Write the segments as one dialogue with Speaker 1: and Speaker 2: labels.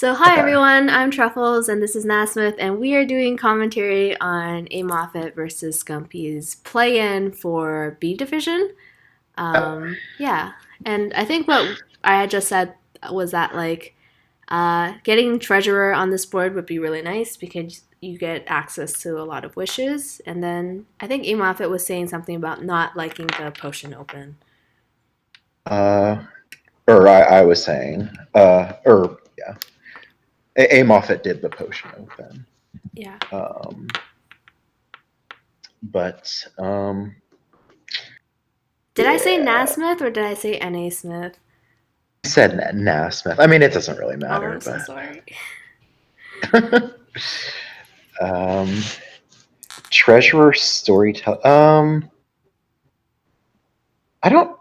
Speaker 1: So, hi
Speaker 2: Okay.
Speaker 1: everyone, I'm Truffles and this is Nasmith, and we are doing commentary on Amoffett versus Skumpy's play in for B Division.
Speaker 2: Yep.
Speaker 1: Yeah, and I think what I had just said was that, getting Treasurer on this board would be really nice because you get access to a lot of wishes. And then I think Amoffett was saying something about not liking the potion open.
Speaker 2: Uh, or I was saying, or yeah, A. Moffat did the potion open.
Speaker 1: Yeah.
Speaker 2: Um, but
Speaker 1: Did I say
Speaker 2: yeah,
Speaker 1: Nasmith or did I say N.A. Smith?
Speaker 2: I said Nasmith. I mean, it doesn't really
Speaker 1: Oh,
Speaker 2: matter,
Speaker 1: I'm so sorry.
Speaker 2: but um, treasurer storyteller. I don't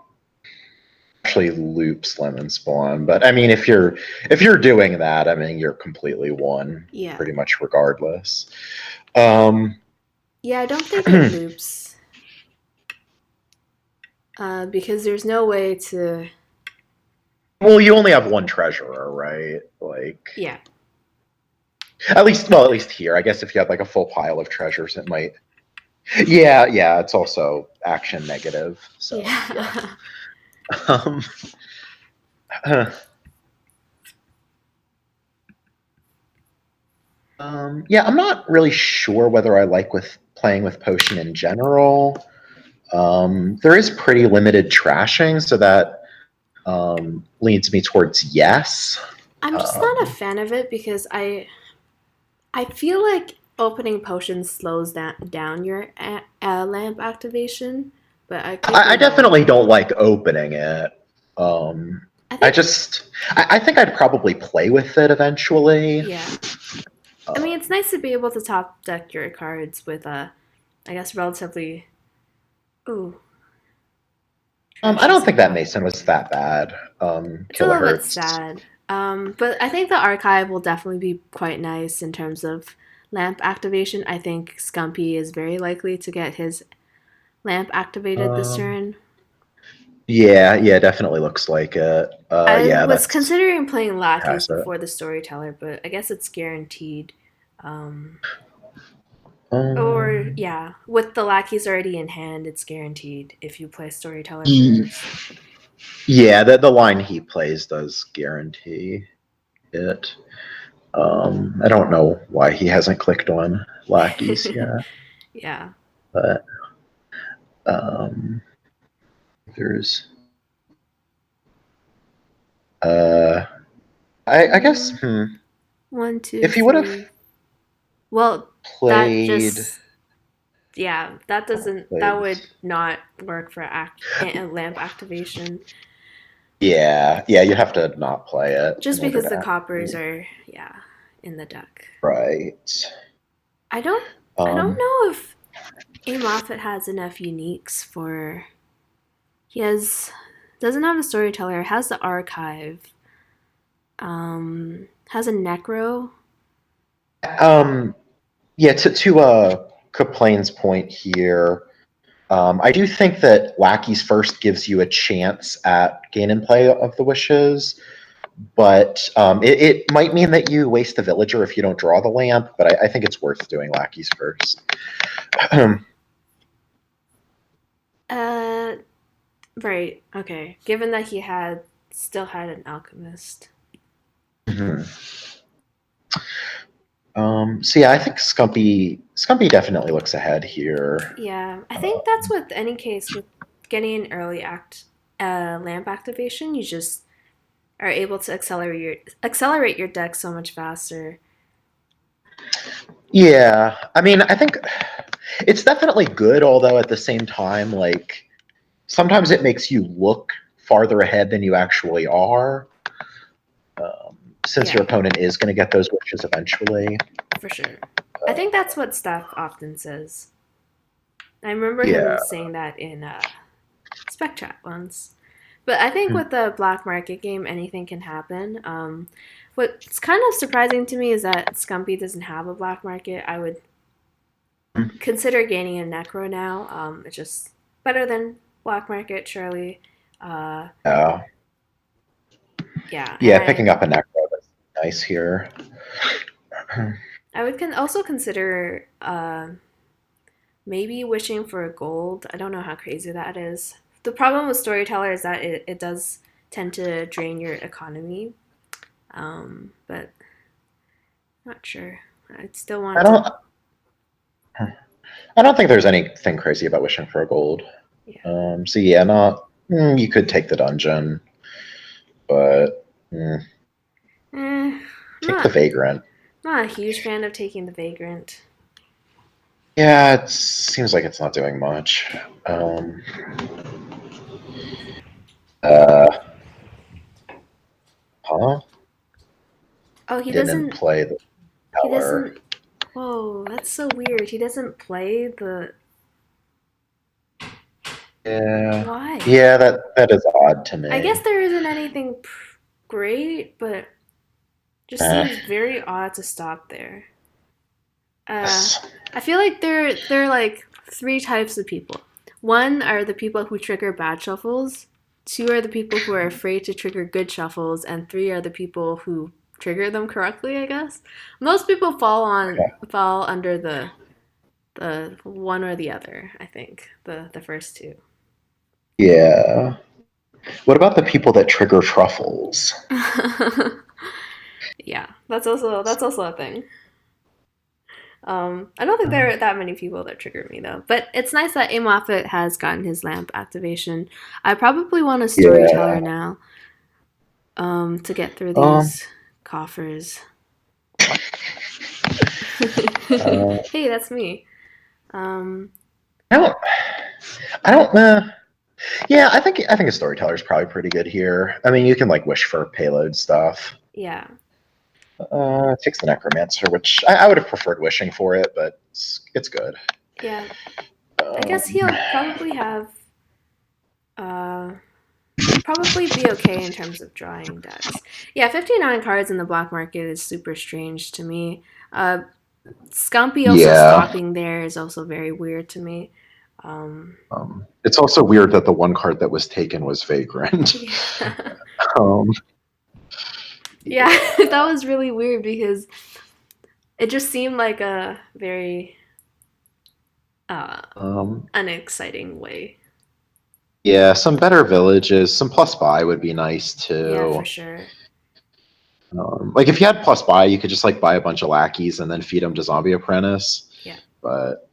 Speaker 2: actually loops lemon spawn, but I mean, if you're doing that, I mean, you're completely won,
Speaker 1: Yeah.
Speaker 2: pretty much regardless. Um,
Speaker 1: Yeah, I don't think it loops. Because there's no way to.
Speaker 2: Well, you only have one treasurer, right? Like,
Speaker 1: Yeah.
Speaker 2: at least here. I guess if you had like a full pile of treasures, it might. Yeah, yeah. It's also action negative, so yeah.
Speaker 1: Yeah.
Speaker 2: Um, yeah, I'm not really sure whether I like with playing with potion in general. There is pretty limited trashing, so that leads me towards yes.
Speaker 1: I'm just not a
Speaker 2: Um,
Speaker 1: fan of it because I feel like opening potions slows down your lamp activation, but I could
Speaker 2: I
Speaker 1: be
Speaker 2: definitely
Speaker 1: wrong.
Speaker 2: don't like opening it. Um,
Speaker 1: I
Speaker 2: I
Speaker 1: think,
Speaker 2: just, I think I'd probably play with it eventually.
Speaker 1: yeah. I mean,
Speaker 2: Um,
Speaker 1: it's nice to be able to top deck your cards with I guess, relatively. Ooh,
Speaker 2: I
Speaker 1: trashing
Speaker 2: don't think
Speaker 1: someone
Speaker 2: that
Speaker 1: off the
Speaker 2: Mason was
Speaker 1: board.
Speaker 2: that bad.
Speaker 1: It's a little bit
Speaker 2: Kilohertz.
Speaker 1: sad. But I think the archive will definitely be quite nice in terms of lamp activation. I think Skumpy is very likely to get his lamp activated this
Speaker 2: Um,
Speaker 1: turn.
Speaker 2: yeah, yeah, definitely looks like it.
Speaker 1: I
Speaker 2: Yeah,
Speaker 1: was
Speaker 2: that's
Speaker 1: considering playing lackeys
Speaker 2: has it.
Speaker 1: before the storyteller, but I guess it's guaranteed. Um, or,
Speaker 2: Um,
Speaker 1: yeah, with the lackeys already in hand, it's guaranteed if you play storyteller
Speaker 2: e-
Speaker 1: first.
Speaker 2: yeah, the line he plays does guarantee it. I don't know why he hasn't clicked on lackeys yet,
Speaker 1: Yeah.
Speaker 2: but um, there's uh, I guess
Speaker 1: Mm, 1, 2,
Speaker 2: if he would have
Speaker 1: 3. Well, that
Speaker 2: played
Speaker 1: just yeah, that doesn't
Speaker 2: played
Speaker 1: that would not work for lamp activation
Speaker 2: yeah, yeah, you have to not play it in
Speaker 1: just
Speaker 2: order
Speaker 1: because
Speaker 2: to
Speaker 1: the coppers
Speaker 2: activate.
Speaker 1: are in the deck.
Speaker 2: Right.
Speaker 1: I don't I don't
Speaker 2: Um,
Speaker 1: know if A Moffat has enough uniques for he has doesn't have a storyteller, has the archive, has a necro.
Speaker 2: um, yeah, to Kaplane's point here, I do think that Lackeys First gives you a chance at gain and play of the wishes, but it might mean that you waste a villager if you don't draw the lamp, but I think it's worth doing Lackeys First.
Speaker 1: Uh right, okay. Given that he had still had an alchemist.
Speaker 2: Mhm. So yeah, I think Skumpy definitely looks ahead here.
Speaker 1: Yeah, I think that's with any case with getting an early lamp activation, you just are able to accelerate your deck so much faster.
Speaker 2: Yeah, I mean, I think it's definitely good, although at the same time, like sometimes it makes you look farther ahead than you actually are, since your
Speaker 1: Yeah,
Speaker 2: opponent is going to get those wishes eventually.
Speaker 1: for sure. I think that's what Steph often says. I remember him
Speaker 2: Yeah.
Speaker 1: saying that in Spec Chat once. But I think with the black market game, anything can happen. What's kind of surprising to me is that Scumpy doesn't have a black market. I would consider gaining a necro now. It's just better than black market, surely. Uh,
Speaker 2: Yeah,
Speaker 1: yeah, and
Speaker 2: yeah, picking up a necro nice here.
Speaker 1: I would also consider maybe wishing for a gold. I don't know how crazy that is. The problem with storyteller is that it does tend to drain your economy. But not sure. I'd still
Speaker 2: I
Speaker 1: want to.
Speaker 2: don't. I don't think there's anything crazy about wishing for a gold.
Speaker 1: Yeah.
Speaker 2: So yeah, not. You could take the dungeon, but
Speaker 1: Eh,
Speaker 2: take the
Speaker 1: not
Speaker 2: vagrant.
Speaker 1: not a huge fan of taking the vagrant.
Speaker 2: Yeah, it seems like it's not doing much. Um, uh, huh?
Speaker 1: Oh, he
Speaker 2: Didn't
Speaker 1: doesn't.
Speaker 2: play the
Speaker 1: He
Speaker 2: teller.
Speaker 1: doesn't. Whoa, that's so weird. He doesn't play the.
Speaker 2: Yeah,
Speaker 1: Why?
Speaker 2: yeah, that is odd to
Speaker 1: I guess
Speaker 2: me.
Speaker 1: there isn't anything great, but just
Speaker 2: Uh,
Speaker 1: seems very odd to stop there. Uh,
Speaker 2: yes.
Speaker 1: I feel like there are like three types of people. One are the people who trigger bad shuffles. Two are the people who are afraid to trigger good shuffles, and three are the people who trigger them correctly. I guess most people fall under the one or the other. I think the first two.
Speaker 2: Yeah. What about the people that trigger truffles?
Speaker 1: Yeah, that's also a thing. I don't think there are that many people that trigger me though, but it's nice that amoffett has gotten his lamp activation. I probably want a
Speaker 2: Yeah.
Speaker 1: storyteller now, to get through
Speaker 2: Um.
Speaker 1: these coffers.
Speaker 2: Uh,
Speaker 1: Hey, that's me. Um,
Speaker 2: I don't. I don't. Yeah, I think a storyteller is probably pretty good here. I mean, you can like wish for payload stuff.
Speaker 1: yeah,
Speaker 2: It takes the necromancer, which I would have preferred wishing for it, but it's good.
Speaker 1: yeah. I guess
Speaker 2: Um,
Speaker 1: he'll probably have. He'll probably be okay in terms of drawing decks. Yeah, 59 cards in the black market is super strange to me. Uh, Skumpy also
Speaker 2: yeah.
Speaker 1: stopping there is also very weird to me.
Speaker 2: It's also weird that the one card that was taken was vagrant.
Speaker 1: Yeah.
Speaker 2: um,
Speaker 1: Yeah,
Speaker 2: yeah.
Speaker 1: that was really weird because it just seemed like a very uh,
Speaker 2: Um,
Speaker 1: unexciting way.
Speaker 2: yeah. Some better villages, some plus buy would be nice
Speaker 1: Yeah, for
Speaker 2: too.
Speaker 1: sure.
Speaker 2: Like if you had plus buy, you could just like buy a bunch of lackeys and then feed them to Zombie Apprentice.
Speaker 1: Yeah.
Speaker 2: But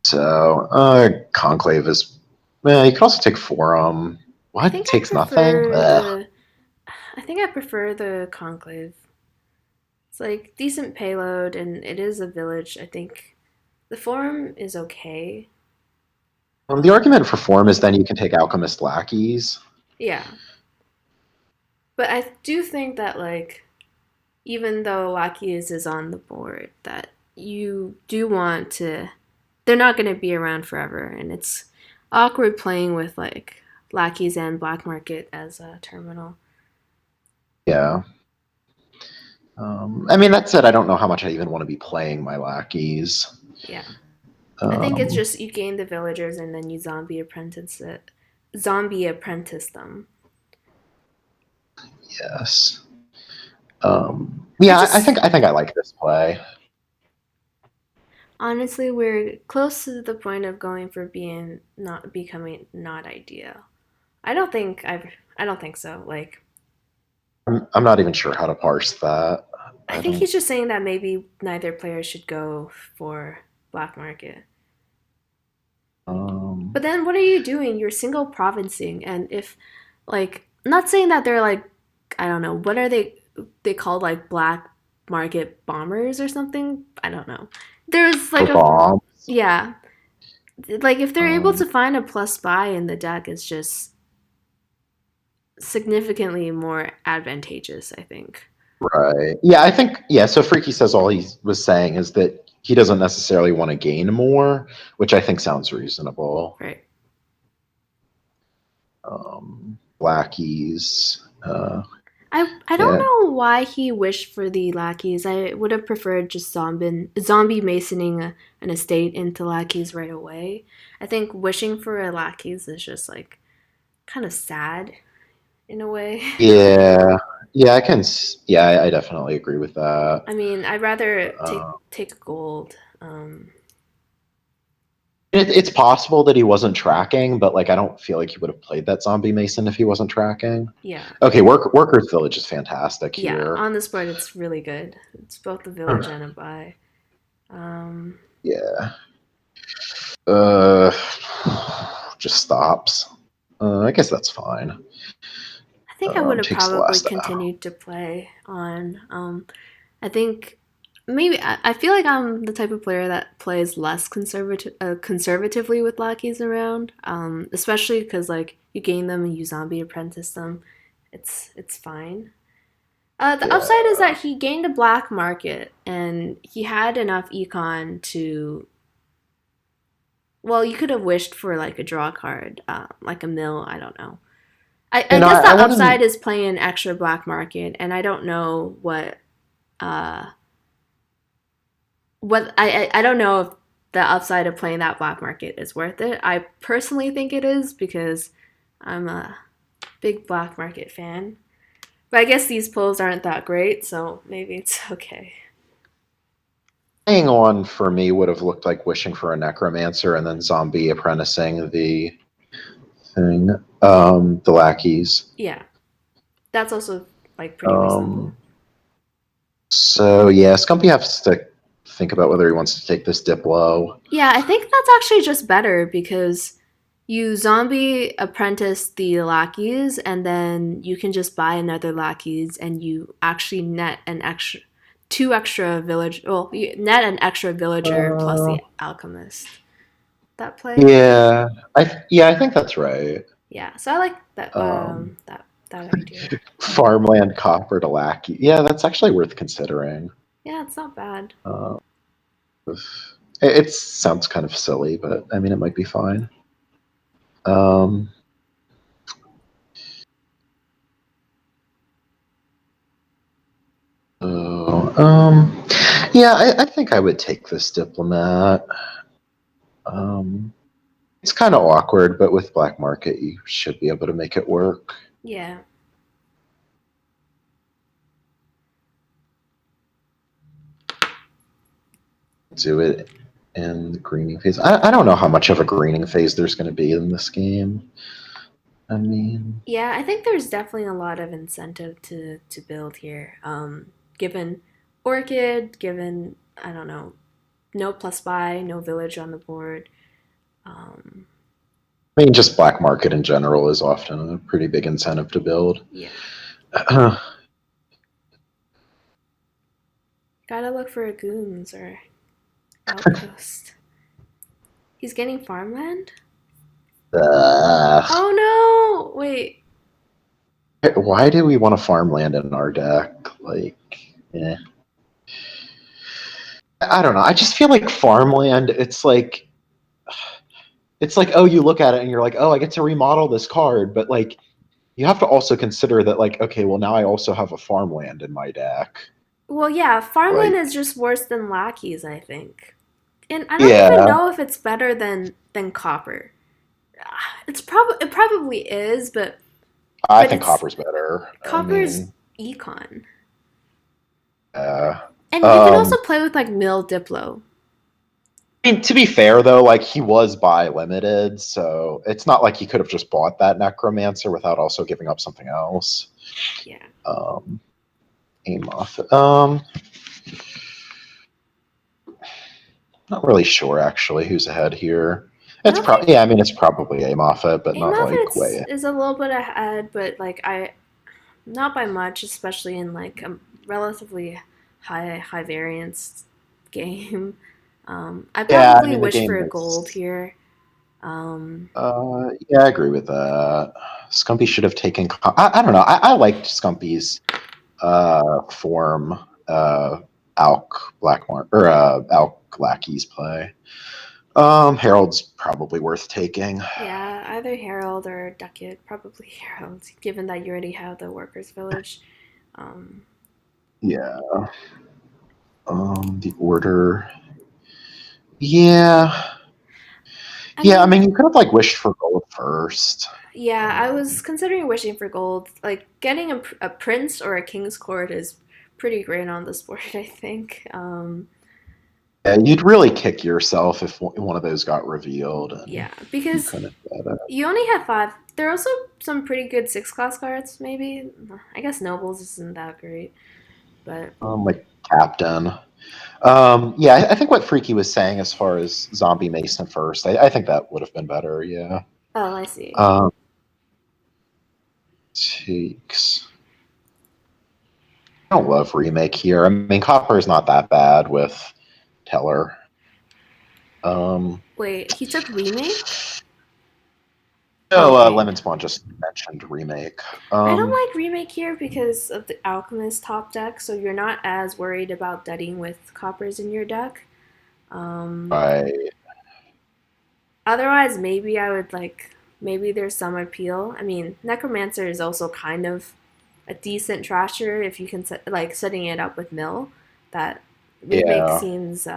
Speaker 2: so Conclave is. You could also take Forum.
Speaker 1: I
Speaker 2: What
Speaker 1: think I
Speaker 2: takes nothing?
Speaker 1: prefer
Speaker 2: Ugh.
Speaker 1: the I think I prefer the conclave. It's like decent payload and it is a village. I think the forum is okay.
Speaker 2: The argument for Forum is then you can take Alchemist lackeys.
Speaker 1: Yeah. But I do think that like even though Lackeys is on the board, that you do want to. They're not going to be around forever, and it's awkward playing with like Lackeys and Black Market as a terminal.
Speaker 2: Yeah. I mean, that said, I don't know how much I even want to be playing my lackeys.
Speaker 1: Yeah, I think it's
Speaker 2: Um,
Speaker 1: just you gain the villagers and then you zombie apprentice them.
Speaker 2: yes.
Speaker 1: I
Speaker 2: Yeah, I
Speaker 1: just
Speaker 2: think I think I like this play.
Speaker 1: honestly we're close to the point of going for being not becoming not ideal. I don't think so. Like
Speaker 2: I'm not even sure how to parse that.
Speaker 1: I
Speaker 2: I
Speaker 1: think
Speaker 2: don't.
Speaker 1: he's just saying that maybe neither player should go for black market.
Speaker 2: Um,
Speaker 1: But then what are you doing? You're single provincing, and if like I'm not saying that they're like I don't know what are they called like black market bombers or something. I don't know. There's
Speaker 2: for
Speaker 1: like a
Speaker 2: bombs.
Speaker 1: yeah like if they're able
Speaker 2: Um,
Speaker 1: to find a plus buy in the deck, it's just significantly more advantageous. I think.
Speaker 2: right. Yeah, I think. Yeah. So Freaky says all he was saying is that he doesn't necessarily want to gain more, which I think sounds reasonable.
Speaker 1: Right.
Speaker 2: Lackeys.
Speaker 1: I don't
Speaker 2: Yeah.
Speaker 1: know why he wished for the lackeys. I would have preferred just zombie masoning an estate into lackeys right away. I think wishing for a lackeys is just like kind of sad in a way.
Speaker 2: Yeah, yeah, yeah, I definitely agree with that.
Speaker 1: I mean, I'd rather
Speaker 2: Uh,
Speaker 1: take a gold.
Speaker 2: it's possible that he wasn't tracking, but like I don't feel like he would have played that zombie mason if he wasn't tracking.
Speaker 1: Yeah,
Speaker 2: Okay, Workers Village is fantastic
Speaker 1: yeah.
Speaker 2: here.
Speaker 1: On this board, it's really good. It's both a village and a buy. Um,
Speaker 2: Yeah. Uh, just stops. I guess that's fine.
Speaker 1: I think I would have
Speaker 2: Takes the
Speaker 1: probably
Speaker 2: last out.
Speaker 1: continued to play on. I think maybe I feel like I'm the type of player that plays less conservatively with lackeys around, especially because like you gain them and you zombie apprentice them. It's fine. The upside is
Speaker 2: Yeah.
Speaker 1: that he gained a black market and he had enough econ to. Well, you could have wished for like a draw card, like a mill. I don't know. I
Speaker 2: You know,
Speaker 1: guess the
Speaker 2: I
Speaker 1: upside
Speaker 2: wouldn't.
Speaker 1: is playing extra black market, and I don't know uh, I don't know if the upside of playing that black market is worth it. I personally think it is because I'm a big black market fan. But I guess these pulls aren't that great, so maybe it's okay.
Speaker 2: Playing on for me would have looked like wishing for a necromancer and then zombie apprenticing the thing, the lackeys.
Speaker 1: Yeah, that's also like pretty reasonable.
Speaker 2: Um, so yeah, Skumpy has to think about whether he wants to take this dip low.
Speaker 1: Yeah, I think that's actually just better because you zombie apprentice the lackeys and then you can just buy another lackeys and you actually net an extra two extra village well you net an extra villager plus
Speaker 2: Uh,
Speaker 1: the alchemist. That play?
Speaker 2: yeah, I think that's right.
Speaker 1: Yeah, so I like that
Speaker 2: Um,
Speaker 1: that idea.
Speaker 2: Farmland copper to lackey. Yeah, that's actually worth considering.
Speaker 1: Yeah, it's not bad.
Speaker 2: Uh, it sounds kind of silly, but I mean, it might be fine. Um, oh, yeah, I think I would take this diplomat. Um, it's kind of awkward, but with black market, you should be able to make it work.
Speaker 1: Yeah.
Speaker 2: Do it in the greening phase. I don't know how much of a greening phase there's going to be in this game. I mean,
Speaker 1: Yeah, I think there's definitely a lot of incentive to build here. Given Orchid, given I don't know, no plus buy, no village on the board. Um,
Speaker 2: just black market in general is often a pretty big incentive to build.
Speaker 1: yeah, gotta look for goons or outpost. He's getting farmland.
Speaker 2: uh,
Speaker 1: Oh no! Wait.
Speaker 2: why do we want to farmland in our deck? Like, eh. I don't know. I just feel like farmland. It's like, oh, you look at it and you're like, oh, I get to remodel this card, but like, you have to also consider that, like, okay, well, now I also have a farmland in my deck.
Speaker 1: Well, yeah, farmland
Speaker 2: Like,
Speaker 1: is just worse than lackeys, I think. And I don't even
Speaker 2: yeah,
Speaker 1: know if it's better than copper. It probably is,
Speaker 2: I
Speaker 1: but
Speaker 2: think
Speaker 1: it's
Speaker 2: copper's better. I
Speaker 1: copper's
Speaker 2: mean,
Speaker 1: econ.
Speaker 2: uh,
Speaker 1: And you can also
Speaker 2: um,
Speaker 1: play with like mill diplo.
Speaker 2: I mean, to be fair though, like he was buy limited, so it's not like he could have just bought that necromancer without also giving up something else.
Speaker 1: Yeah.
Speaker 2: Um, aim off. Not really sure actually who's ahead here.
Speaker 1: I
Speaker 2: It's
Speaker 1: don't think
Speaker 2: probably, yeah. I mean, it's probably a Moffat, but not like
Speaker 1: amoffett
Speaker 2: way.
Speaker 1: is a little bit ahead, but like I not by much, especially in like a relatively high variance game. I
Speaker 2: Yeah, I
Speaker 1: probably
Speaker 2: mean the
Speaker 1: wish for
Speaker 2: game
Speaker 1: a gold
Speaker 2: is.
Speaker 1: here. Um,
Speaker 2: Yeah, I agree with that. Scumpy should have taken. I don't know. I liked Scumpy's form. Alk Blackmore or Alk Lackey's play. Harold's probably worth taking.
Speaker 1: yeah, either Herald or Ducat, probably Herald, given that you already have the workers' village. Um,
Speaker 2: Yeah. The order. Yeah.
Speaker 1: I
Speaker 2: Yeah, I
Speaker 1: mean,
Speaker 2: mean, you could have like wished for gold first.
Speaker 1: yeah, I was
Speaker 2: Um,
Speaker 1: considering wishing for gold. Like getting a prince or a king's court is pretty great on this board, I think.
Speaker 2: yeah, you'd really kick yourself if one of those got revealed and
Speaker 1: Yeah,
Speaker 2: you
Speaker 1: because
Speaker 2: couldn't get it.
Speaker 1: you only have five. There are also some pretty good six class cards, maybe. I guess nobles isn't that great, but
Speaker 2: Like Captain. Yeah, I think what Freaky was saying as far as Zombie Mason first, I think that would have been better. Yeah.
Speaker 1: oh, I see.
Speaker 2: Um, takes. I don't love remake here. I mean, Copper is not that bad with Teller. Um,
Speaker 1: Wait, he took remake?
Speaker 2: no,
Speaker 1: Okay.
Speaker 2: Lemon Spawn just mentioned remake.
Speaker 1: I don't
Speaker 2: Um,
Speaker 1: like remake here because of the alchemist top deck, so you're not as worried about deading with coppers in your deck. Um,
Speaker 2: I
Speaker 1: Otherwise, maybe I would like maybe there's some appeal. I mean, necromancer is also kind of a decent trasher if you can like setting it up with mill. That remake
Speaker 2: yeah,
Speaker 1: seems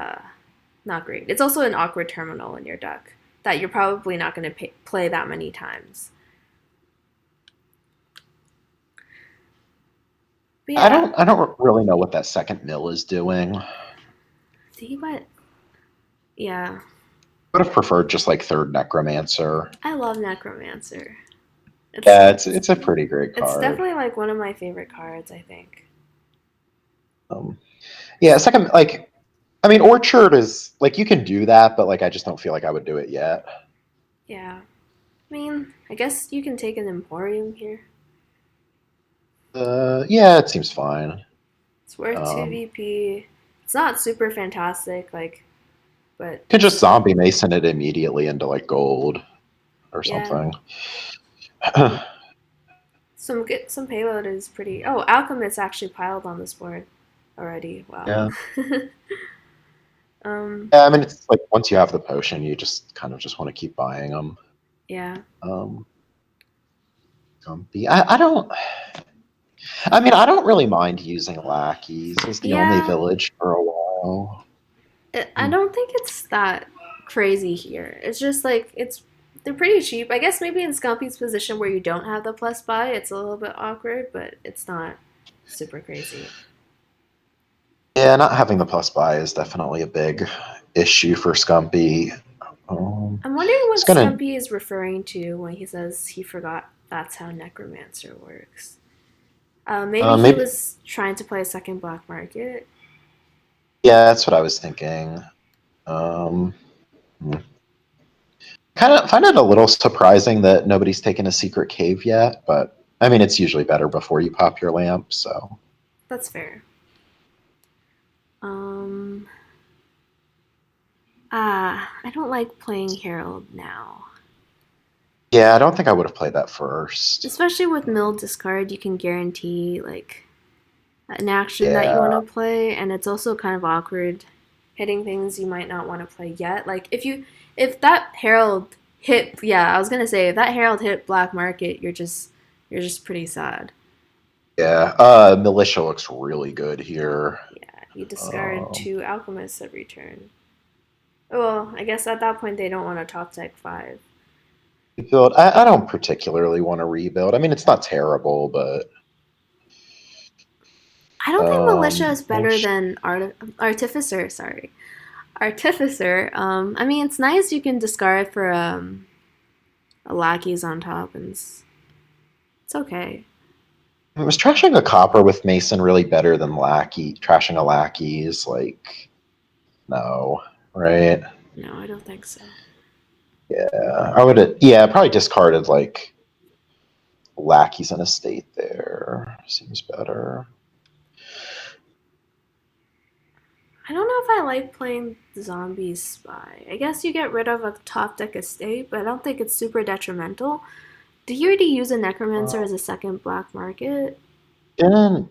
Speaker 1: not great. It's also an awkward terminal in your deck that you're probably not going to play that many times. But yeah,
Speaker 2: I don't really know what that second mill is doing.
Speaker 1: see what? Yeah,
Speaker 2: Would have preferred just like third Necromancer.
Speaker 1: I love necromancer. It's
Speaker 2: Yeah,
Speaker 1: it's
Speaker 2: it's a pretty great
Speaker 1: it's
Speaker 2: card.
Speaker 1: definitely like one of my favorite cards. I think.
Speaker 2: Um, yeah, second like I mean Orchard is like you can do that, but like I just don't feel like I would do it yet.
Speaker 1: Yeah, I mean, I guess you can take an emporium here.
Speaker 2: Yeah, it seems fine.
Speaker 1: It's worth two
Speaker 2: Um,
Speaker 1: VP. It's not super fantastic, like, but
Speaker 2: could just
Speaker 1: it's
Speaker 2: zombie mason it immediately into like gold or
Speaker 1: yeah.
Speaker 2: something.
Speaker 1: Some payload is pretty. Oh, alchemist actually piled on this board already. Wow.
Speaker 2: Yeah.
Speaker 1: um.
Speaker 2: Yeah, I mean it's like once you have the potion, you just kind of just want to keep buying them.
Speaker 1: Yeah.
Speaker 2: Um, I don't. I mean, I don't really mind using lackeys as the only
Speaker 1: Yeah.
Speaker 2: village for a while.
Speaker 1: I don't think it's that crazy here. It's just like they're pretty cheap. I guess maybe in Scumpy's position where you don't have the plus buy, it's a little bit awkward, but it's not super crazy.
Speaker 2: Yeah, not having the plus buy is definitely a big issue for Skumpy.
Speaker 1: I'm wondering what
Speaker 2: It's gonna
Speaker 1: Scumpy is referring to when he says he forgot that's how Necromancer works. Maybe he
Speaker 2: maybe.
Speaker 1: was trying to play a second black market.
Speaker 2: Yeah, that's what I was thinking. Um, kind of find it a little surprising that nobody's taken a secret cave yet, but I mean, it's usually better before you pop your lamp. So
Speaker 1: That's fair. Um, I don't like playing Herald now.
Speaker 2: yeah, I don't think I would have played that first.
Speaker 1: Especially with mill discard, you can guarantee like an action that you want
Speaker 2: Yeah,
Speaker 1: to play, and it's also kind of awkward hitting things you might not want to play yet. Like if that Herald hit, yeah, I was gonna say if that Herald hit black market, you're just pretty sad.
Speaker 2: yeah. Militia looks really good here.
Speaker 1: Yeah, you discard
Speaker 2: Um,
Speaker 1: two alchemists every turn. Well, I guess at that point they don't want to top deck five.
Speaker 2: Rebuild. I don't particularly want to rebuild. I mean, it's not terrible, but
Speaker 1: I don't think militia
Speaker 2: um,
Speaker 1: is better than artificer. Sorry, artificer. I mean it's nice you can discard for a lackeys on top, and it's okay.
Speaker 2: was trashing a copper with Mason really better than lackey? Trashing a lackey is like no, right?
Speaker 1: No, I don't think so.
Speaker 2: I would. Yeah, probably discarded like lackeys in a state there. Seems better.
Speaker 1: I don't know if I like playing zombie spy. I guess you get rid of a top deck estate, but I don't think it's super detrimental. Do you already use a necromancer
Speaker 2: Uh,
Speaker 1: as a second black market?
Speaker 2: didn't.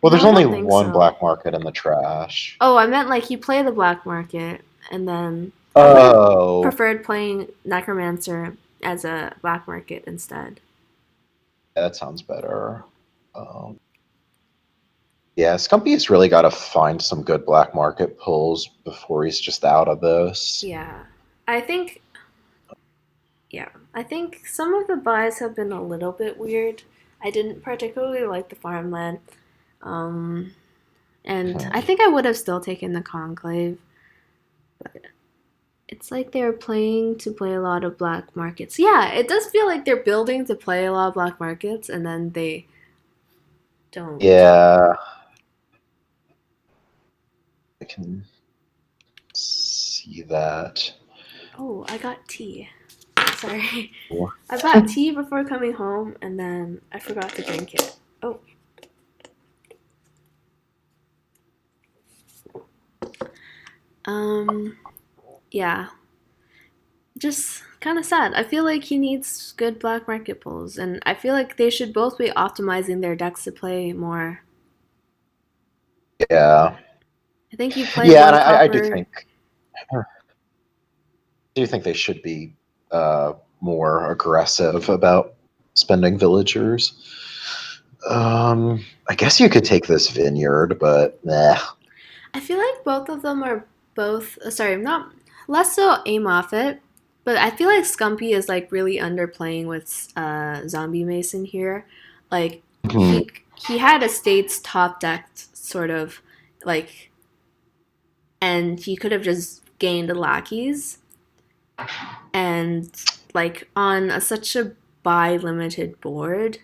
Speaker 2: Well,
Speaker 1: No,
Speaker 2: there's
Speaker 1: I
Speaker 2: only
Speaker 1: don't think
Speaker 2: one
Speaker 1: so.
Speaker 2: black market in the trash.
Speaker 1: Oh, I meant like you play the black market, and then I would have
Speaker 2: Oh,
Speaker 1: preferred playing necromancer as a black market instead.
Speaker 2: yeah, that sounds better. Um, Yeah, Scumpy's really got to find some good black market pulls before he's just out of this.
Speaker 1: Yeah, I think. Yeah, I think some of the buys have been a little bit weird. I didn't particularly like the farmland. Um, and I
Speaker 2: Mhm.
Speaker 1: think I would have still taken the conclave, but it's like they're playing to play a lot of black markets. Yeah, it does feel like they're building to play a lot of black markets, and then they don't.
Speaker 2: Yeah, I can see that.
Speaker 1: Oh, I got tea. Sorry. I bought tea before coming home, and then I forgot to drink it. Oh, um, yeah. Just kind of sad. I feel like he needs good black market pulls, and I feel like they should both be optimizing their decks to play more.
Speaker 2: Yeah,
Speaker 1: I think you play
Speaker 2: yeah, and
Speaker 1: one
Speaker 2: I
Speaker 1: copper.
Speaker 2: do think they should be more aggressive about spending villagers. I guess you could take this vineyard, but nah.
Speaker 1: I feel like both of them are both. Sorry, not less so amoffett, but I feel like Skumpy is like really underplaying with Zombie Mason here. Like
Speaker 2: Mhm.
Speaker 1: he had a state's top decked sort of like, and he could have just gained lackeys and like on such a buy limited board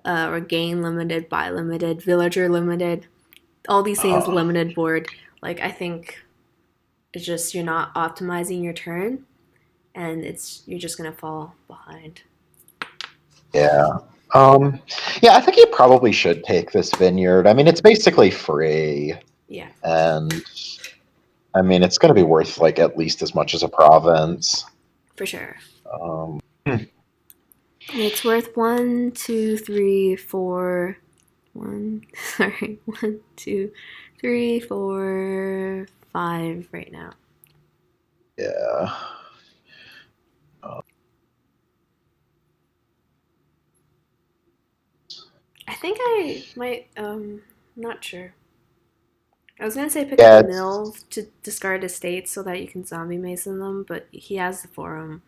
Speaker 1: or gain limited, buy limited, villager limited, all these things limited board. Like I think it's just you're not optimizing your turn, and it's you're just gonna fall behind.
Speaker 2: Yeah. Um, yeah, I think you probably should take this vineyard. I mean, it's basically free,
Speaker 1: Yeah,
Speaker 2: and I mean, it's going to be worth like at least as much as a province.
Speaker 1: for sure.
Speaker 2: Um,
Speaker 1: It's worth one, two, three, four. One, sorry, one, two, three, four, five right now.
Speaker 2: yeah.
Speaker 1: I think I might. Not sure. I was gonna say pick up
Speaker 2: Yeah,
Speaker 1: Mill to discard estates so that you can zombie mason them, but he has the forum.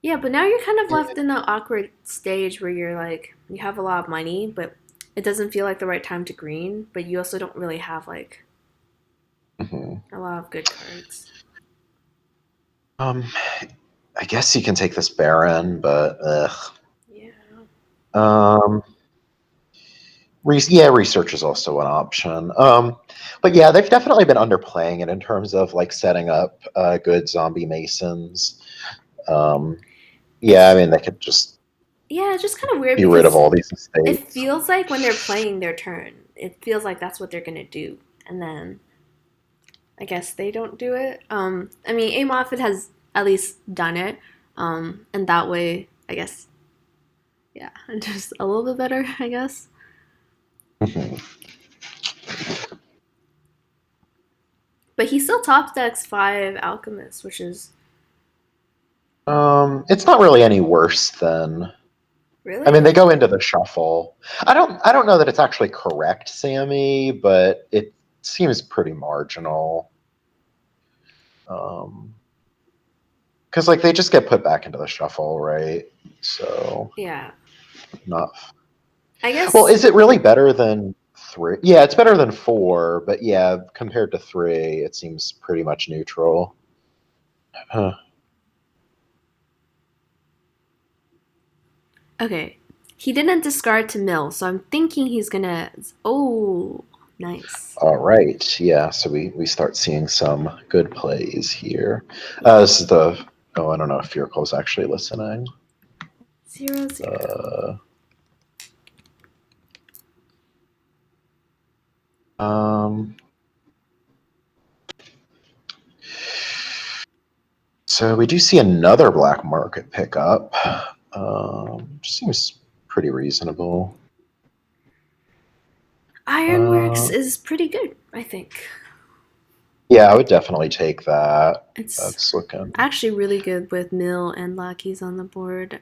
Speaker 1: Yeah, but now you're kind of left in an awkward stage where you're like you have a lot of money, but it doesn't feel like the right time to green, but you also don't really have like
Speaker 2: mhm.
Speaker 1: a lot of good cards.
Speaker 2: Um, I guess you can take this Baron, but
Speaker 1: Yeah.
Speaker 2: um, yeah, research is also an option. But yeah, they've definitely been underplaying it in terms of like setting up good zombie masons. Um, yeah, I
Speaker 1: It's
Speaker 2: mean they could just
Speaker 1: yeah, it's just kind of weird
Speaker 2: be rid of
Speaker 1: because
Speaker 2: all these
Speaker 1: it
Speaker 2: estates.
Speaker 1: feels like when they're playing their turn, it feels like that's what they're gonna do, and then I guess they don't do it. I mean, A Moffat has at least done it, and that way, I guess, yeah, just a little bit better, I guess.
Speaker 2: Mhm.
Speaker 1: But he still top decks five alchemists, which is
Speaker 2: It's not really any worse than. I
Speaker 1: really
Speaker 2: mean, they go into the shuffle. I don't know that it's actually correct, Sammy, but it seems pretty marginal. Because like they just get put back into the shuffle, right? So
Speaker 1: yeah.
Speaker 2: not.
Speaker 1: I
Speaker 2: Well,
Speaker 1: guess
Speaker 2: is it really better than three? Yeah, it's better than four, but yeah, compared to three, it seems pretty much neutral. Huh.
Speaker 1: okay. He didn't discard to mill, so I'm thinking he's gonna. Oh, nice.
Speaker 2: All right, yeah. So we start seeing some good plays here. This is the. Oh, I don't know if Furicle's actually listening.
Speaker 1: 0-0.
Speaker 2: Uh, um. So we do see another black market pickup. Which seems pretty reasonable.
Speaker 1: Ironworks
Speaker 2: Uh,
Speaker 1: is pretty good, I think.
Speaker 2: yeah, I would definitely take that.
Speaker 1: It's
Speaker 2: That's looking.
Speaker 1: actually really good with mill and lackeys on the board.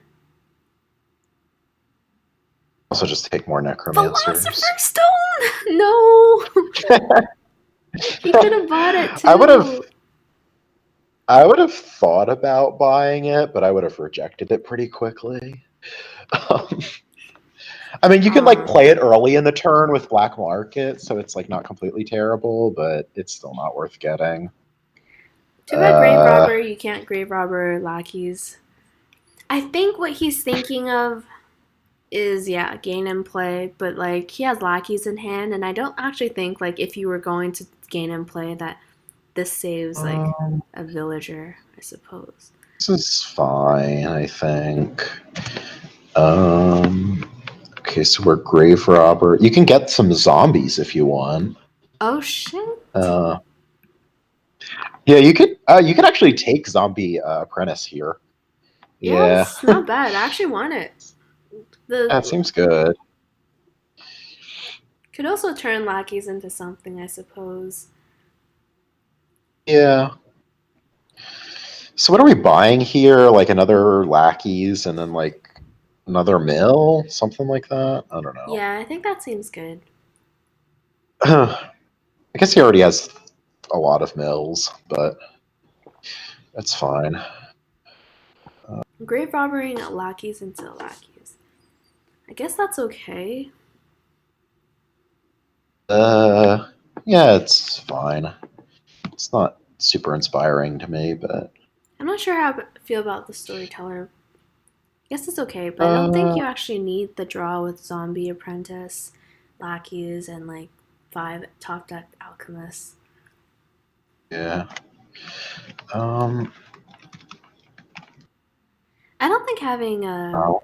Speaker 2: Also, just take more necromancers.
Speaker 1: Philosopher's Stone! No! He could have bought it
Speaker 2: I would have.
Speaker 1: too.
Speaker 2: I would have thought about buying it, but I would have rejected it pretty quickly. Um, I mean, you can like
Speaker 1: Aw.
Speaker 2: play it early in the turn with Black Market, so it's like not completely terrible, but it's still not worth getting.
Speaker 1: Too bad Grave
Speaker 2: Uh,
Speaker 1: Robber, you can't Grave Robber lackeys. I think what he's thinking of is, yeah, gain and play, but like he has lackeys in hand, and I don't actually think like if you were going to gain and play that this saves like
Speaker 2: um,
Speaker 1: a villager, I suppose.
Speaker 2: this is fine, I think. Um, okay, so we're Grave Robber. You can get some zombies if you want.
Speaker 1: Oh shit.
Speaker 2: Uh, yeah, you could. You could actually take Zombie Apprentice here.
Speaker 1: Yeah,
Speaker 2: Yeah,
Speaker 1: it's not bad. I actually want it.
Speaker 2: that
Speaker 1: The
Speaker 2: seems good.
Speaker 1: could also turn lackeys into something, I suppose.
Speaker 2: Yeah. So what are we buying here? Like another lackeys and then like another mill, something like that. I don't know.
Speaker 1: Yeah, I think that seems good.
Speaker 2: I guess he already has a lot of mills, but that's fine.
Speaker 1: Grave robbering lackeys into lackeys. I guess that's okay.
Speaker 2: Uh, yeah, it's fine. It's not super inspiring to me, but
Speaker 1: I'm not sure how I feel about the storyteller. I guess it's okay, but I don't think
Speaker 2: uh,
Speaker 1: you actually need the draw with zombie apprentice, lackeys, and like 5 top deck alchemists.
Speaker 2: yeah. Um,
Speaker 1: I don't think having
Speaker 2: oh,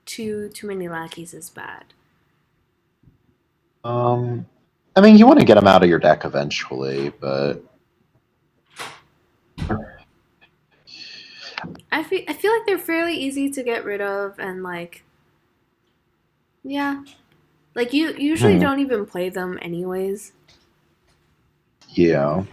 Speaker 1: too many lackeys is bad.
Speaker 2: um, I mean, you want to get them out of your deck eventually, but
Speaker 1: I feel like they're fairly easy to get rid of, and like, yeah, like you usually
Speaker 2: hmm,
Speaker 1: don't even play them anyways.
Speaker 2: yeah.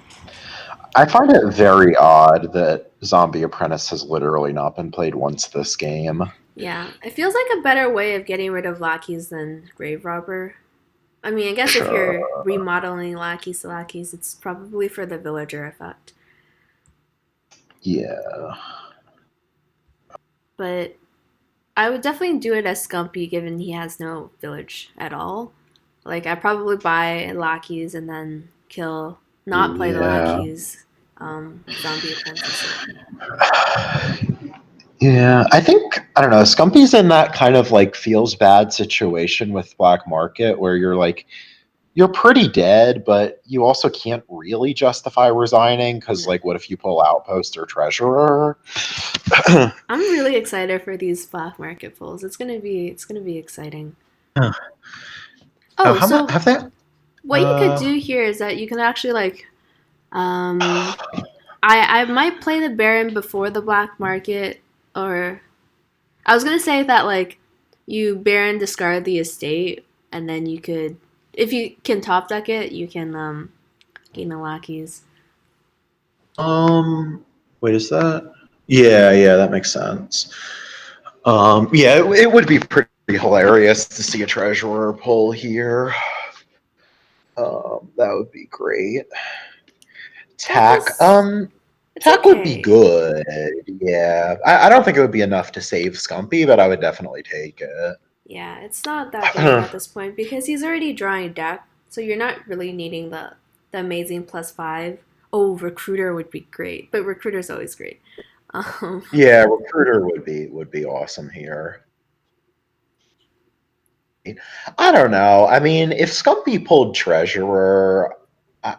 Speaker 2: I find it very odd that Zombie Apprentice has literally not been played once this game.
Speaker 1: Yeah, it feels like a better way of getting rid of lackeys than grave robber. I mean, I guess if
Speaker 2: Sure.
Speaker 1: you're remodeling lackeys to lackeys, it's probably for the villager effect.
Speaker 2: Yeah.
Speaker 1: But I would definitely do it as Skumpy, given he has no village at all. Like, I probably buy lackeys and then kill, not play the
Speaker 2: Yeah.
Speaker 1: lackeys, zombie apprentice it.
Speaker 2: Yeah. I think, I don't know, Scumpy's in that kind of like feels bad situation with Black Market where you're like, you're pretty dead, but you also can't really justify resigning because,
Speaker 1: No.
Speaker 2: like, what if you pull Outpost or Treasurer?
Speaker 1: I'm really excited for these black market pulls. It's gonna be exciting. Oh,
Speaker 2: How much
Speaker 1: so
Speaker 2: have they?
Speaker 1: what you could
Speaker 2: Uh,
Speaker 1: do here is that you can actually like um I might play the Baron before the black market, or I was gonna say that like you Baron discard the estate, and then you could, if you can top deck it, you can gain the lackeys.
Speaker 2: um, wait, is that? Yeah, yeah, that makes sense. Yeah, it would be pretty hilarious to see a treasurer pull here. That would be great.
Speaker 1: Tech
Speaker 2: Tack,
Speaker 1: is it's
Speaker 2: tack would be
Speaker 1: okay.
Speaker 2: good. Yeah, I don't think it would be enough to save Scumpy, but I would definitely take it.
Speaker 1: Yeah, it's not that great at this point because he's already drawing deck, so you're not really needing the amazing +5. Oh, recruiter would be great, but recruiter's always great. Um,
Speaker 2: Yeah, recruiter would be awesome here. I don't know. I mean, if Scumpy pulled treasurer, I,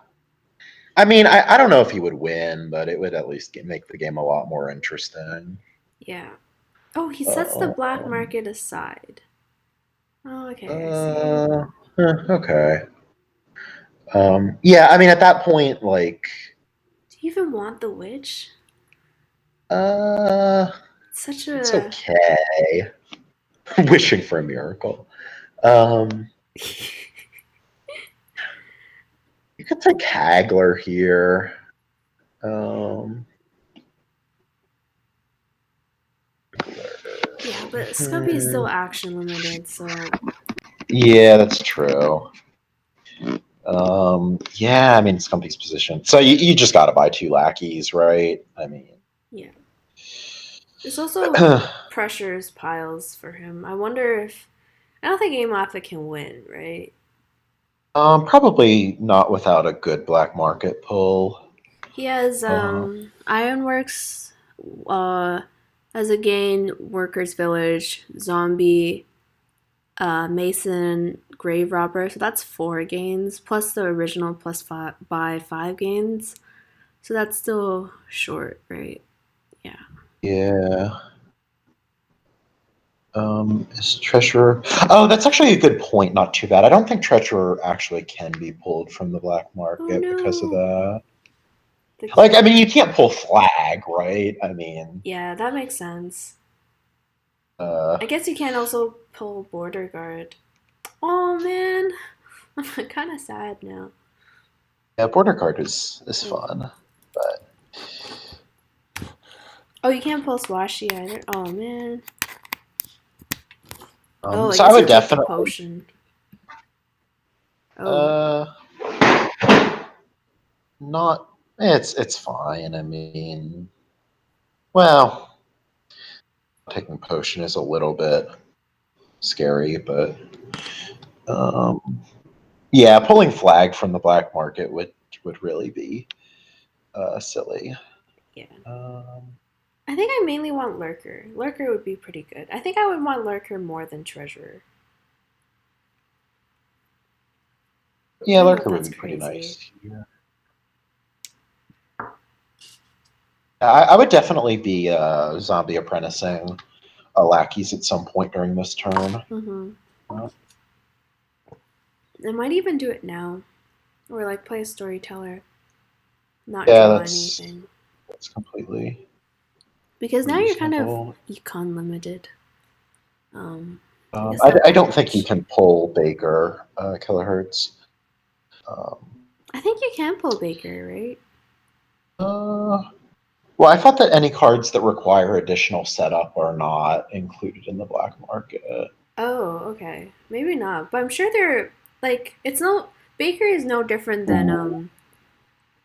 Speaker 2: I mean, I don't know if he would win, but it would at least make the game a lot more interesting.
Speaker 1: yeah. Oh, he sets the black
Speaker 2: Um,
Speaker 1: market aside. Oh, okay, I see.
Speaker 2: uh, okay. Yeah, I mean, at that point, like,
Speaker 1: Do you even want the witch?
Speaker 2: uh,
Speaker 1: It's such
Speaker 2: it's
Speaker 1: a
Speaker 2: okay. Wishing for a miracle. Um, you could take Hagler here. Um,
Speaker 1: yeah, but Scumpy is
Speaker 2: hmm,
Speaker 1: still action limited, so
Speaker 2: yeah, that's true. Yeah, I mean, Scumpy's position. So you just got to buy 2 lackeys, right? I mean,
Speaker 1: Yeah. This also pressures piles for him. I wonder if I don't think amoffett can win, right?
Speaker 2: probably not without a good black market pull.
Speaker 1: He has Ironworks uh as a gain, Workers Village, Zombie, Mason, Grave Robber. So that's 4 gains plus the original plus five by 5 gains. So that's still short, right? Yeah.
Speaker 2: Yeah. Is Treasurer? Oh, that's actually a good point. Not too bad. I don't think Treasurer actually can be pulled from the black
Speaker 1: Oh
Speaker 2: market because of
Speaker 1: no.
Speaker 2: that.
Speaker 1: The
Speaker 2: Like, I mean, you can't pull Flag, right? I mean,
Speaker 1: Yeah, that makes sense.
Speaker 2: uh,
Speaker 1: I guess you can also pull Border Guard. Oh man, I'm kind of sad now.
Speaker 2: yeah, Border Guard is
Speaker 1: Yeah.
Speaker 2: fun, but
Speaker 1: Oh, you can't pull Swashi either. Oh man. Oh, I
Speaker 2: so I
Speaker 1: guess you
Speaker 2: would
Speaker 1: take the
Speaker 2: definitely.
Speaker 1: potion. Oh,
Speaker 2: Uh, not. It's fine. I mean, well, taking potion is a little bit scary, but um, yeah, pulling Flag from the black market would really be silly.
Speaker 1: yeah.
Speaker 2: Um,
Speaker 1: I think I mainly want Lurker. Lurker would be pretty good. I think I would want Lurker more than Treasurer. I
Speaker 2: yeah,
Speaker 1: don't know if
Speaker 2: Lurker would
Speaker 1: that's
Speaker 2: be pretty
Speaker 1: crazy.
Speaker 2: nice. Yeah. I would definitely be zombie apprenticing lackeys at some point during this turn.
Speaker 1: Mm-hmm.
Speaker 2: Uh,
Speaker 1: I might even do it now. Or like play a storyteller, not
Speaker 2: yeah,
Speaker 1: draw
Speaker 2: that's
Speaker 1: anything.
Speaker 2: completely
Speaker 1: Because now you're kind of
Speaker 2: reasonable.
Speaker 1: econ limited. I guess
Speaker 2: I
Speaker 1: that
Speaker 2: don't think you
Speaker 1: works.
Speaker 2: can pull Baker kilohertz. Um,
Speaker 1: I think you can pull Baker, right?
Speaker 2: uh, well, I thought that any cards that require additional setup are not included in the black market.
Speaker 1: Oh, okay. Maybe not. But I'm sure they're like it's no Baker is no different than
Speaker 2: Ooh.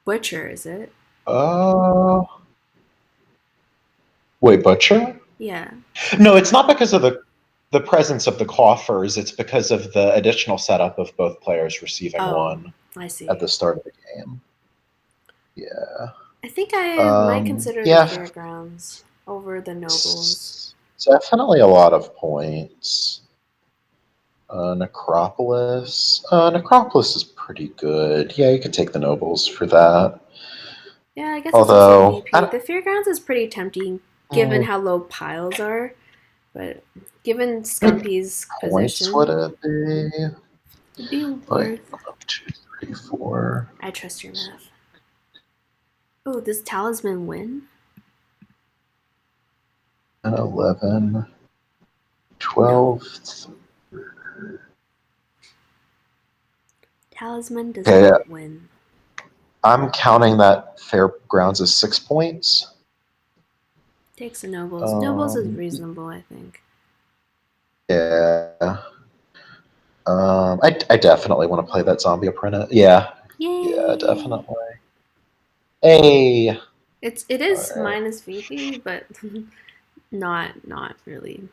Speaker 1: Butcher, is it?
Speaker 2: Uh, wait, Butcher?
Speaker 1: Yeah.
Speaker 2: No, it's not because of the presence of the coffers. It's because of the additional setup of both players receiving
Speaker 1: Oh,
Speaker 2: one
Speaker 1: I
Speaker 2: at
Speaker 1: see.
Speaker 2: the start of the game. Yeah.
Speaker 1: I think I might consider the
Speaker 2: Yeah.
Speaker 1: fairgrounds over the nobles.
Speaker 2: It's definitely a lot of points. Necropolis. Necropolis is pretty good. Yeah, you could take the nobles for that.
Speaker 1: Yeah, I guess it's also
Speaker 2: Although,
Speaker 1: VP. The fairgrounds is pretty tempting given
Speaker 2: how
Speaker 1: how low piles are, but given
Speaker 2: many
Speaker 1: Scumpy's
Speaker 2: points would
Speaker 1: position,
Speaker 2: it be?
Speaker 1: it'd be
Speaker 2: Like
Speaker 1: worth.
Speaker 2: 1, 2, 3, 4,
Speaker 1: I trust your math. Oh, does Talisman win?
Speaker 2: and 11,
Speaker 1: No.
Speaker 2: 12.
Speaker 1: Talisman does
Speaker 2: Okay,
Speaker 1: not win.
Speaker 2: I'm counting that fairgrounds as 6 points.
Speaker 1: Takes the nobles. Nobles is
Speaker 2: Um,
Speaker 1: reasonable, I think.
Speaker 2: yeah. I definitely want to play that zombie apprentice. Yeah, yeah,
Speaker 1: Yay!
Speaker 2: definitely. Hey,
Speaker 1: It
Speaker 2: all
Speaker 1: is
Speaker 2: right.
Speaker 1: minus VP, but not really.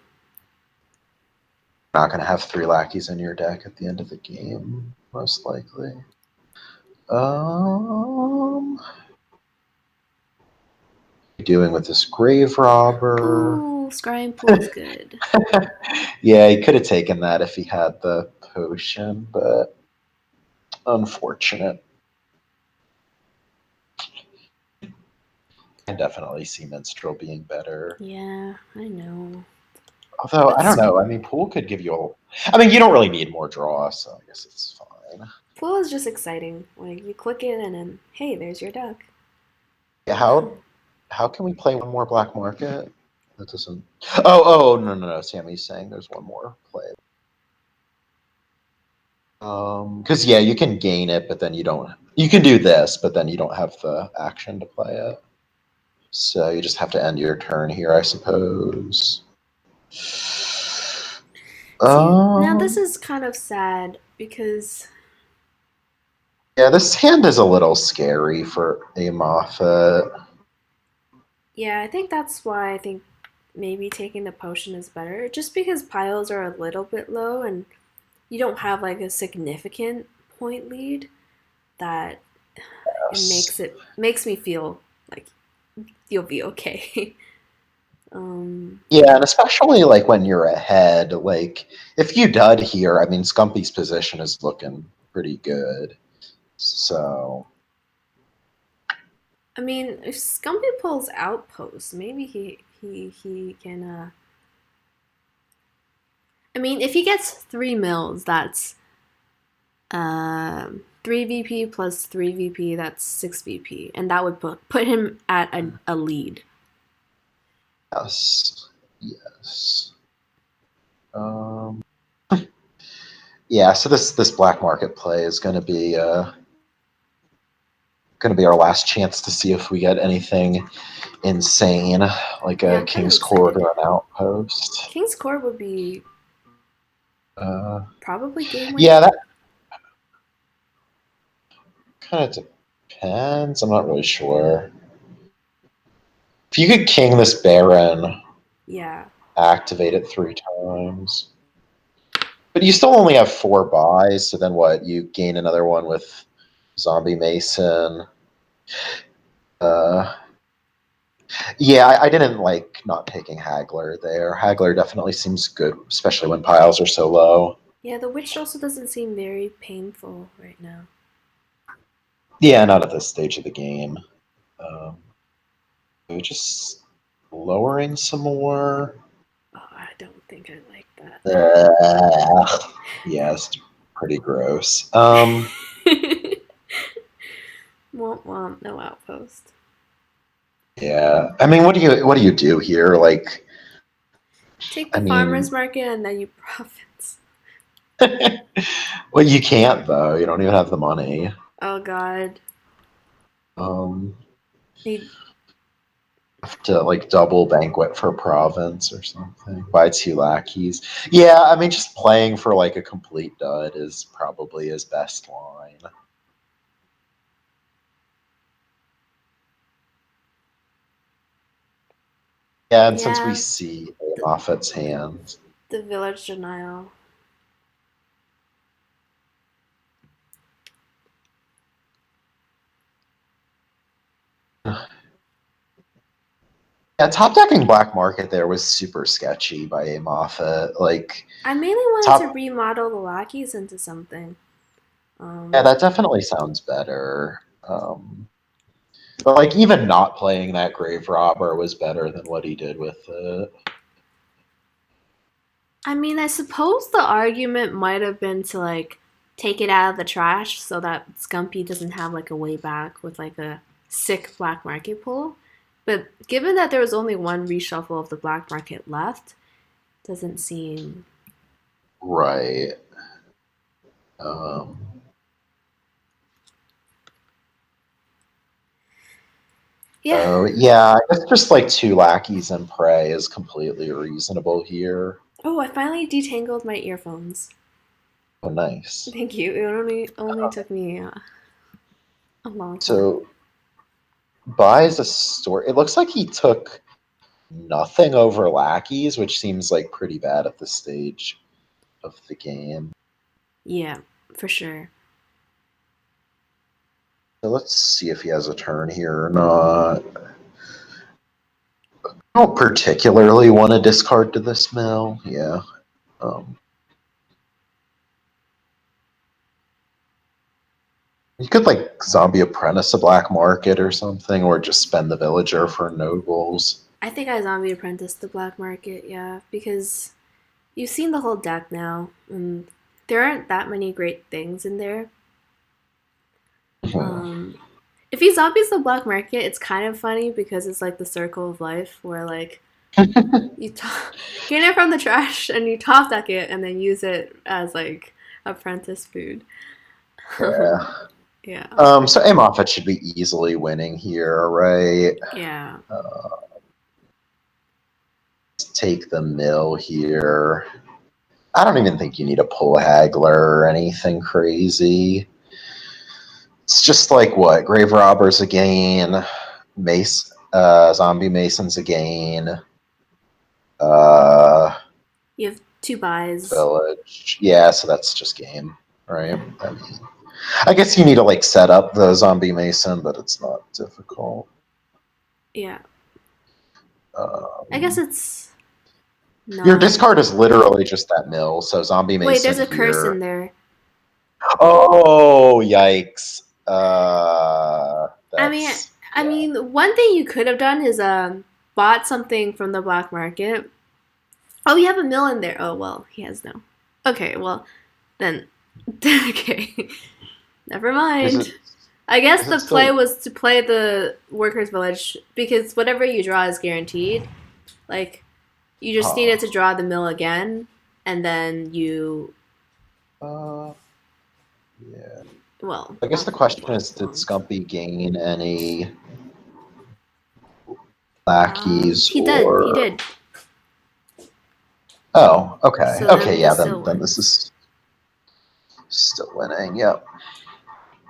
Speaker 2: Not going to have 3 lackeys in your deck at the end of the game, most likely. Um, doing with this grave robber.
Speaker 1: Ooh, scrying pool is good.
Speaker 2: Yeah, he could have taken that if he had the potion, but unfortunate. I definitely see Minstrel being better.
Speaker 1: Yeah, I know.
Speaker 2: Although, I
Speaker 1: But
Speaker 2: don't know. I mean, Pool could give you a. I mean, you don't really need more draw, so I guess it's fine.
Speaker 1: pool is just exciting. Like you click it and then hey, there's your duck.
Speaker 2: Yeah, how can we play one more black market? That doesn't. Oh no. Sammy's saying there's one more play. Because yeah, you can gain it, but then you don't. You can do this, but then you don't have the action to play it. So you just have to end your turn here, I suppose.
Speaker 1: See, now this
Speaker 2: Um,
Speaker 1: is kind of sad because
Speaker 2: Yeah, this hand is a little scary for a Moffat.
Speaker 1: Yeah, I think that's why I think maybe taking the potion is better. Just because piles are a little bit low and you don't have like a significant point lead, that
Speaker 2: Yes.
Speaker 1: it makes me feel like you'll be okay. um,
Speaker 2: Yeah, and especially like when you're ahead, like if you dud here, I mean Scumpy's position is looking pretty good. So
Speaker 1: I mean, if Scumpy pulls Outpost, maybe he can. I mean, if he gets 3 mils, that's 3 VP plus 3 VP. That's 6 VP, and that would put him at a lead.
Speaker 2: yes. Yes. Um yeah, so this black market play is gonna be our last chance to see if we get anything insane, like
Speaker 1: Yeah,
Speaker 2: a
Speaker 1: I'm kind of
Speaker 2: King's Court
Speaker 1: excited.
Speaker 2: or an Outpost.
Speaker 1: King's Court would be
Speaker 2: Uh,
Speaker 1: probably game
Speaker 2: yeah,
Speaker 1: winning.
Speaker 2: that kind of depends. I'm not really sure. If you could king this Baron,
Speaker 1: Yeah,
Speaker 2: activate it 3 times. But you still only have 4 buys, so then what? You gain another one with Zombie Mason. Uh, yeah, I didn't like not taking Haggler there. Haggler definitely seems good, especially when piles are so low.
Speaker 1: yeah. The witch also doesn't seem very painful right now.
Speaker 2: Yeah, not at this stage of the game. Um, just lowering some more.
Speaker 1: Oh, I don't think I like that.
Speaker 2: Yeah, it's pretty gross.
Speaker 1: Womp womp, no outpost.
Speaker 2: Yeah, I mean, what do you do here? Like,
Speaker 1: Take
Speaker 2: I
Speaker 1: the farmer's
Speaker 2: mean,
Speaker 1: market and then you profits.
Speaker 2: well, you can't though. You don't even have the money.
Speaker 1: Oh god.
Speaker 2: Um,
Speaker 1: Need
Speaker 2: have to like double banquet for province or something. Buy 2 lackeys. Yeah, I mean, just playing for like a complete dud is probably his best line. Yeah, and since we
Speaker 1: yeah,
Speaker 2: see
Speaker 1: the,
Speaker 2: Moffat's hands,
Speaker 1: the village denial.
Speaker 2: yeah, top decking black market there was super sketchy by a Moffat. Like
Speaker 1: I mainly wanted to
Speaker 2: top,
Speaker 1: remodel the lackeys into something.
Speaker 2: yeah,
Speaker 1: Um
Speaker 2: that definitely sounds better. But like even not playing that grave robber was better than what he did with it.
Speaker 1: I mean, I suppose the argument might have been to like take it out of the trash so that Scumpy doesn't have like a way back with like a sick black market pull. But given that there was only one reshuffle of the black market left, doesn't seem.
Speaker 2: Right. Um,
Speaker 1: Yeah.
Speaker 2: so yeah, I guess just like 2 lackeys and prey is completely reasonable here.
Speaker 1: Oh, I finally detangled my earphones.
Speaker 2: Oh, nice.
Speaker 1: Thank you. It only took me a long time.
Speaker 2: So buys a store. It looks like he took nothing over lackeys, which seems like pretty bad at this stage of the game.
Speaker 1: Yeah, for sure.
Speaker 2: So let's see if he has a turn here or not. I don't particularly want to discard to this mill. Yeah. Um, you could like zombie apprentice a black market or something, or just spend the villager for nobles.
Speaker 1: I think I zombie apprenticed the black market, yeah, because you've seen the whole deck now, and there aren't that many great things in there.
Speaker 2: Hmm.
Speaker 1: Um, if he zombies the black market, it's kind of funny because it's like the circle of life where like you get it from the trash and you top deck it and then use it as like apprentice food.
Speaker 2: Yeah.
Speaker 1: Yeah,
Speaker 2: So Amoffett should be easily winning here, right?
Speaker 1: yeah.
Speaker 2: Take the mill here. I don't even think you need a pull haggler or anything crazy. It's just like what? Grave robbers again, mace, zombie masons again, uh,
Speaker 1: You have 2 buys.
Speaker 2: village. Yeah, so that's just game, right? I mean, I guess you need to like set up the zombie mason, but it's not difficult.
Speaker 1: Yeah. I guess
Speaker 2: Um,
Speaker 1: it's
Speaker 2: your
Speaker 1: not.
Speaker 2: discard is literally just that mill, so zombie
Speaker 1: Wait, there's
Speaker 2: mason
Speaker 1: a curse in
Speaker 2: here.
Speaker 1: there.
Speaker 2: Oh, yikes!
Speaker 1: I mean,
Speaker 2: That's
Speaker 1: I
Speaker 2: yeah.
Speaker 1: mean, one thing you could have done is bought something from the black market. Oh, you have a mill in there. Oh well, he has no. Okay, well then. Okay, never
Speaker 2: Is
Speaker 1: mind.
Speaker 2: it
Speaker 1: I guess
Speaker 2: is
Speaker 1: the
Speaker 2: it
Speaker 1: play
Speaker 2: still?
Speaker 1: was to play the workers' village because whatever you draw is guaranteed. Like you just needed
Speaker 2: Oh,
Speaker 1: to draw the mill again, and then you
Speaker 2: uh, yeah.
Speaker 1: well
Speaker 2: I guess the
Speaker 1: after the
Speaker 2: question
Speaker 1: black
Speaker 2: is, did
Speaker 1: ones.
Speaker 2: Scumpy gain any lackeys
Speaker 1: He did. He
Speaker 2: or?
Speaker 1: did.
Speaker 2: Oh, okay,
Speaker 1: So
Speaker 2: okay,
Speaker 1: then
Speaker 2: yeah.
Speaker 1: this
Speaker 2: Then
Speaker 1: still
Speaker 2: then this
Speaker 1: wins.
Speaker 2: is still winning. Yep.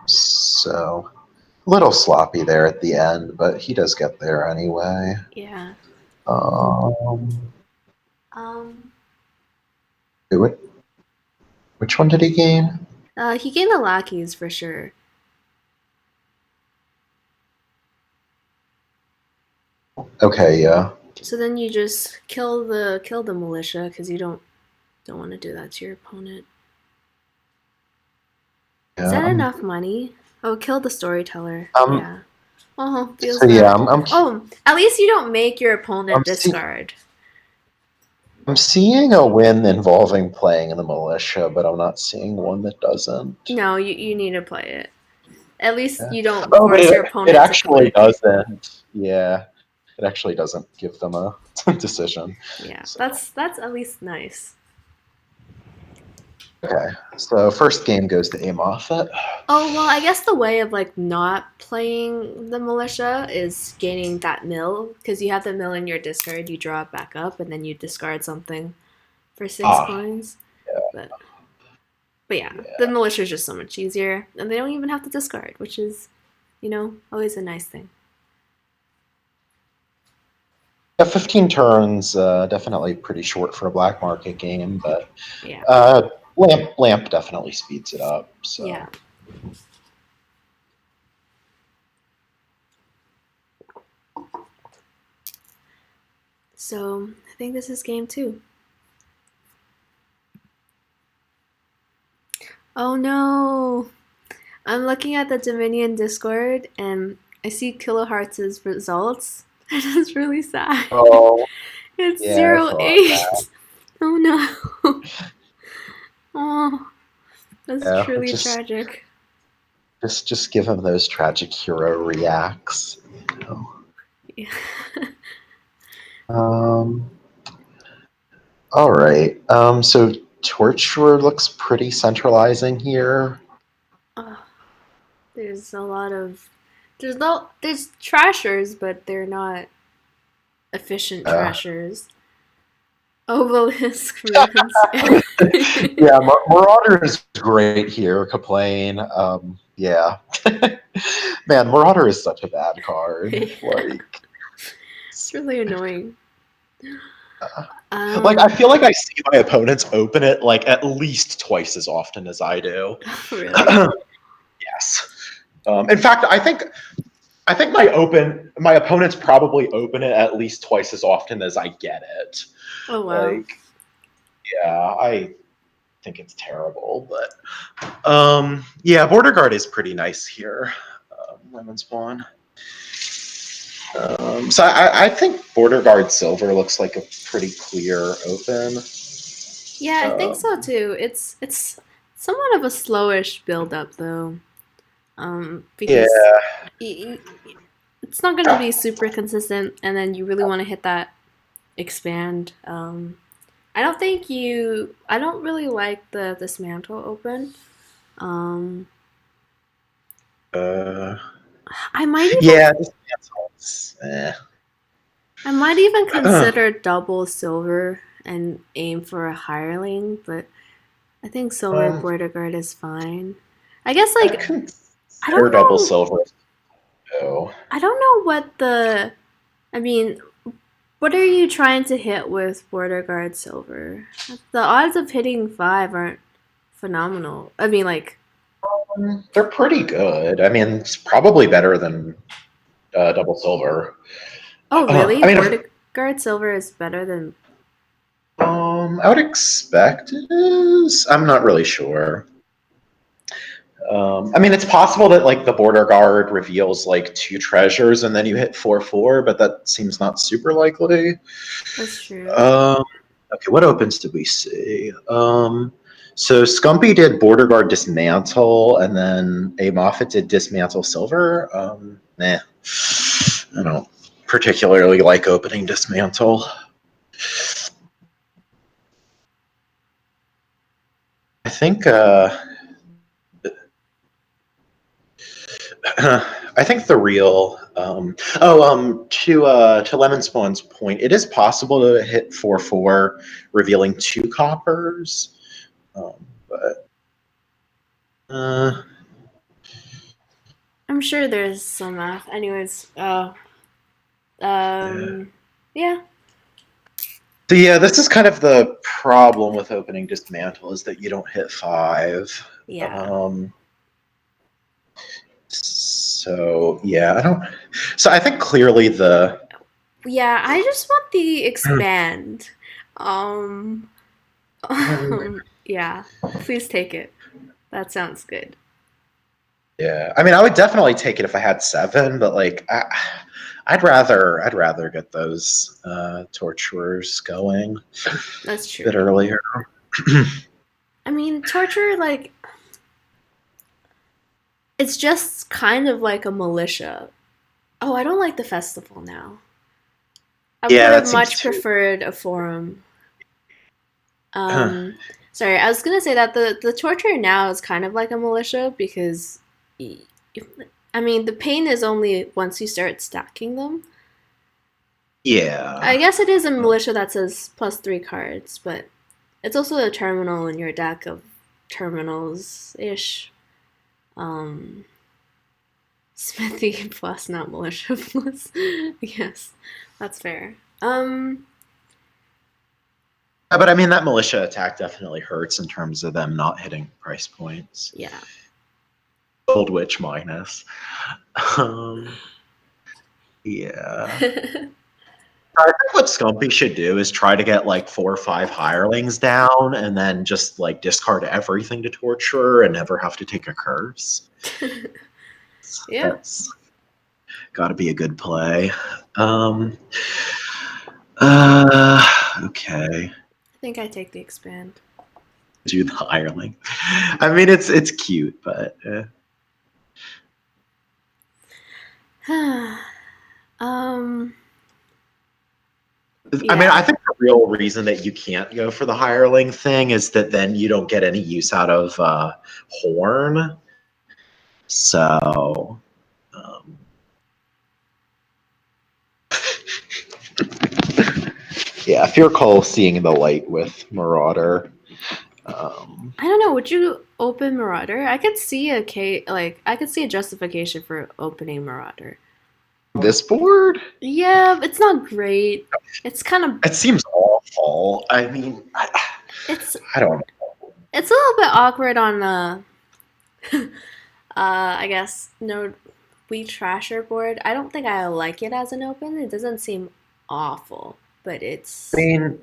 Speaker 2: So a little sloppy there at the end, but he does get there anyway.
Speaker 1: Yeah.
Speaker 2: Um,
Speaker 1: Um.
Speaker 2: wait, which one did he gain?
Speaker 1: He gained the lackeys for sure.
Speaker 2: Okay, yeah.
Speaker 1: So then you just kill the militia because you don't want to do that to your opponent. Is
Speaker 2: Yeah,
Speaker 1: that enough money? Oh, kill the storyteller.
Speaker 2: um,
Speaker 1: Yeah. Oh, feels
Speaker 2: so yeah,
Speaker 1: bad. Oh, at least you don't make your opponent
Speaker 2: I'm,
Speaker 1: discard.
Speaker 2: I'm seeing a win involving playing in the militia, but I'm not seeing one that doesn't.
Speaker 1: No, you need to play it. At least
Speaker 2: Yeah.
Speaker 1: you don't
Speaker 2: Oh, but
Speaker 1: force your
Speaker 2: it
Speaker 1: opponent to
Speaker 2: actually
Speaker 1: click.
Speaker 2: doesn't. Yeah, it actually doesn't give them a decision.
Speaker 1: Yeah,
Speaker 2: So
Speaker 1: that's at least nice.
Speaker 2: okay, so first game goes to Amoffett.
Speaker 1: Oh well, I guess the way of like not playing the militia is gaining that mill because you have the mill in your discard. You draw it back up, and then you discard something for 6 coins. But but yeah, the
Speaker 2: Yeah.
Speaker 1: militia is just so much easier, and they don't even have to discard, which is, always a nice thing.
Speaker 2: Yeah, 15 turns, definitely pretty short for a black market game, but
Speaker 1: Yeah,
Speaker 2: lamp definitely speeds it up.
Speaker 1: yeah.
Speaker 2: So
Speaker 1: So I think this is game 2. Oh no! I'm looking at the Dominion Discord and I see Kilohearts' results. And it's really sad.
Speaker 2: oh
Speaker 1: It's
Speaker 2: yeah, I
Speaker 1: zero
Speaker 2: thought that.
Speaker 1: eight. Oh no. Oh, that's
Speaker 2: Yeah,
Speaker 1: truly tragic.
Speaker 2: just give him those tragic hero reacts. You know.
Speaker 1: Yeah.
Speaker 2: Um, all right. So Torture looks pretty centralizing here.
Speaker 1: Oh, there's a lot of there's trashers, but they're not efficient
Speaker 2: Uh,
Speaker 1: trashers. Obelisk ruins everything.
Speaker 2: yeah, Marauder is great here. Kaplane. Yeah, man, Marauder is such a bad card.
Speaker 1: Yeah, it's really annoying.
Speaker 2: Like I
Speaker 1: Um,
Speaker 2: feel like I see my opponents open it like at least twice as often as I do.
Speaker 1: really?
Speaker 2: Yes. In fact, I think my opponents probably open it at least twice as often as I get it.
Speaker 1: Oh wow.
Speaker 2: Like, yeah, I think it's terrible, but yeah, Border Guard is pretty nice here. Lemon Spawn. So I think Border Guard Silver looks like a pretty clear open.
Speaker 1: Yeah, I think so
Speaker 2: Um,
Speaker 1: too. It's somewhat of a slowish build up though.
Speaker 2: yeah,
Speaker 1: Because it's not going to be super consistent, and then you really want to hit that expand. I don't really like the dismantle open. Um,
Speaker 2: uh,
Speaker 1: I might even
Speaker 2: yeah, this cancels.
Speaker 1: I might even consider double silver and aim for a hireling, but I think silver
Speaker 2: um,
Speaker 1: border guard is fine. I guess
Speaker 2: I'd
Speaker 1: like
Speaker 2: consider.
Speaker 1: I
Speaker 2: Or
Speaker 1: don't
Speaker 2: double
Speaker 1: know.
Speaker 2: silver. Oh.
Speaker 1: I don't know what the. I mean, what are you trying to hit with border guard silver? The odds of hitting 5 aren't phenomenal. I mean, like,
Speaker 2: They're pretty good. I mean, it's probably better than double silver.
Speaker 1: oh really?
Speaker 2: I mean, if,
Speaker 1: Border guard silver is better than.
Speaker 2: I would expect it is. I'm not really sure. I mean, it's possible that like the border guard reveals like 2 treasures and then you hit 4/4, but that seems not super likely.
Speaker 1: That's true.
Speaker 2: Um, okay, what opens did we see? So Skumpy did border guard dismantle, and then amoffett did dismantle silver. Nah, I don't particularly like opening dismantle. I think I think the real to Lemon Spawn's point, it is possible to hit 4/4, revealing 2 coppers. But
Speaker 1: I'm sure there's some math. Anyways,
Speaker 2: yeah.
Speaker 1: yeah,
Speaker 2: So yeah, this is kind of the problem with opening dismantle is that you don't hit 5.
Speaker 1: yeah,
Speaker 2: Um, so yeah, I don't. So I think clearly the
Speaker 1: yeah. I just want the expand. Um, yeah. Please take it. That sounds good.
Speaker 2: yeah. I mean, I would definitely take it if I had 7, but like I'd rather get those torturers going a
Speaker 1: That's
Speaker 2: bit
Speaker 1: true.
Speaker 2: earlier.
Speaker 1: I mean, torture, like, it's just kind of like a militia. Oh, I don't like the festival now. I would
Speaker 2: Yeah,
Speaker 1: have
Speaker 2: that seems
Speaker 1: much
Speaker 2: too.
Speaker 1: preferred a forum. Um, Sorry, I was gonna say that the torture now is kind of like a militia because, I mean, the pain is only once you start stacking them. I
Speaker 2: Yeah.
Speaker 1: guess it is a militia that says +3 cards, but it's also a terminal in your deck of terminals ish. Um, Smithy plus, not militia plus. Yes, that's fair.
Speaker 2: But I mean, that militia attack definitely hurts in terms of them not hitting price points.
Speaker 1: Yeah.
Speaker 2: Old Witch minus. Um, yeah. I think what Scumpy should do is try to get like 4 or 5 hirelings down and then just like discard everything to torture and never have to take a curse.
Speaker 1: Yeah.
Speaker 2: That's got to be a good play. Um, okay.
Speaker 1: I think I take the expand.
Speaker 2: Do the hireling. I mean, it's cute, but
Speaker 1: um.
Speaker 2: I mean, I
Speaker 1: Yeah.
Speaker 2: think the real reason that you can't go for the hireling thing is that then you don't get any use out of Horn. So, um, yeah, Fear Call seeing the light with Marauder. Um,
Speaker 1: I don't know. Would you open Marauder? I could see I could see a justification for opening Marauder.
Speaker 2: this board,
Speaker 1: Yeah, it's not great. It's kind of
Speaker 2: it seems awful. I mean,
Speaker 1: it's
Speaker 2: I don't
Speaker 1: it's a little bit awkward on I guess no We Trasher board. I don't think I like it as an open. It doesn't seem awful, but
Speaker 2: I
Speaker 1: it's
Speaker 2: mean,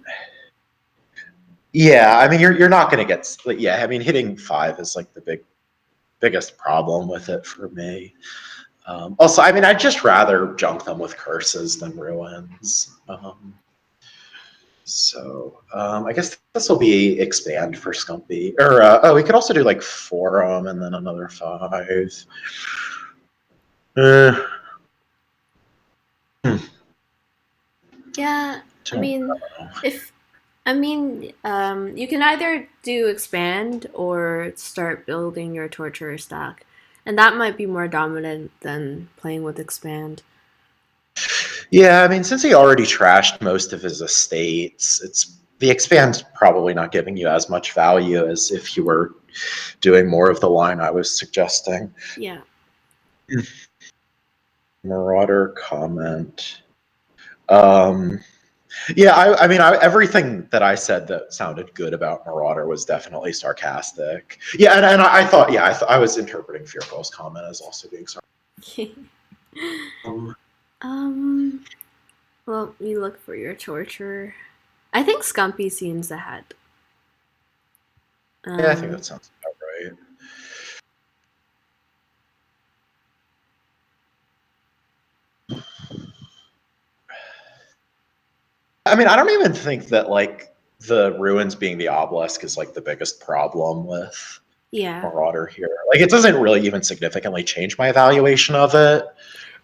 Speaker 2: yeah, I mean, you're not going to get, yeah, I mean, hitting 5 is like the biggest problem with it for me. Also, I mean, I'd just rather junk them with curses than ruins. I guess this will be expand for Scumpy. Or we could also do like Forum and then another 5. Uh, hmm,
Speaker 1: yeah. I
Speaker 2: don't
Speaker 1: mean,
Speaker 2: know.
Speaker 1: if you can either do expand or start building your torturer stack, and that might be more dominant than playing with expand.
Speaker 2: Yeah, I mean, since he already trashed most of his estates, it's the expand's probably not giving you as much value as if you were doing more of the line I was suggesting.
Speaker 1: Yeah.
Speaker 2: Marauder comment. Um, yeah, I mean, everything that I said that sounded good about Marauder was definitely sarcastic. Yeah, and I thought, yeah, I was interpreting Fearful's comment as also being sarcastic.
Speaker 1: um, well, you look for your torture. I think Skumpy seems ahead.
Speaker 2: Yeah, I think
Speaker 1: Um,
Speaker 2: that sounds about right. I mean, I don't even think that like the ruins being the obelisk is like the biggest problem with
Speaker 1: yeah,
Speaker 2: Marauder here. Like, it doesn't really even significantly change my evaluation of it.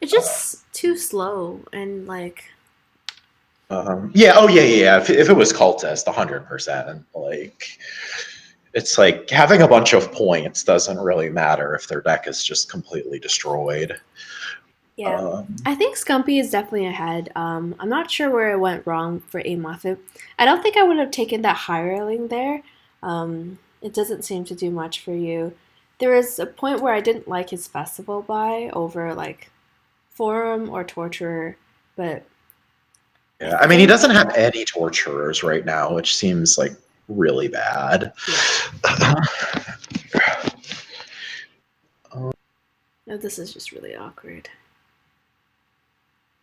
Speaker 1: it's just too slow and like
Speaker 2: Yeah. Oh, yeah, yeah. If it was cultist, 100%. Like, it's like having a bunch of points doesn't really matter if their deck is just completely destroyed.
Speaker 1: yeah.
Speaker 2: Um,
Speaker 1: I think Skumpy is definitely ahead. I'm not sure where it went wrong for amoffett. I don't think I would have taken that hireling there. It doesn't seem to do much for you. There was a point where I didn't like his festival buy over like forum or torturer, but I
Speaker 2: yeah. I mean, he
Speaker 1: think
Speaker 2: doesn't have any torturers right now, which seems like really bad.
Speaker 1: yeah. No, this is just really awkward.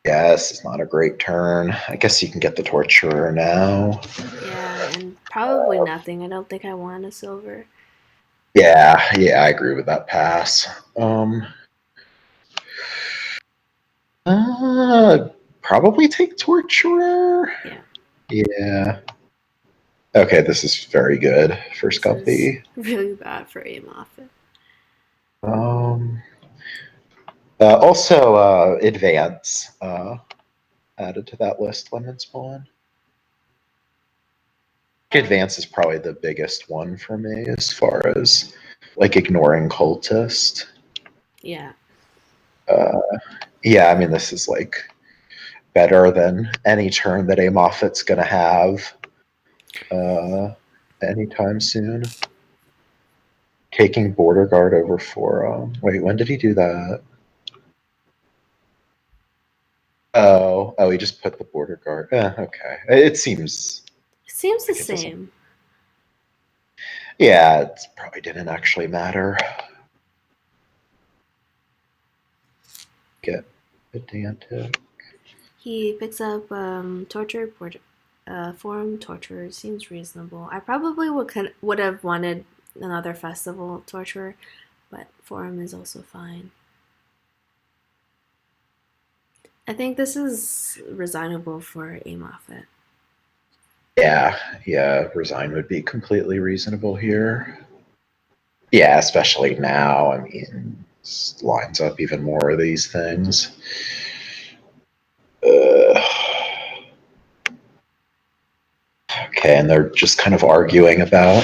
Speaker 2: Yes, it's not a great turn. I guess you can get the torturer now.
Speaker 1: Yeah, and probably nothing. I don't think I want a silver.
Speaker 2: Yeah, yeah, I agree with that pass. Um, uh, Probably take torturer.
Speaker 1: Yeah,
Speaker 2: Yeah. Okay, this is very good for
Speaker 1: this is
Speaker 2: Scumpy.
Speaker 1: really bad for amoffett.
Speaker 2: Um, Also, advance added to that list when it's spawn. Advance is probably the biggest one for me as far as like ignoring cultist.
Speaker 1: Yeah.
Speaker 2: Uh, yeah, I mean, this is like better than any turn that a Moffat's gonna have uh, anytime soon. Taking border guard over forum. Wait, when did he do that? Oh, he just put the border guard. Okay, it seems
Speaker 1: It seems the
Speaker 2: like it doesn't.
Speaker 1: same.
Speaker 2: Yeah, it probably didn't actually matter. Get pedantic.
Speaker 1: He picks up forum torture. Seems reasonable. I probably would have wanted another festival torture, but forum is also fine. I think this is resignable for amoffett.
Speaker 2: Yeah, yeah, resign would be completely reasonable here. Yeah, especially now. I mean, lines up even more of these things. Uh, okay, and they're just kind of arguing about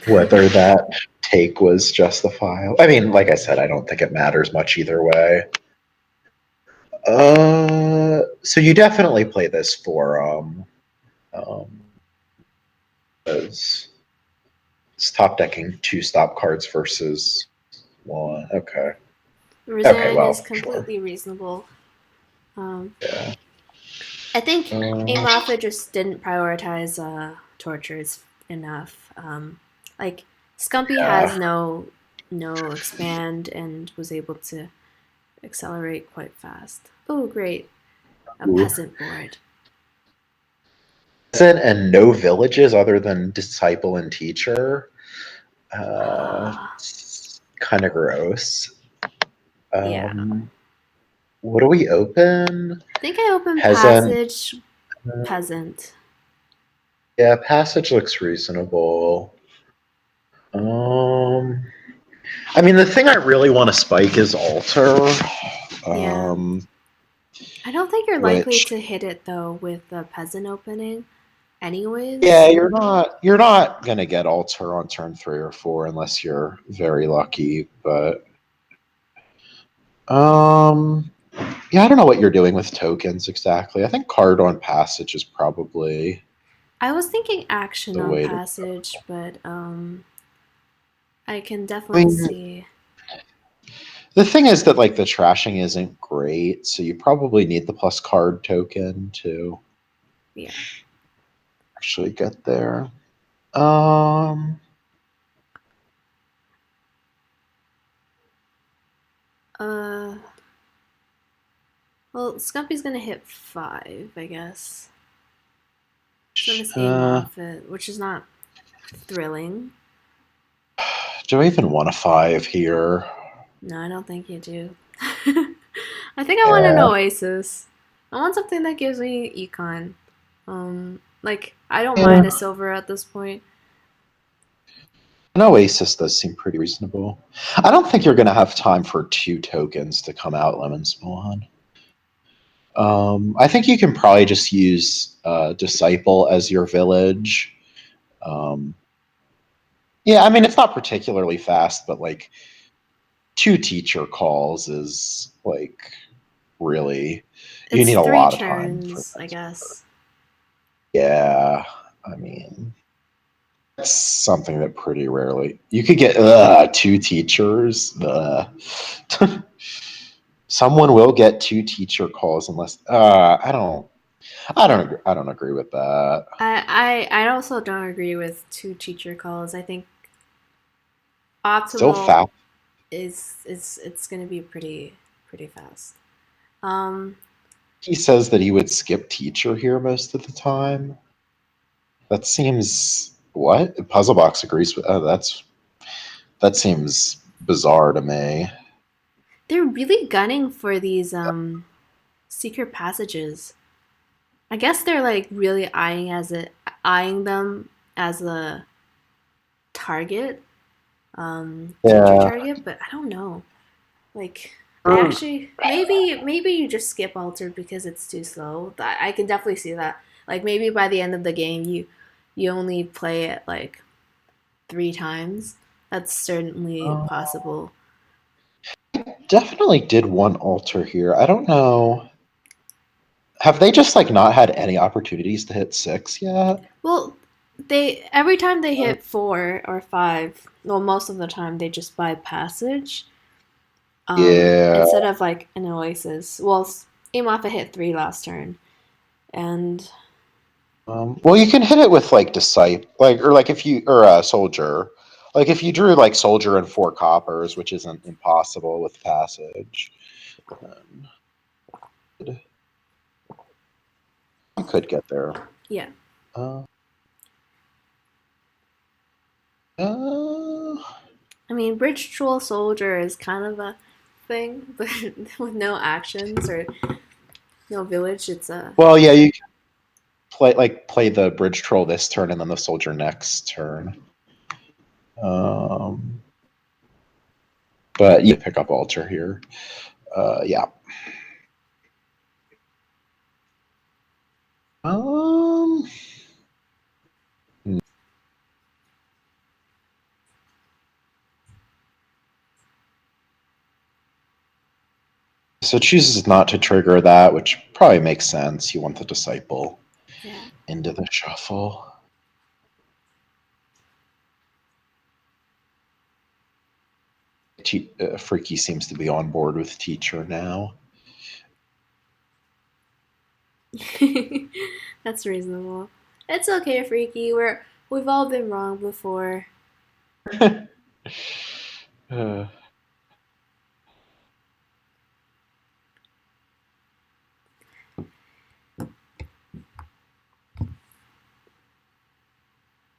Speaker 2: whether that take was justifiable. I mean, like I said, I don't think it matters much either way. So you definitely play this for um as it's top decking two stop cards versus one. Okay. Okay,
Speaker 1: Resign is
Speaker 2: well, sure.
Speaker 1: completely reasonable. Um,
Speaker 2: Yeah.
Speaker 1: I think
Speaker 2: Uh,
Speaker 1: amoffett just didn't prioritize tortures enough. Like Skumpy has
Speaker 2: yeah.
Speaker 1: no expand and was able to accelerate quite fast. Oh, great. A
Speaker 2: Ooh.
Speaker 1: peasant board.
Speaker 2: And no villages other than disciple and teacher.
Speaker 1: Ah,
Speaker 2: Kind of gross.
Speaker 1: yeah.
Speaker 2: Um, what do we open?
Speaker 1: I think I opened
Speaker 2: Peasant.
Speaker 1: passage peasant.
Speaker 2: Yeah, passage looks reasonable. Um, I mean, the thing I really want to spike is altar,
Speaker 1: Yeah.
Speaker 2: um,
Speaker 1: I don't think you're likely
Speaker 2: which
Speaker 1: to hit it though with the peasant opening.
Speaker 2: yeah,
Speaker 1: Anyways.
Speaker 2: you're not gonna get altar on turn 3 or 4 unless you're very lucky. But um, yeah, I don't know what you're doing with tokens exactly. I think card on passage is probably
Speaker 1: I was thinking action
Speaker 2: the
Speaker 1: on
Speaker 2: way to.
Speaker 1: passage, but I can
Speaker 2: I
Speaker 1: definitely
Speaker 2: mean,
Speaker 1: see.
Speaker 2: The thing is that like the trashing isn't great, so you probably need the plus card token to
Speaker 1: Yeah.
Speaker 2: actually get there. Um,
Speaker 1: Uh, well, Scumpy's gonna hit 5, I guess. He's gonna aim
Speaker 2: uh,
Speaker 1: off it, which is not thrilling.
Speaker 2: do I even want a 5 here?
Speaker 1: No, I don't think you do. I think I want an
Speaker 2: Yeah.
Speaker 1: Oasis. I want something that gives me econ. Like I don't
Speaker 2: Yeah.
Speaker 1: mind a silver at this point.
Speaker 2: An Oasis does seem pretty reasonable. I don't think you're going to have time for 2 tokens to come out Lemon Spawn. I think you can probably just use Disciple as your village. Um, yeah, I mean, it's not particularly fast, but like 2 teacher calls is like really, you
Speaker 1: It's
Speaker 2: need a
Speaker 1: three
Speaker 2: lot of time for
Speaker 1: turns, I
Speaker 2: that.
Speaker 1: guess.
Speaker 2: Yeah, I mean, that's something that pretty rarely you could get 2 teachers. Someone will get 2 teacher calls unless I don't agree with that.
Speaker 1: I also don't agree with 2 teacher calls. I think
Speaker 2: Still
Speaker 1: optimal
Speaker 2: fast.
Speaker 1: is it's gonna be pretty fast. Um,
Speaker 2: He says that he would skip teacher here most of the time. That seems what Puzzle Box agrees with. That seems bizarre to me.
Speaker 1: they're really gunning for these secret passages. I guess they're like really eyeing them as a target, teacher
Speaker 2: Yeah.
Speaker 1: target, but I don't know. Like I
Speaker 2: Mm.
Speaker 1: actually maybe you just skip altered because it's too slow. I can definitely see that. Like maybe by the end of the game you only play it like 3 times. That's certainly possible.
Speaker 2: Definitely did one alter here. I don't know. Have they just like not had any opportunities to hit 6 yet?
Speaker 1: Well, they every time they hit 4 or 5, well, most of the time they just buy passage.
Speaker 2: Yeah.
Speaker 1: Instead of like an oasis. Well, Amoffett hit 3 last turn, and
Speaker 2: Well, you can hit it with like disciple, like or like if you or a soldier, like if you drew like soldier and 4 coppers, which isn't impossible with passage, then you could get there.
Speaker 1: yeah.
Speaker 2: Uh, uh,
Speaker 1: I mean, Bridge Troll Soldier is kind of a thing, but with no actions or no village, it's a
Speaker 2: well, yeah, you can play the bridge troll this turn and then the soldier next turn. Um, but you pick up altar here. Yeah. Um, so it chooses not to trigger that, which probably makes sense. You want the disciple
Speaker 1: yeah.
Speaker 2: into the shuffle. Freaky seems to be on board with teacher now.
Speaker 1: That's reasonable. It's okay, Freaky. We've all been wrong before.
Speaker 2: Uh,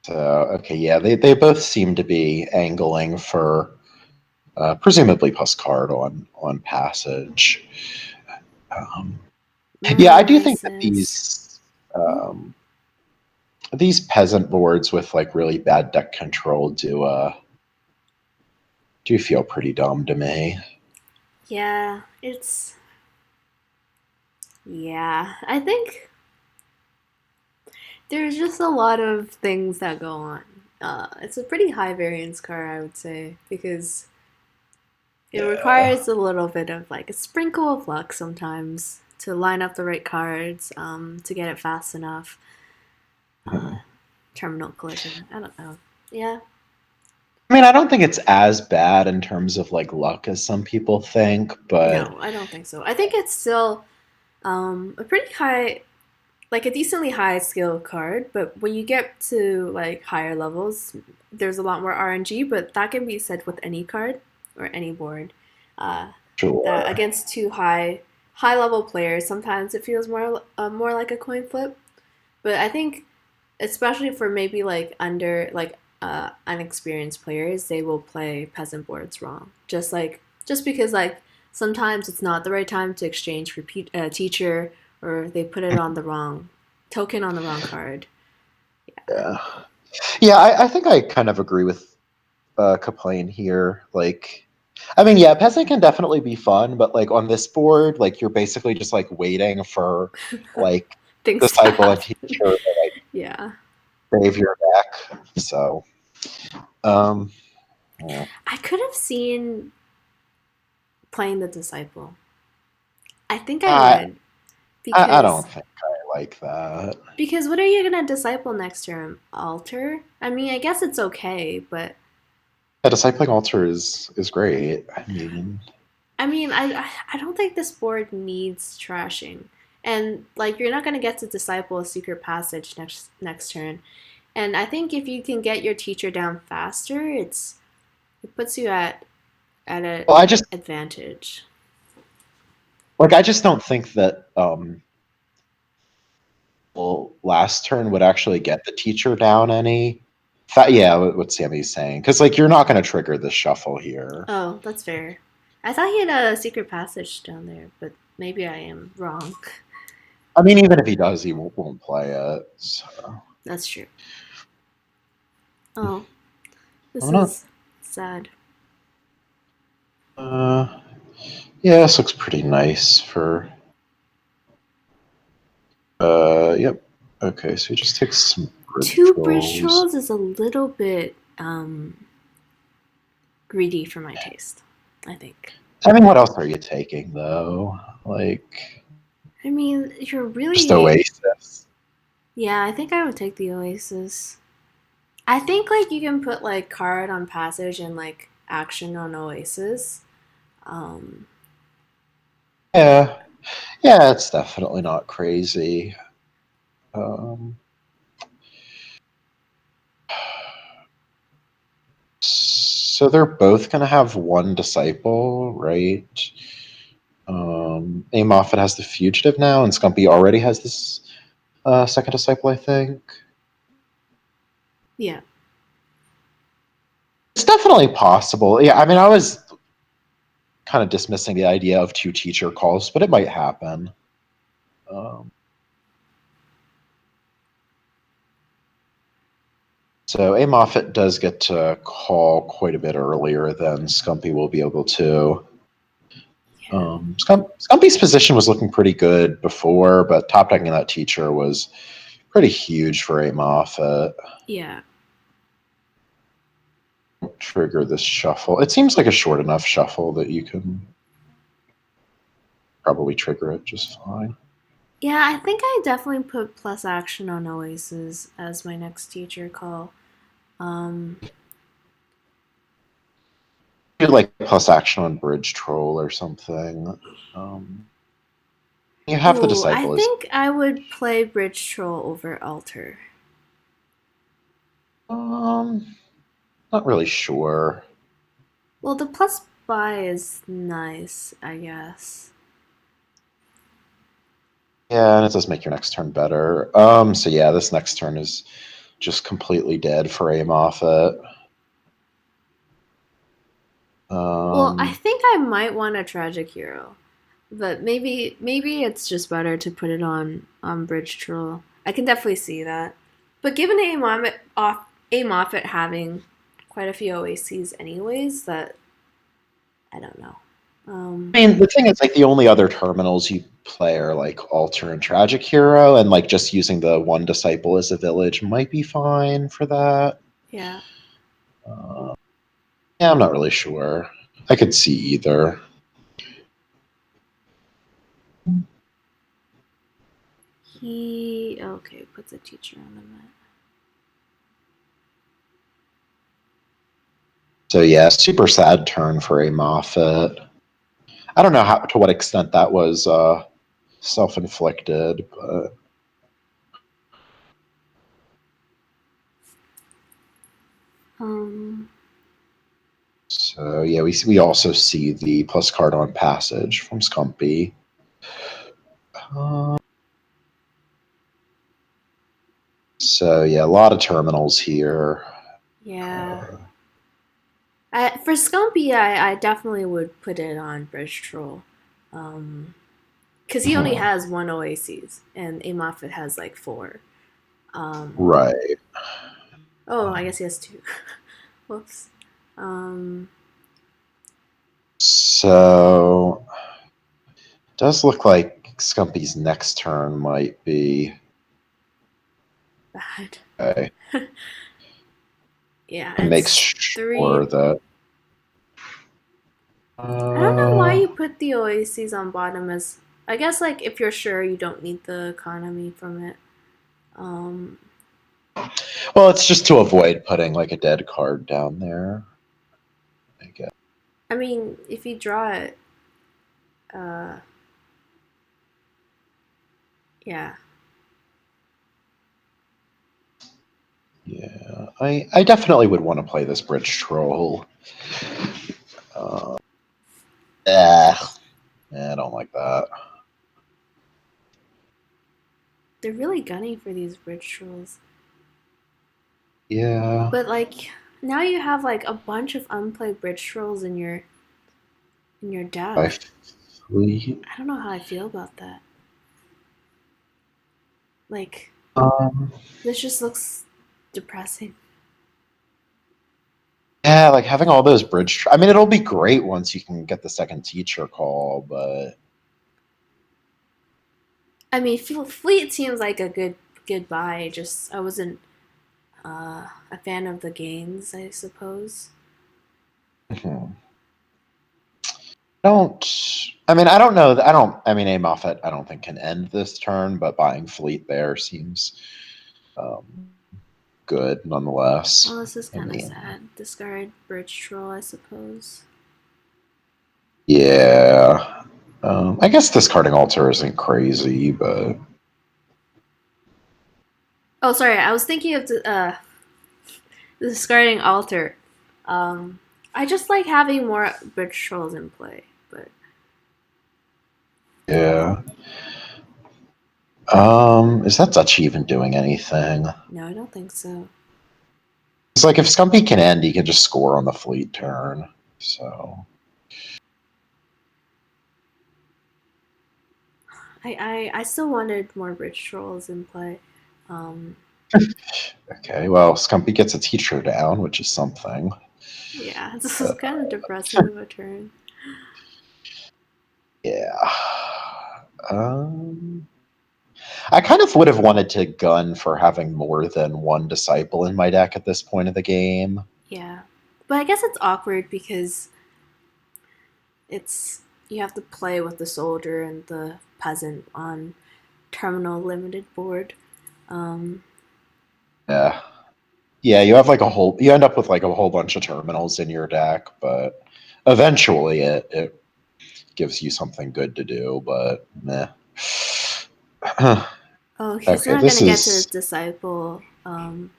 Speaker 2: so okay, yeah, they both seem to be angling for presumably plus card on passage. Um, yeah, I do think that
Speaker 1: Oasis. Hmm?
Speaker 2: these peasant boards with like really bad deck control do feel pretty dumb to me.
Speaker 1: Yeah, it's yeah. I think there's just a lot of things that go on. It's a pretty high variance card, I would say, because it
Speaker 2: Yeah.
Speaker 1: requires a little bit of like a sprinkle of luck sometimes to line up the right cards, to get it fast enough.
Speaker 2: Mhm.
Speaker 1: Terminal collision. I don't know. Yeah.
Speaker 2: I mean, I don't think it's as bad in terms of like luck as some people think, but
Speaker 1: No, I don't think so. I think it's still a pretty high, like a decently high skill card, but when you get to like higher levels, there's a lot more RNG, but that can be said with any card or any board. Uh, that
Speaker 2: sure.
Speaker 1: against two high level players, sometimes it feels more like a coin flip. But I think especially for maybe like under like unexperienced players, they will play peasant boards wrong. Just because like sometimes it's not the right time to exchange for teacher, or they put it on the wrong token on the wrong card. Yeah.
Speaker 2: Yeah. Yeah, I think I kind of agree with Kaplane here. Like, I mean, yeah, peasant can definitely be fun, but like on this board, like you're basically just like waiting for like
Speaker 1: Things to
Speaker 2: disciple and
Speaker 1: happen.
Speaker 2: teacher to like
Speaker 1: Yeah.
Speaker 2: save your deck. So, um, yeah.
Speaker 1: I could have seen playing the disciple. I think I
Speaker 2: I,
Speaker 1: would
Speaker 2: I don't
Speaker 1: because
Speaker 2: think I like that.
Speaker 1: what are you gonna disciple next term? Alter? I mean, I guess it's okay, but
Speaker 2: Yeah, discipling altar is great. I mean,
Speaker 1: I mean, I don't think this board needs trashing, and like you're not gonna get to disciple a secret passage next turn, and I think if you can get your teacher down faster, it puts you at an
Speaker 2: well, I just
Speaker 1: advantage.
Speaker 2: like I just don't think that well, last turn would actually get the teacher down any. Yeah, what Sammy's saying, because like you're not going to trigger the shuffle here.
Speaker 1: Oh, that's fair. I thought he had a secret passage down there, but maybe I am wrong.
Speaker 2: I mean, even if he does, he won't play it. So
Speaker 1: That's true. Oh, this
Speaker 2: I'm not.
Speaker 1: is sad.
Speaker 2: Uh, yeah, this looks pretty nice for. Yep. Okay, so he just takes some bridge
Speaker 1: Two bridge
Speaker 2: trolls.
Speaker 1: trolls is a little bit greedy for my taste, I think.
Speaker 2: I mean, what else are you taking though? Like
Speaker 1: I mean, you're
Speaker 2: just
Speaker 1: really.
Speaker 2: Oasis.
Speaker 1: Yeah, I think I would take the Oasis. I think, like, you can put, like, card on passage and, like, action on Oasis. Um,
Speaker 2: Yeah, yeah, it's definitely not crazy. Um, so they're both going to have one disciple, right? Amoffett has the fugitive now, and Skumpy already has this second disciple, I think.
Speaker 1: yeah.
Speaker 2: It's definitely possible. Yeah, I mean, I was kind of dismissing the idea of two teacher calls, but it might happen. Um, so Amoffett does get to call quite a bit earlier than Skumpy will be able to.
Speaker 1: Yeah.
Speaker 2: Scumpy's position was looking pretty good before, but top decking that teacher was pretty huge for Amoffett.
Speaker 1: Yeah.
Speaker 2: Trigger this shuffle. It seems like a short enough shuffle that you can probably trigger it just fine.
Speaker 1: Yeah, I think I definitely put plus action on Oasis as my next teacher call. Um,
Speaker 2: Do like plus action on Bridge Troll or something. You have the
Speaker 1: ooh, I
Speaker 2: disciple as
Speaker 1: think I would play Bridge Troll over Alter.
Speaker 2: um not really sure.
Speaker 1: Well, the plus buy is nice, I guess.
Speaker 2: Yeah, and it does make your next turn better. So yeah, this next turn is just completely dead for Aim Moffat.
Speaker 1: Well, I
Speaker 2: Um
Speaker 1: think I might want a tragic hero, but maybe it's just better to put it on Bridge Troll. I can definitely see that. But given A Moffat having quite a few OACs anyways, that I don't know.
Speaker 2: I mean, the thing is, like, the only other terminals you play are like Alter and Tragic Hero, and like just using the one disciple as a village might be fine for that.
Speaker 1: Yeah.
Speaker 2: Uh, yeah, I'm not really sure. I could see either.
Speaker 1: He okay, puts a teacher on the mat.
Speaker 2: So yeah, super sad turn for a Moffat. I don't know to what extent that was self-inflicted, but
Speaker 1: Um,
Speaker 2: so yeah, we also see the plus card on passage from Skumpy. So yeah, a lot of terminals here.
Speaker 1: yeah. For Skumpy, I definitely would put it on Bridge Troll. Because he only
Speaker 2: Hmm.
Speaker 1: has one Oases, and Amoffett has like four. Um,
Speaker 2: Right.
Speaker 1: oh, I guess he has two. Whoops. Um,
Speaker 2: So does look like Skumpy's next turn might be
Speaker 1: bad.
Speaker 2: okay.
Speaker 1: Yeah,
Speaker 2: And makes
Speaker 1: it's
Speaker 2: sure
Speaker 1: three.
Speaker 2: that
Speaker 1: I don't know why
Speaker 2: uh,
Speaker 1: you put the Oases on bottom as. I guess like if you're sure you don't need the economy from it. Um,
Speaker 2: well, it's just to avoid putting like a dead card down there, I guess.
Speaker 1: I mean, if you draw it, uh, yeah,
Speaker 2: Yeah, I definitely would want to play this bridge troll. Uh, eh, I don't like that.
Speaker 1: they're really gunning for these bridge trolls.
Speaker 2: Yeah,
Speaker 1: But like now you have like a bunch of unplayed bridge trolls in your
Speaker 2: I
Speaker 1: deck.
Speaker 2: fleet.
Speaker 1: I don't know how I feel about that. Like
Speaker 2: Um,
Speaker 1: this just looks depressing.
Speaker 2: yeah, like having all those I mean, it'll be great once you can get the second teacher call, but
Speaker 1: I mean, Fleet seems like a good buy. Just I wasn't a fan of the gains, I suppose.
Speaker 2: hmm. don't. I mean, I don't know. I don't. I mean, A Moffat, I don't think can end this turn, but buying fleet there seems um, good nonetheless.
Speaker 1: Well, this is
Speaker 2: I
Speaker 1: kind of
Speaker 2: mean,
Speaker 1: sad. Discard bridge troll, I suppose.
Speaker 2: yeah. I guess discarding altar isn't crazy, but
Speaker 1: Oh, sorry. I was thinking of discarding altar. I just like having more bridge trolls in play, but
Speaker 2: yeah. Is that Dutch even doing anything?
Speaker 1: no, I don't think so.
Speaker 2: It's like if Skumpy can end, he can just score on the fleet turn. So
Speaker 1: I still wanted more bridge trolls in play. Um,
Speaker 2: okay, well, Skumpy gets a teacher down, which is something.
Speaker 1: yeah, this is kind of depressing of a turn.
Speaker 2: Yeah. Um, I kind of would have wanted to gun for having more than one disciple in my deck at this point of the game.
Speaker 1: Yeah, but I guess it's awkward because it's you have to play with the soldier and the peasant on terminal limited board. Um,
Speaker 2: Yeah. Yeah, you have like you end up with like a whole bunch of terminals in your deck, but eventually it gives you something good to do, but meh.
Speaker 1: oh, he's
Speaker 2: Okay,
Speaker 1: not
Speaker 2: this
Speaker 1: gonna get to his
Speaker 2: is
Speaker 1: disciple.
Speaker 2: you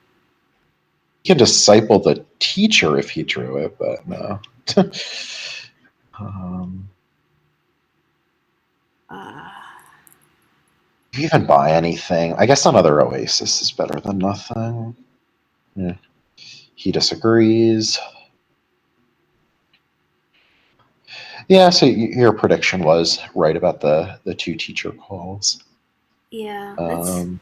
Speaker 2: can disciple the teacher if he drew it, but no. um,
Speaker 1: Uh,
Speaker 2: do you even buy anything? I guess another Oasis is better than nothing. Yeah. He disagrees. Yeah, so your prediction was right about the two teacher calls.
Speaker 1: yeah, it's
Speaker 2: Um,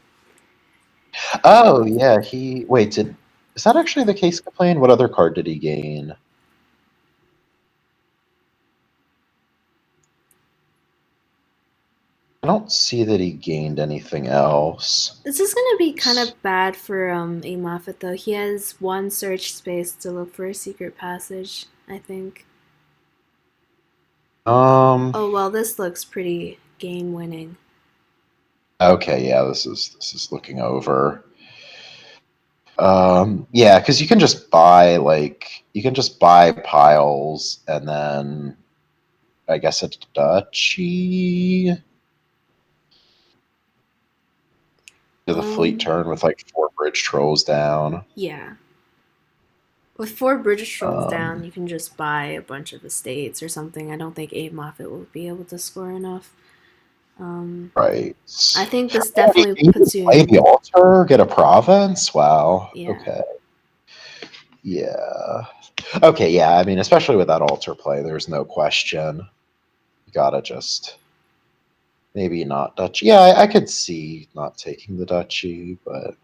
Speaker 2: oh yeah, he wait. Did is that actually the case? Complain. What other card did he gain? I don't see that he gained anything else.
Speaker 1: this is gonna be kind of bad for A Moffat though. He has one search space to look for a secret passage. I think.
Speaker 2: Um.
Speaker 1: Oh well, this looks pretty game winning.
Speaker 2: Okay. Yeah. This is looking over. Yeah, because you can just buy piles and then I guess a duchy to the fleet
Speaker 1: Um,
Speaker 2: turn with like 4 bridge trolls down.
Speaker 1: yeah. With 4 British trolls down,
Speaker 2: Um,
Speaker 1: you can just buy a bunch of estates or something. I don't think Abe Moffat will be able to score enough. Um,
Speaker 2: right.
Speaker 1: I think this
Speaker 2: Oh, you
Speaker 1: definitely
Speaker 2: can even
Speaker 1: puts you
Speaker 2: play the
Speaker 1: in.
Speaker 2: altar, get a province. Wow.
Speaker 1: Yeah.
Speaker 2: Okay. Yeah. Okay. Yeah. I mean, especially with that altar play, there's no question. You gotta just maybe not duchy. Yeah, I could see not taking the duchy, but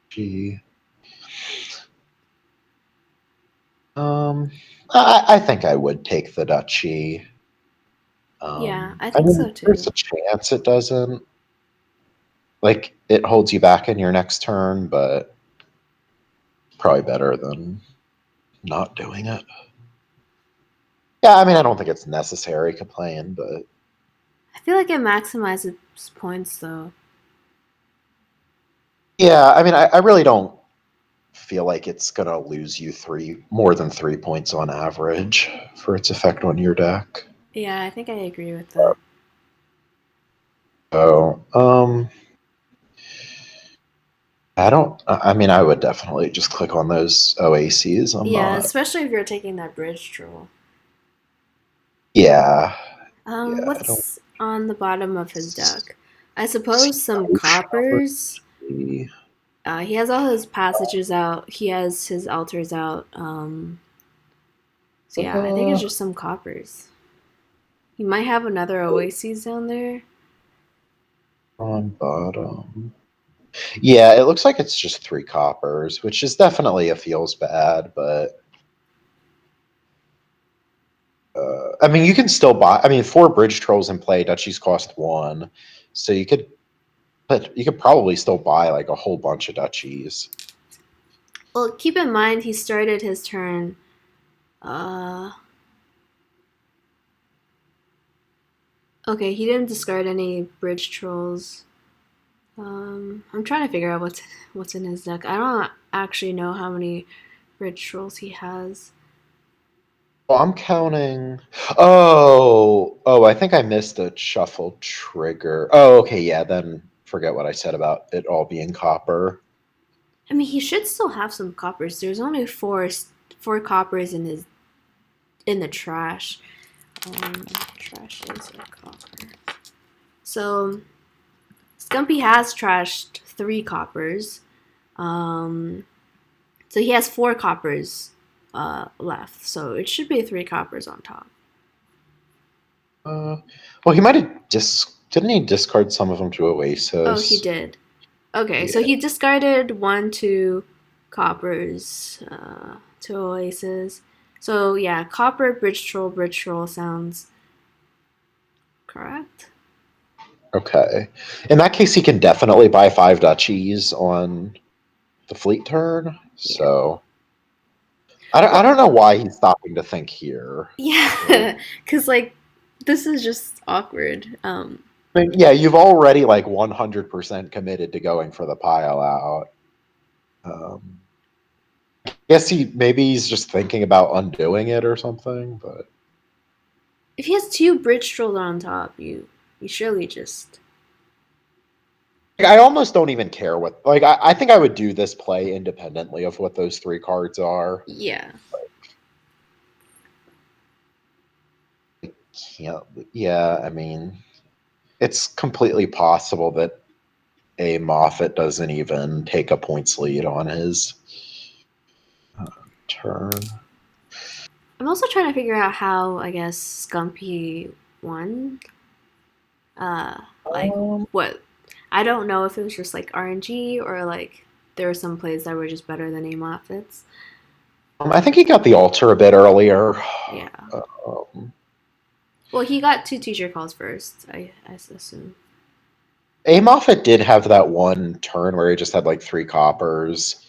Speaker 2: gee, um, I think I would take the duchy.
Speaker 1: Yeah, I
Speaker 2: I
Speaker 1: think
Speaker 2: mean,
Speaker 1: so
Speaker 2: there's
Speaker 1: too.
Speaker 2: a chance it doesn't. Like, it holds you back in your next turn, but probably better than not doing it. Yeah, I mean, I don't think it's necessary to complain, but
Speaker 1: I feel like it maximizes points though.
Speaker 2: yeah, I mean, I really don't feel like it's gonna lose you more than 3 points on average for its effect on your deck.
Speaker 1: Yeah, I think I agree with that.
Speaker 2: So, I don't. I mean, I would definitely just click on those OACs. I'm
Speaker 1: Yeah,
Speaker 2: not.
Speaker 1: especially if you're taking that bridge troll.
Speaker 2: Yeah, yeah. I don't
Speaker 1: What's on the bottom of his deck? I
Speaker 2: see
Speaker 1: suppose some
Speaker 2: potion
Speaker 1: coppers.
Speaker 2: opportunity.
Speaker 1: He has all his passages out. He has his altars out. So yeah, I think it's
Speaker 2: Uh,
Speaker 1: just some coppers. You might have another oases down there.
Speaker 2: on bottom. Yeah, it looks like it's just 3 coppers, which is definitely a feels bad, but I mean, you can still buy. I mean, 4 bridge trolls in play. Duchies cost 1, so you could probably still buy like a whole bunch of duchies.
Speaker 1: Well, keep in mind he started his turn. Uh, okay, he didn't discard any bridge trolls. I'm trying to figure out what's in his deck. I don't actually know how many bridge trolls he has.
Speaker 2: Well, I'm counting. Oh, I think I missed a shuffle trigger. Oh, okay, yeah. Then forget what I said about it all being copper.
Speaker 1: I mean, he should still have some coppers. There's only four coppers in the trash. Trash is a copper. So Skumpy has trashed 3 coppers. Um, so he has 4 coppers left. So it should be 3 coppers on top.
Speaker 2: Uh, well, he might have didn't he discard some of them to
Speaker 1: Oh, he
Speaker 2: Oasis?
Speaker 1: did. Okay, so
Speaker 2: Yeah.
Speaker 1: he discarded 1, 2 coppers, 2 oases. So yeah, copper bridge troll sounds correct.
Speaker 2: Okay. In that case, he can definitely buy 5 duchies on the fleet turn.
Speaker 1: Yeah.
Speaker 2: So I
Speaker 1: Well,
Speaker 2: don't know why he's stopping to think here. Like,
Speaker 1: yeah, because like this is just awkward.
Speaker 2: I mean, yeah, you've already like 100% committed to going for the pile out. Um, guess maybe he's just thinking about undoing it or something. But
Speaker 1: If he has 2 bridge trolls on top, you surely just
Speaker 2: like, I almost don't even care what. Like I think I would do this play independently of what those 3 cards are.
Speaker 1: yeah.
Speaker 2: Can't. Yeah, I mean, it's completely possible that a Moffat doesn't even take a points lead on his turn.
Speaker 1: I'm also trying to figure out how I guess Skumpy won. Like
Speaker 2: Um,
Speaker 1: what? I don't know if it was just like RNG or like there were some plays that were just better than A Moffat's.
Speaker 2: I think he got the altar a bit earlier.
Speaker 1: Yeah.
Speaker 2: Um,
Speaker 1: Well, he got 2 teacher calls first. I assume.
Speaker 2: a Moffat did have that one turn where he just had like 3 coppers.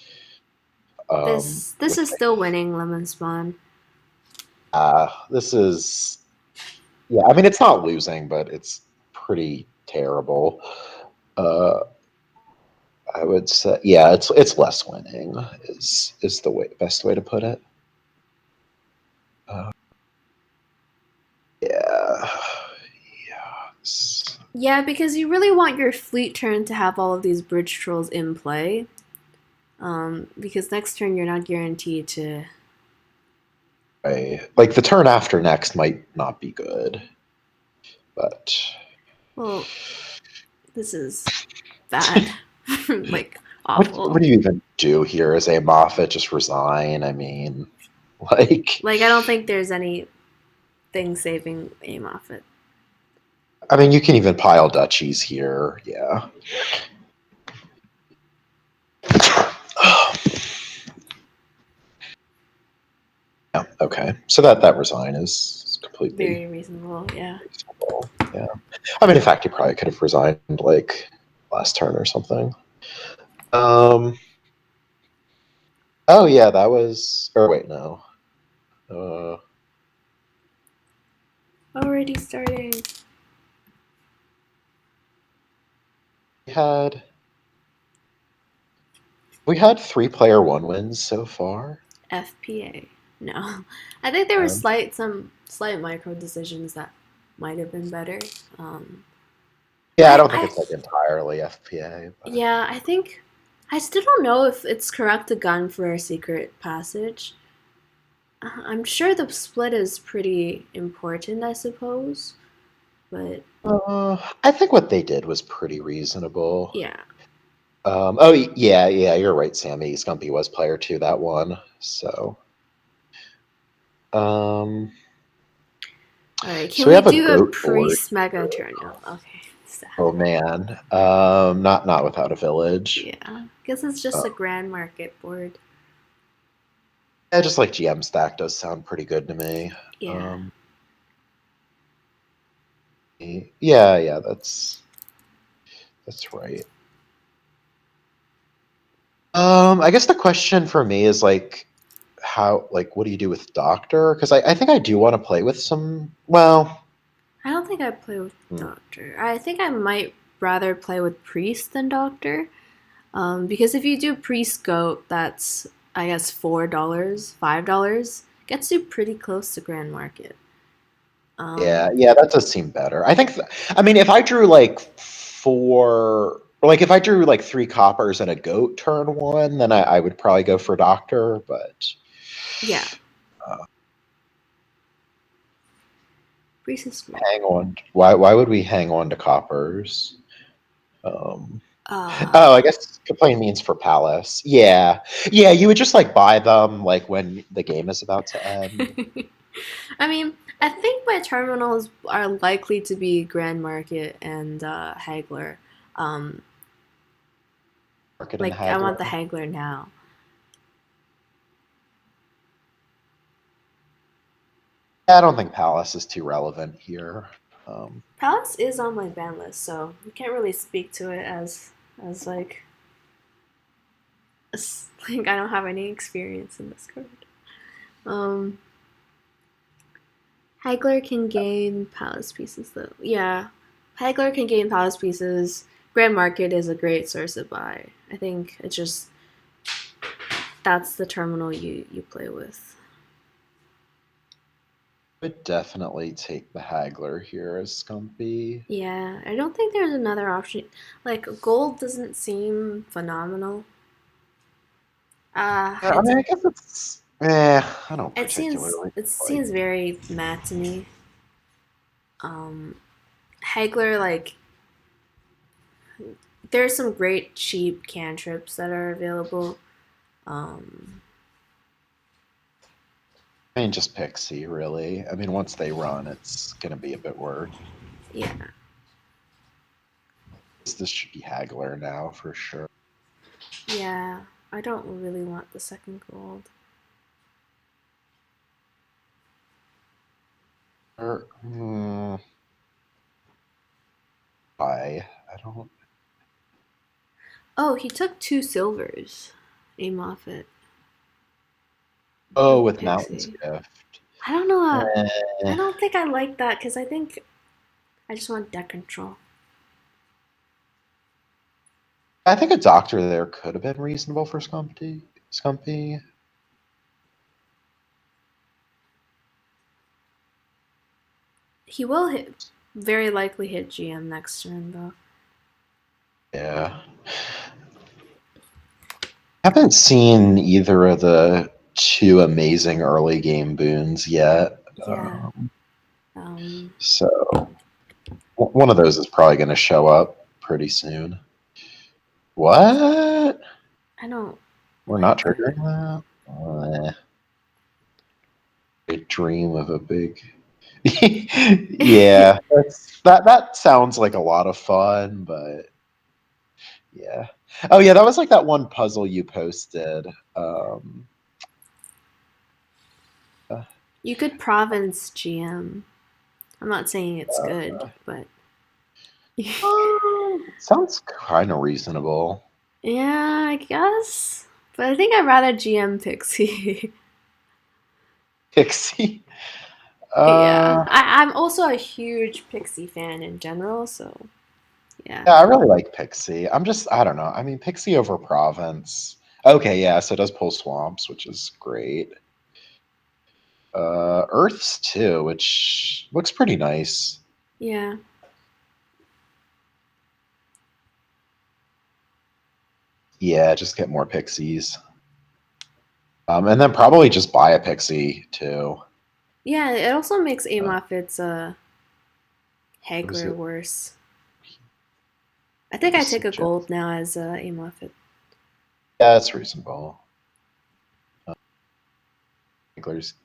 Speaker 1: This
Speaker 2: Which
Speaker 1: is still winning Lemon Spawn.
Speaker 2: this is, yeah. I mean, it's not losing, but it's pretty terrible. Uh, I would say, yeah, it's less winning is the best way to put it. Uh, yeah, yeah.
Speaker 1: Yeah, because you really want your fleet turn to have all of these bridge trolls in play. Because next turn you're not guaranteed to.
Speaker 2: Like the turn after next might not be good, but
Speaker 1: Well, this is bad. Like,
Speaker 2: what
Speaker 1: awful.
Speaker 2: do you even do here as a Moffat? Just resign? I mean, like,
Speaker 1: Like, I don't think there's anything saving aim off it.
Speaker 2: I mean, you can even pile duchies here. Yeah. Yeah. Okay. So that resign is completely
Speaker 1: Very reasonable, yeah.
Speaker 2: reasonable. Yeah. I mean, in fact, you probably could have resigned like last turn or something. Um. Oh yeah, that was. Or wait, no. Uh,
Speaker 1: Already starting.
Speaker 2: we had we had 3-player 1 wins so far.
Speaker 1: FPA. No. I think there were
Speaker 2: Um,
Speaker 1: some slight micro decisions that might have been better. Um,
Speaker 2: yeah, I don't think
Speaker 1: I
Speaker 2: it's like entirely FPA, but
Speaker 1: Yeah, I think I still don't know if it's correct to gun for a secret passage. I'm sure the split is pretty important, I suppose, but
Speaker 2: I think what they did was pretty reasonable.
Speaker 1: yeah.
Speaker 2: Oh yeah, yeah, you're right, Sammy. Skumpy was player 2 that one. So, um,
Speaker 1: All right, can
Speaker 2: so we
Speaker 1: we
Speaker 2: have a
Speaker 1: do a
Speaker 2: goat board.
Speaker 1: priest mega turn? Oh, okay, sad.
Speaker 2: Oh man, not without a village.
Speaker 1: Yeah, guess it's just
Speaker 2: Uh,
Speaker 1: a grand market board.
Speaker 2: yeah, just like GM stack does sound pretty good to me.
Speaker 1: Yeah.
Speaker 2: Um, yeah, yeah, that's right. I guess the question for me is like, how, like, what do you do with Doctor? Because I think I do want to play with some. Well,
Speaker 1: I don't think I play with
Speaker 2: hmm,
Speaker 1: Doctor. I think I might rather play with Priest than Doctor. Because if you do Priest Goat, that's, I guess, $4, $5, gets you pretty close to Grand Market.
Speaker 2: yeah,
Speaker 1: Um,
Speaker 2: yeah, that does seem better. I think. I mean, if I drew like four, or like if I drew like 3 coppers and a goat turn one, then I would probably go for Doctor. But
Speaker 1: yeah,
Speaker 2: uh,
Speaker 1: Priest is smart.
Speaker 2: hang on. Why would we hang on to coppers? Um, oh, I
Speaker 1: Uh,
Speaker 2: guess complain means for Palace. Yeah, yeah. You would just like buy them like when the game is about to end.
Speaker 1: I mean, I think my terminals are likely to be Grand Market and Hagler. Um,
Speaker 2: Market and
Speaker 1: like, I want the
Speaker 2: Hagler.
Speaker 1: Hagler now.
Speaker 2: I don't think Palace is too relevant here. Um,
Speaker 1: Palace is on my ban list, so you can't really speak to it as like like I don't have any experience in this card. Um, Hagler can gain palace pieces though. Yeah, Hagler can gain palace pieces. Grand Market is a great source of buy. I think it's just that's the terminal you play with.
Speaker 2: would definitely take the Hagler here as Skumpy.
Speaker 1: Yeah, I don't think there's another option. Like gold doesn't seem phenomenal.
Speaker 2: Yeah, I
Speaker 1: It's
Speaker 2: mean, I guess it's. I don't particularly
Speaker 1: it
Speaker 2: like.
Speaker 1: seems very matte to me. Um, Hagler, like, there's some great cheap cantrips that are available. Um,
Speaker 2: I mean, just Pixie, really. I mean, once they run, it's gonna be a bit worse.
Speaker 1: yeah,
Speaker 2: This should be Hagler now for sure.
Speaker 1: yeah. I don't really want the second gold.
Speaker 2: Hmm, I don't.
Speaker 1: Oh, he took two silvers. A Moffett
Speaker 2: Oh,
Speaker 1: with
Speaker 2: with Mountain's
Speaker 1: Pixie.
Speaker 2: Gift.
Speaker 1: I don't know. I
Speaker 2: Eh,
Speaker 1: don't think I like that because I think I just want deck control.
Speaker 2: I think a doctor there could have been reasonable for Skumpy. Skumpy.
Speaker 1: He will very likely hit GM next turn, though.
Speaker 2: Yeah. Haven't seen either of the two amazing early game boons yet.
Speaker 1: Yeah. Um,
Speaker 2: So one of those is probably going to show up pretty soon. What?
Speaker 1: I don't
Speaker 2: We're
Speaker 1: like
Speaker 2: not
Speaker 1: that.
Speaker 2: triggering that? I dream of a big. Yeah, that sounds like a lot of fun, but yeah. Oh yeah, that was like that one puzzle you posted. Uh,
Speaker 1: You could province GM. I'm not saying it's good, but
Speaker 2: sounds kind of reasonable.
Speaker 1: yeah, I guess. But I think I'd rather GM Pixie.
Speaker 2: Pixie.
Speaker 1: Yeah,
Speaker 2: Uh,
Speaker 1: I'm also a huge Pixie fan in general, so yeah.
Speaker 2: yeah, I really like Pixie. I don't know. I mean, Pixie over Province. Okay, yeah, so it does pull swamps, which is great. Earths too, which looks pretty nice.
Speaker 1: Yeah.
Speaker 2: Yeah, just get more pixies. And then probably just buy a pixie too.
Speaker 1: Yeah, it also makes
Speaker 2: Uh,
Speaker 1: Amoffit's
Speaker 2: what is
Speaker 1: Haggler
Speaker 2: it?
Speaker 1: worse. I think I
Speaker 2: Just
Speaker 1: take a
Speaker 2: suggest.
Speaker 1: gold now as Amoffit.
Speaker 2: Yeah, that's reasonable.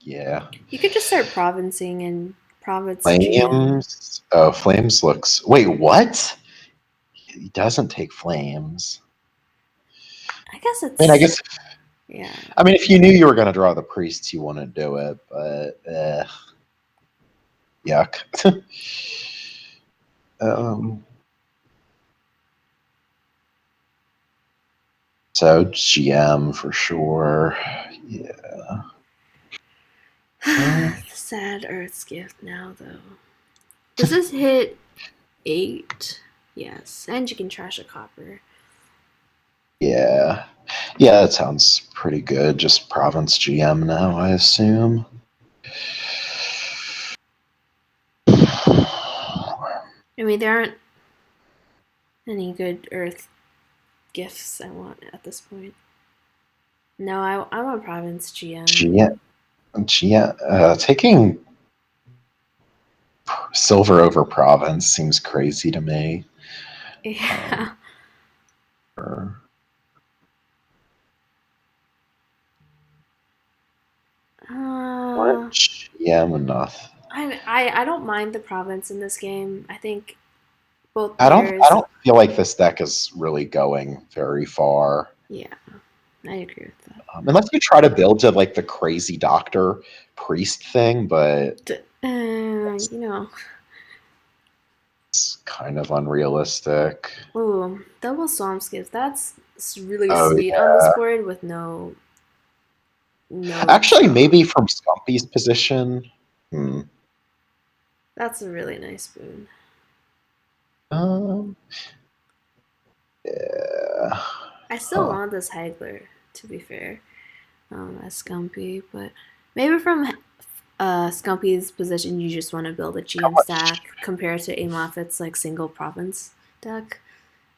Speaker 2: Yeah.
Speaker 1: You could just start provincing and province GM.
Speaker 2: Flames. Oh, flames looks. Wait, what? He doesn't take flames.
Speaker 1: I guess
Speaker 2: I mean, I
Speaker 1: it's
Speaker 2: guess.
Speaker 1: yeah.
Speaker 2: I mean, if you knew you were going to draw the priests, you wouldn't do it. But yuck. um. So GM for sure. Yeah.
Speaker 1: Sad Earth's gift now though. Does this hit 8? Yes, and you can trash a copper.
Speaker 2: Yeah. Yeah, that sounds pretty good. Just province GM now, I assume.
Speaker 1: I mean, there aren't any good Earth gifts I want at this point. No, I want province GM.
Speaker 2: GM, taking silver over province seems crazy to me. Um,
Speaker 1: Yeah.
Speaker 2: or- what?
Speaker 1: Uh,
Speaker 2: GM enough.
Speaker 1: I don't mind the province in this game. I think both
Speaker 2: I
Speaker 1: players.
Speaker 2: don't feel like this deck is really going very far.
Speaker 1: Yeah, I agree with that.
Speaker 2: Unless you try to build to like the crazy doctor priest thing, but
Speaker 1: You know,
Speaker 2: it's kind of unrealistic.
Speaker 1: ooh, double Psalm skips. That's really
Speaker 2: Oh
Speaker 1: sweet on this
Speaker 2: yeah.
Speaker 1: board with no
Speaker 2: Actually,
Speaker 1: draw.
Speaker 2: maybe from Stumpy's position. Hmm.
Speaker 1: That's a really nice boon.
Speaker 2: Um, yeah.
Speaker 1: I still
Speaker 2: Huh.
Speaker 1: want this Haggler, to be fair, as Skumpy, but maybe from Skumpy's position, you just want to build a
Speaker 2: How
Speaker 1: GM
Speaker 2: much?
Speaker 1: stack compared to Amoffit's like single province deck.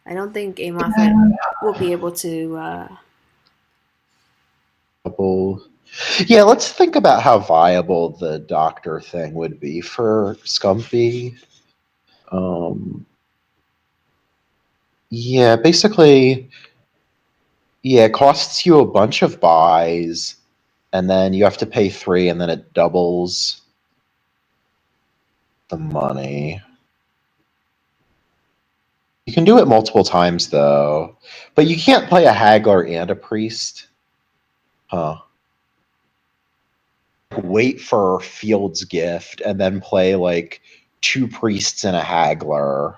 Speaker 1: I don't think Amoffit will be able to.
Speaker 2: Couple. Yeah, let's think about how viable the doctor thing would be for Scumpy. Um, yeah, basically, yeah, it costs you a bunch of buys, and then you have to pay 3, and then it doubles the money. You can do it multiple times though, but you can't play a haggler and a priest. Huh. Wait for Field's gift and then play like 2 priests and a haggler.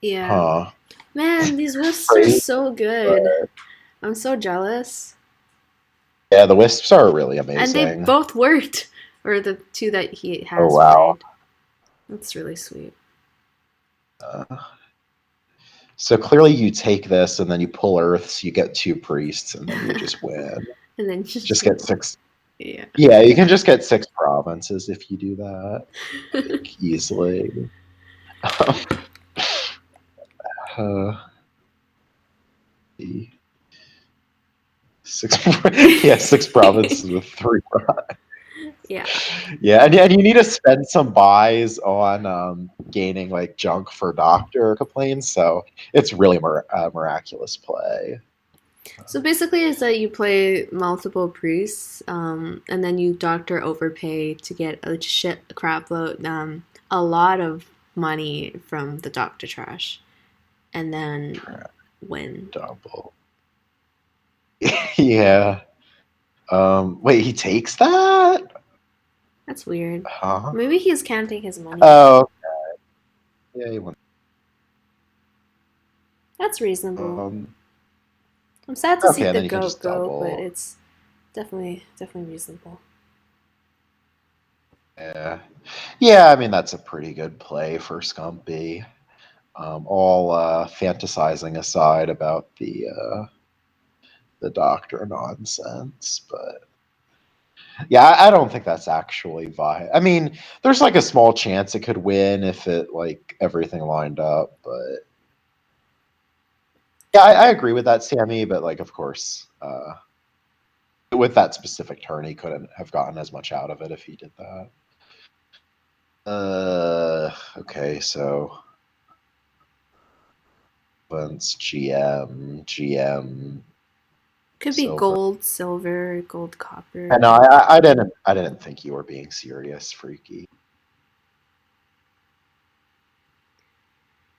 Speaker 1: Yeah,
Speaker 2: Huh.
Speaker 1: man, these wisps are
Speaker 2: Crazy.
Speaker 1: so good. I'm so jealous.
Speaker 2: Yeah, the wisps are really
Speaker 1: And they
Speaker 2: amazing.
Speaker 1: both worked. Or the two that he
Speaker 2: Oh
Speaker 1: has
Speaker 2: wow.
Speaker 1: tried. That's really sweet.
Speaker 2: Uh, So clearly you take this and then you pull Earths, you get 2 priests, and then you just win.
Speaker 1: And then just
Speaker 2: Just get 6.
Speaker 1: yeah.
Speaker 2: Yeah, you can just get 6 provinces if you do that. I think easily. Uh, 6, yeah, 6 provinces with 3.
Speaker 1: Yeah.
Speaker 2: Yeah, and you need to spend some buys on gaining like junk for doctor complaints. So it's really miraculous play.
Speaker 1: So basically, is that you play multiple priests, and then you doctor overpay to get a shit crap load, a lot of money from the doctor trash, and then win.
Speaker 2: Double. Yeah. Wait, he takes that?
Speaker 1: That's weird.
Speaker 2: Huh?
Speaker 1: Maybe he's counting his money.
Speaker 2: Oh, yeah, he went.
Speaker 1: That's reasonable.
Speaker 2: Um,
Speaker 1: I'm sad to see
Speaker 2: okay, and
Speaker 1: the
Speaker 2: then you can
Speaker 1: goat
Speaker 2: just
Speaker 1: go, but
Speaker 2: double.
Speaker 1: it's definitely reasonable.
Speaker 2: Yeah. Yeah, I mean, that's a pretty good play for Skumpy. All fantasizing aside about the doctor nonsense, but yeah, I don't think that's actually viable. I mean, there's like a small chance it could win if it like everything lined up, but yeah, I agree with that, Sammy. But like, of course, with that specific turn, he couldn't have gotten as much out of it if he did that. Okay, so once GM,
Speaker 1: Could be
Speaker 2: silver.
Speaker 1: gold, silver, gold, copper.
Speaker 2: And no, I didn't think you were being serious, Freaky.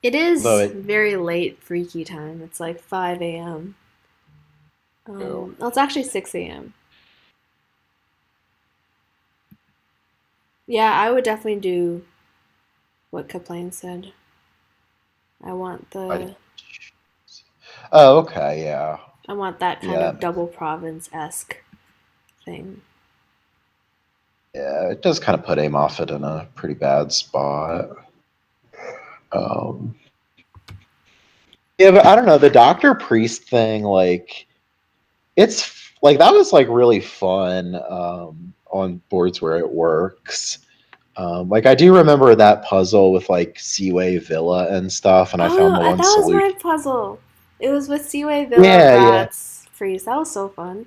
Speaker 1: It
Speaker 2: Although
Speaker 1: is
Speaker 2: it,
Speaker 1: very late freaky time. It's like 5 a.m.
Speaker 2: oh,
Speaker 1: Well, it's actually 6 a.m. Yeah, I would definitely do what Kaplane said. I want
Speaker 2: I
Speaker 1: the
Speaker 2: didn't. Oh, okay, yeah,
Speaker 1: I want that kind
Speaker 2: yeah,
Speaker 1: of double province esque thing.
Speaker 2: yeah. It does kind of put Amoffett in a pretty bad spot. Um, yeah, but I don't know the Doctor Priest thing. Like, it's like that was like really fun on boards where it works. Like I do remember that puzzle with like Seaway Villa and stuff, and I found
Speaker 1: Oh,
Speaker 2: the
Speaker 1: that
Speaker 2: one
Speaker 1: was my
Speaker 2: solution.
Speaker 1: puzzle. It was with Seaway Villa
Speaker 2: Yeah, yeah.
Speaker 1: Rats Freeze. That was so fun.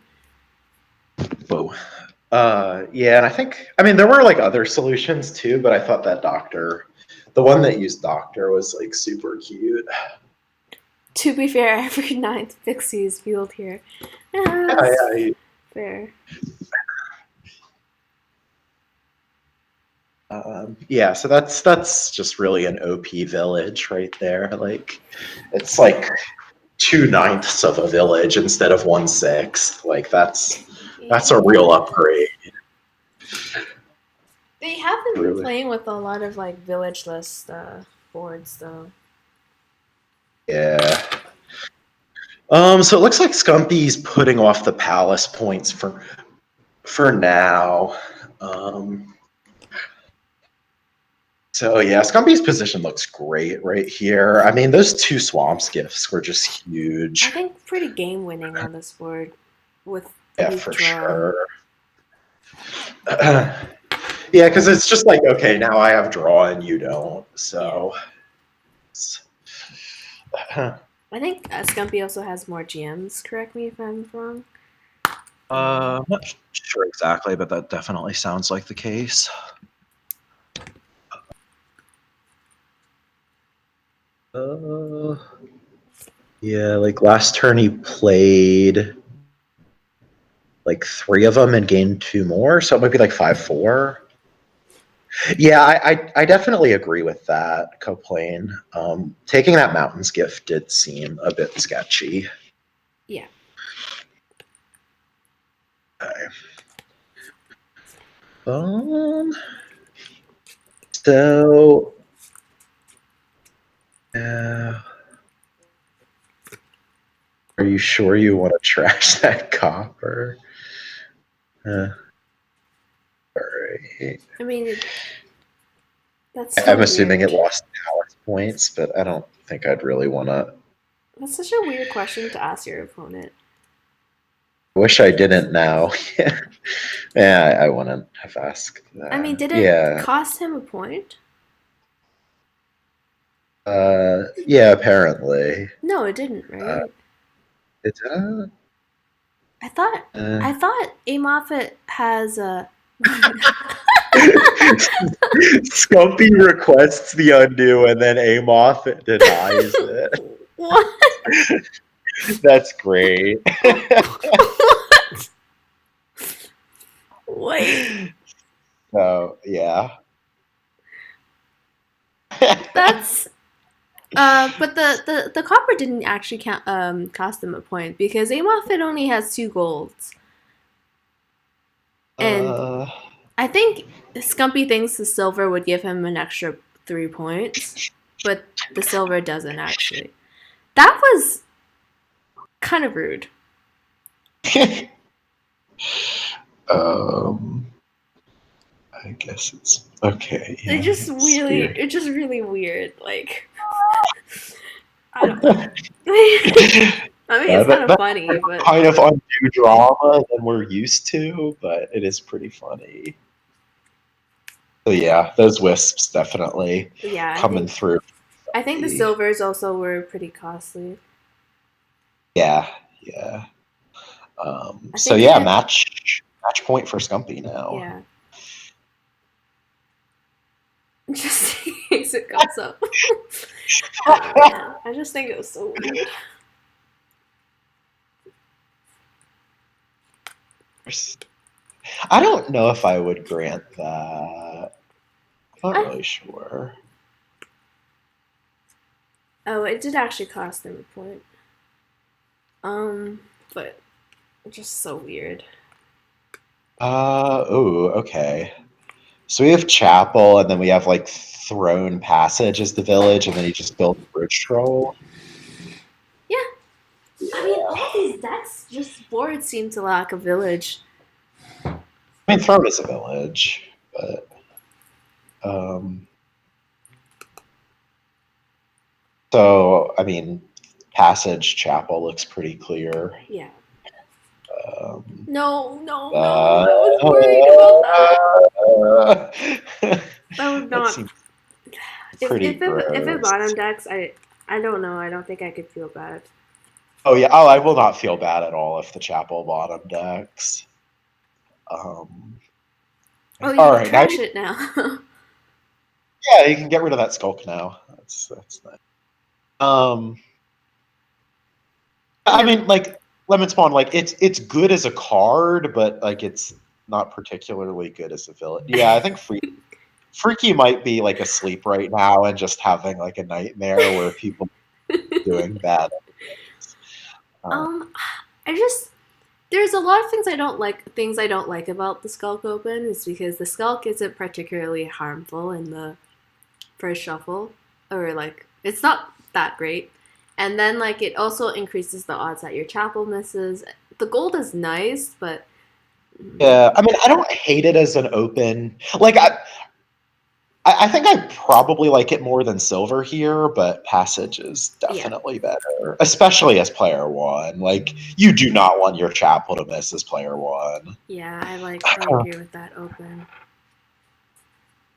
Speaker 2: Whoa. Yeah, and I mean, there were like other solutions too, but I thought that the one that used Doctor was like super cute.
Speaker 1: To be fair, every ninth pixie is fueled here. Yeah,
Speaker 2: Yeah,
Speaker 1: that's
Speaker 2: yeah.
Speaker 1: fair.
Speaker 2: Yeah, so that's just really an OP village right there. Like, it's like 2/9 of a village instead of 1/6. Like that's a real
Speaker 1: Yeah.
Speaker 2: upgrade.
Speaker 1: They haven't been
Speaker 2: Really.
Speaker 1: playing with a lot of like village list boards though.
Speaker 2: Yeah. So it looks like Scumpy's putting off the palace points for now. Um, so yeah, Scumpy's position looks great right here. I mean, those 2 swamps gifts were just
Speaker 1: I
Speaker 2: huge.
Speaker 1: think pretty game winning on this board with
Speaker 2: Yeah,
Speaker 1: weak
Speaker 2: for
Speaker 1: draw.
Speaker 2: sure. Yeah, because it's just like, okay, now I have draw and you don't.
Speaker 1: Yeah.
Speaker 2: So
Speaker 1: I think Scumpy also has more GMs, correct me if I'm wrong.
Speaker 2: I'm not sure exactly, but that definitely sounds like the case. Uh, yeah, like last turn he played like 3 of them and gained 2 more, so it might be like 5-4. Yeah, I definitely agree with that, Coplain. Taking that Mountains gift did seem a bit sketchy.
Speaker 1: Yeah.
Speaker 2: Okay. Um, so, uh, are you sure you want to trash that copper? All right.
Speaker 1: I mean, that's
Speaker 2: I'm
Speaker 1: still
Speaker 2: assuming it
Speaker 1: weird.
Speaker 2: lost palace points, but I don't think I'd really want to.
Speaker 1: That's such a weird question to ask your opponent.
Speaker 2: I wish I didn't now. Yeah, I wouldn't have asked
Speaker 1: I mean,
Speaker 2: that.
Speaker 1: did it
Speaker 2: Yeah.
Speaker 1: cost him a point?
Speaker 2: Yeah, apparently.
Speaker 1: No, it didn't,
Speaker 2: Uh,
Speaker 1: right?
Speaker 2: it's
Speaker 1: I thought
Speaker 2: uh,
Speaker 1: I thought Amoffett has a
Speaker 2: Skumpy requests the undo and then Amoff denies it.
Speaker 1: what?
Speaker 2: That's great.
Speaker 1: Wait,
Speaker 2: So yeah.
Speaker 1: that's but the copper didn't actually cost him a point because Amoffett only has two golds, and
Speaker 2: uh,
Speaker 1: I think Scumpy thinks the silver would give him an extra 3 points, but the silver doesn't actually. That was kind of rude.
Speaker 2: um, I guess it's okay. Yeah, it's weird.
Speaker 1: It's just really weird. Like, I don't know. I mean,
Speaker 2: Yeah,
Speaker 1: it's kind of
Speaker 2: that's
Speaker 1: funny, but
Speaker 2: kind of undue drama than we're used to, but it is pretty funny. So yeah, those wisps definitely
Speaker 1: yeah,
Speaker 2: coming through.
Speaker 1: I think the silvers also were pretty costly.
Speaker 2: Yeah, yeah.
Speaker 1: I
Speaker 2: So
Speaker 1: think he
Speaker 2: yeah,
Speaker 1: had,
Speaker 2: match point for Scumpy now.
Speaker 1: yeah, just in case it comes up. Oh man, I just think it was so weird.
Speaker 2: I don't know if I would grant that. Not
Speaker 1: I,
Speaker 2: really sure.
Speaker 1: oh, it did actually cost him a point. Um, but just so weird.
Speaker 2: Oh, okay. So we have Chapel, and then we have like Throne Passage as the village, and then he just built Bridge Troll.
Speaker 1: Yeah, I mean,
Speaker 2: Yeah.
Speaker 1: all these decks just boards seem to lack a village.
Speaker 2: I mean, Throne is a village, but um, so I mean, Passage Chapel looks pretty clear.
Speaker 1: Yeah.
Speaker 2: Um,
Speaker 1: No, no, no.
Speaker 2: uh,
Speaker 1: I was worried about that. That would
Speaker 2: that
Speaker 1: not.
Speaker 2: seems pretty
Speaker 1: If it
Speaker 2: gross.
Speaker 1: bottom decks, I don't know. I don't think I could feel bad.
Speaker 2: Oh yeah. Oh, I will not feel bad at all if the Chapel bottom decks. Um,
Speaker 1: Oh, you
Speaker 2: all
Speaker 1: can
Speaker 2: right, now
Speaker 1: trash it now.
Speaker 2: yeah, you can get rid of that Skulk now. That's nice. Um, I
Speaker 1: Yeah,
Speaker 2: mean, like Lemon Spawn, like it's good as a card, but like it's not particularly good as a villain. Yeah, I think Freaky might be like asleep right now and just having like a nightmare where people doing bad. Uh,
Speaker 1: um, I just there's a lot of things I don't like. Things I don't like about the Skulk Open is because the Skulk isn't particularly harmful in the first shuffle, or like it's not that great. And then like it also increases the odds that your chapel misses. The gold is nice, but
Speaker 2: yeah, I mean, I don't hate it as an open. Like I think I probably like it more than Silver here, but Passage is
Speaker 1: yeah,
Speaker 2: definitely better, especially as player one. Like you do not want your Chapel to miss as player one.
Speaker 1: yeah, I agree with that open.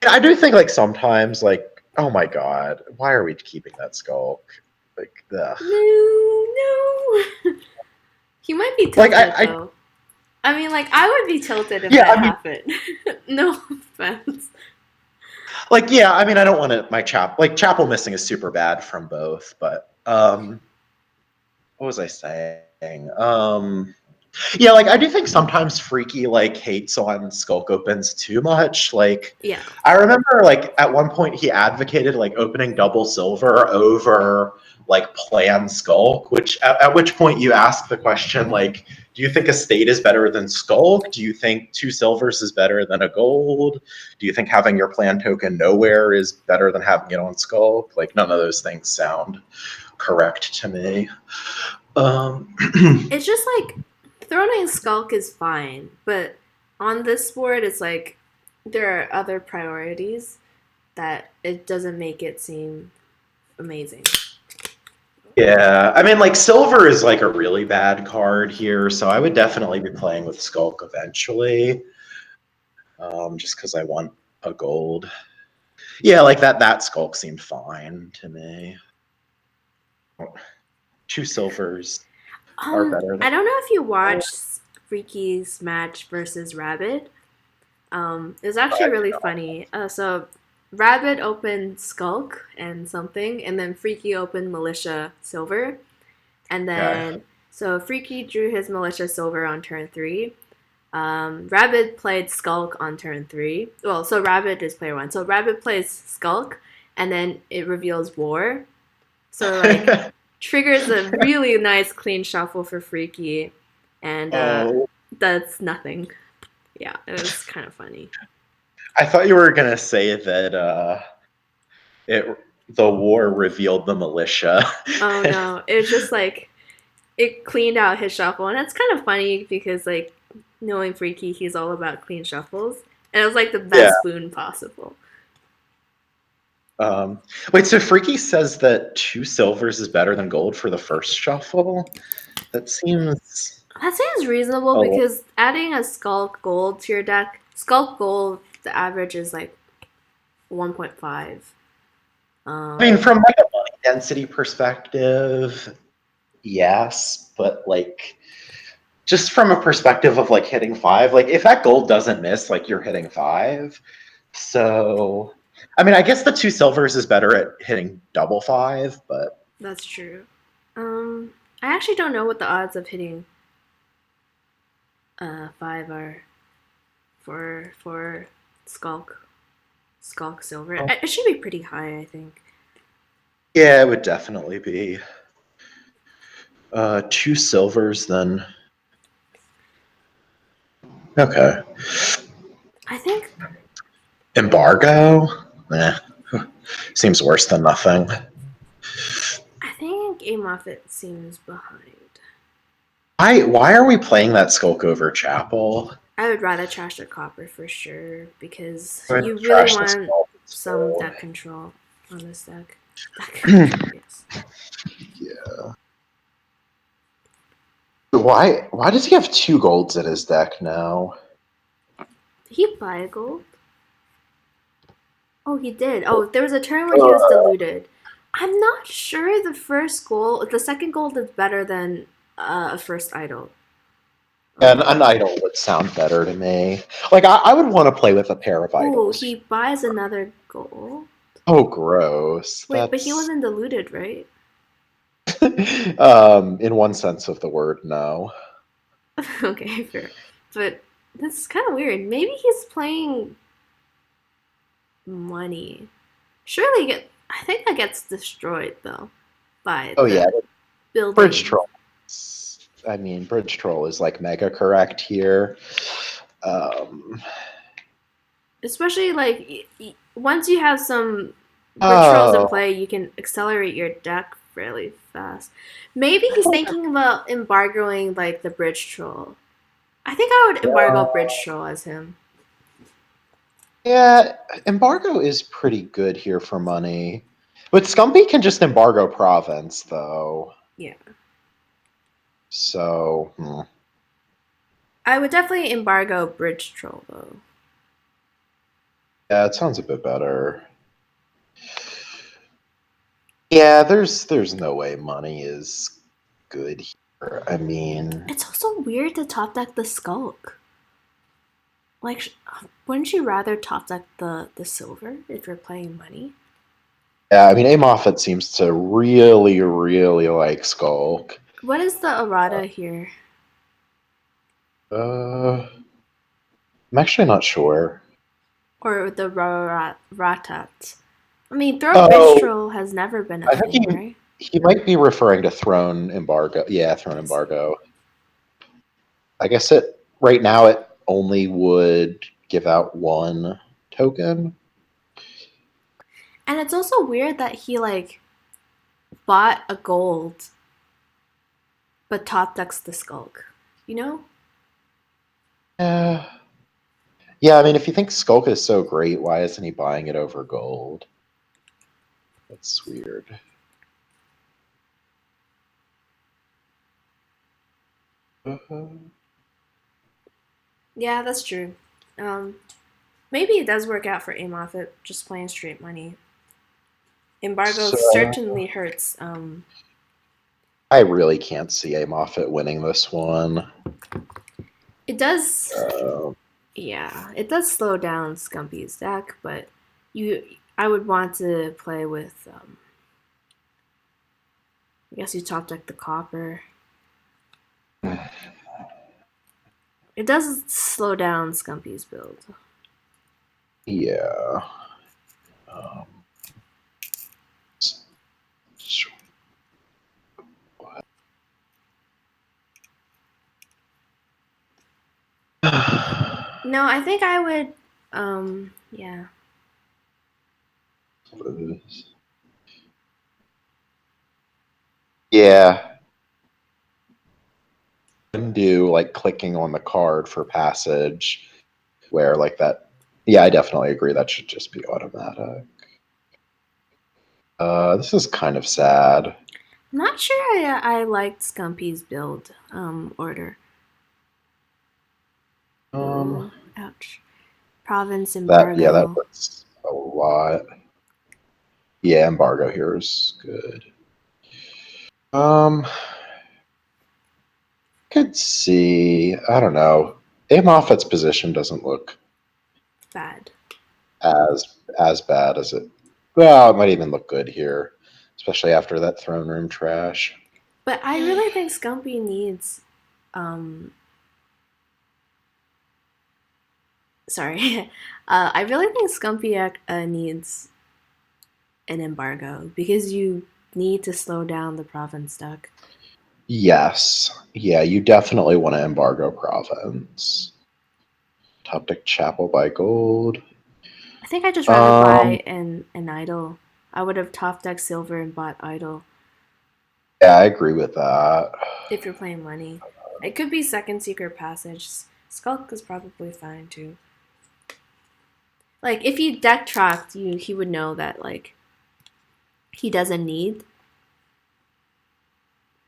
Speaker 2: I do think like sometimes like oh my god, why are we keeping that Skulk? Like ugh.
Speaker 1: No, no. He might be
Speaker 2: Like
Speaker 1: tilted
Speaker 2: I
Speaker 1: though. I mean, like I would be tilted if
Speaker 2: yeah,
Speaker 1: that
Speaker 2: I mean
Speaker 1: happened. No offense.
Speaker 2: like yeah, I mean I don't want to my Chapel missing is super bad from both, but what was I saying? Yeah, like I do think sometimes Freaky like hates on Skulk opens too much. Like
Speaker 1: Yeah,
Speaker 2: I remember like at one point he advocated like opening double silver over like plan Skulk, which at which point you ask the question like, do you think a state is better than Skulk? Do you think two silvers is better than a gold? Do you think having your plan token nowhere is better than having it on Skulk? Like none of those things sound correct to me. Um,
Speaker 1: it's just like throwing Skulk is fine, but on this board, it's like there are other priorities that it doesn't make it seem amazing.
Speaker 2: Yeah, I mean, like silver is like a really bad card here, so I would definitely be playing with Skulk eventually, just because I want a gold. Yeah, like that Skulk seemed fine to me. Two silvers are better than
Speaker 1: I don't know if you
Speaker 2: gold.
Speaker 1: watched Freaky's match versus Rabbit. It was actually really funny. So Rabbit opened Skulk and something, and then Freaky opened Militia Silver, and
Speaker 2: Okay.
Speaker 1: then so Freaky drew his Militia Silver on turn three. Rabbit played Skulk on turn three. Well, so Rabbit is player one. So Rabbit plays Skulk, and then it reveals War. So like triggers a really nice clean shuffle for Freaky, and
Speaker 2: Oh,
Speaker 1: that's nothing. Yeah, it was kind of funny.
Speaker 2: I thought you were gonna say that it the war revealed the militia.
Speaker 1: Oh no, it was just like it cleaned out his shuffle, and it's kind of funny because like knowing Freaky, he's all about clean shuffles, and it was like the
Speaker 2: Yeah.
Speaker 1: best boon possible.
Speaker 2: Um, Wait, so Freaky says that two silvers is better than gold for the first shuffle? That seems
Speaker 1: That seems reasonable
Speaker 2: a
Speaker 1: because adding a Skulk Gold to your deck, Skulk Gold, the average is like 1.5.
Speaker 2: I mean,
Speaker 1: Um,
Speaker 2: from like a money density perspective, yes, but like just from a perspective of like hitting five, like if that gold doesn't miss, like you're hitting five. So, I mean, I guess the two silvers is better at hitting double five, but
Speaker 1: that's true. I actually don't know what the odds of hitting five are for Skulk Silver. It should be pretty high, I think.
Speaker 2: yeah, it would definitely be two silvers then. Okay.
Speaker 1: I think
Speaker 2: Embargo? Eh, seems worse than nothing.
Speaker 1: I think Amoffett seems behind.
Speaker 2: Why are we playing that Skulk over Chapel?
Speaker 1: I would rather trash the copper for sure because
Speaker 2: I
Speaker 1: you really
Speaker 2: trash the
Speaker 1: want
Speaker 2: Skulk.
Speaker 1: some
Speaker 2: So,
Speaker 1: deck control on this deck. Deck control, yes.
Speaker 2: yeah. Why does he have two golds in his deck now?
Speaker 1: Did he buy a gold? Oh, he did. Oh, there was a turn where he was diluted. I'm not sure the second gold is better than a first idol.
Speaker 2: And
Speaker 1: Um,
Speaker 2: an idol would sound better to me. Like I would want to play with a pair of
Speaker 1: ooh,
Speaker 2: idols.
Speaker 1: he buys another gold.
Speaker 2: Oh, gross.
Speaker 1: Wait, but he
Speaker 2: That's
Speaker 1: wasn't diluted, right?
Speaker 2: in one sense of the word, no.
Speaker 1: Okay, fair. But that's kind of weird. Maybe he's playing money. Surely, I think that gets destroyed though by
Speaker 2: Oh yeah,
Speaker 1: the
Speaker 2: Bridge
Speaker 1: building.
Speaker 2: Troll. I mean, Bridge Troll is like mega correct here. Um,
Speaker 1: Especially like once you have some bridge trolls in
Speaker 2: oh,
Speaker 1: play, you can accelerate your deck fairly fast. Maybe he's thinking about embargoing like the bridge troll. I think I would embargo bridge troll as him.
Speaker 2: yeah, embargo is pretty good here for money. But Skumpy can just embargo province, though.
Speaker 1: Yeah,
Speaker 2: So,
Speaker 1: I would definitely embargo bridge troll though.
Speaker 2: yeah, it sounds a bit better. Yeah, there's no way money is good here. I mean,
Speaker 1: It's also weird to top deck the skulk. Like, wouldn't you rather top deck the silver if you're playing money?
Speaker 2: yeah, I mean, A. Moffat seems to really, really like Skulk.
Speaker 1: What is the errata here?
Speaker 2: Uh, I'm actually not sure.
Speaker 1: Or the ratat? I mean, throw bridge
Speaker 2: Oh,
Speaker 1: troll has never been a
Speaker 2: I think
Speaker 1: thing, right?
Speaker 2: he might be referring to Throne Embargo. Yeah, Throne
Speaker 1: I see.
Speaker 2: Embargo. I guess it right now it only would give out one token.
Speaker 1: And it's also weird that he like bought a gold but top decks the skulk. You know?
Speaker 2: Yeah, yeah. I mean, if you think Skulk is so great, why isn't he buying it over gold? That's weird.
Speaker 1: Yeah, that's true. Um, Maybe it does work out for Amoffett just playing straight money. Embargo
Speaker 2: So
Speaker 1: certainly hurts.
Speaker 2: I really can't see a Moffat winning this one.
Speaker 1: It does,
Speaker 2: Uh,
Speaker 1: yeah, it does slow down Scumpy's deck, but I would want to play with. I guess you top deck the copper. It does slow down Scumpy's build.
Speaker 2: yeah. Um,
Speaker 1: No, I think I would. Yeah.
Speaker 2: yeah. Can do like clicking on the card for passage, where like that. Yeah, I definitely agree. That should just be automatic. This is kind of sad.
Speaker 1: I'm not sure I liked Scumpy's build order.
Speaker 2: Um,
Speaker 1: Ooh, ouch. Province
Speaker 2: that
Speaker 1: embargo.
Speaker 2: hurts a lot. Yeah, embargo here is good. Could see. I don't know. A Moffat's position doesn't look
Speaker 1: Bad.
Speaker 2: as bad as it. Well, it might even look good here, especially after that throne room trash.
Speaker 1: But I really think Scumpy needs. Um, Sorry. I really think Scumpy needs an embargo because you need to slow down the province deck.
Speaker 2: Yes, yeah, you definitely want to embargo province. Top deck Chapel by Gold.
Speaker 1: I think I'd just rather
Speaker 2: Um,
Speaker 1: buy an idol. I would have top deck silver and bought idol
Speaker 2: yeah, I agree with that.
Speaker 1: if you're playing money. It could be second secret passage. Skulk is probably fine too. Like if you deck tracked, he would know that like he doesn't need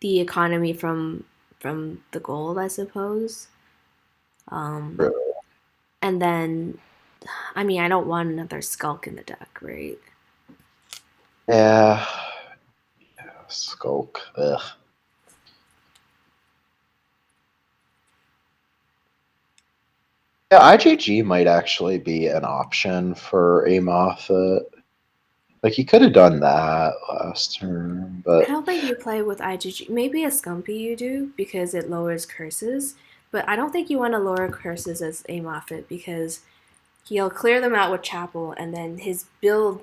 Speaker 1: the economy from the gold, I suppose. Um, and then, I mean, I don't want another skulk in the deck, right?
Speaker 2: Yeah, Skulk. Ugh. Yeah, IJG might actually be an option for a Moffat. Like he could have done that last turn,
Speaker 1: I
Speaker 2: but
Speaker 1: don't think you play with IGG. Maybe a Skumpy you do because it lowers curses, but I don't think you want to lower curses as a Moffat because he'll clear them out with Chapel, and then he'll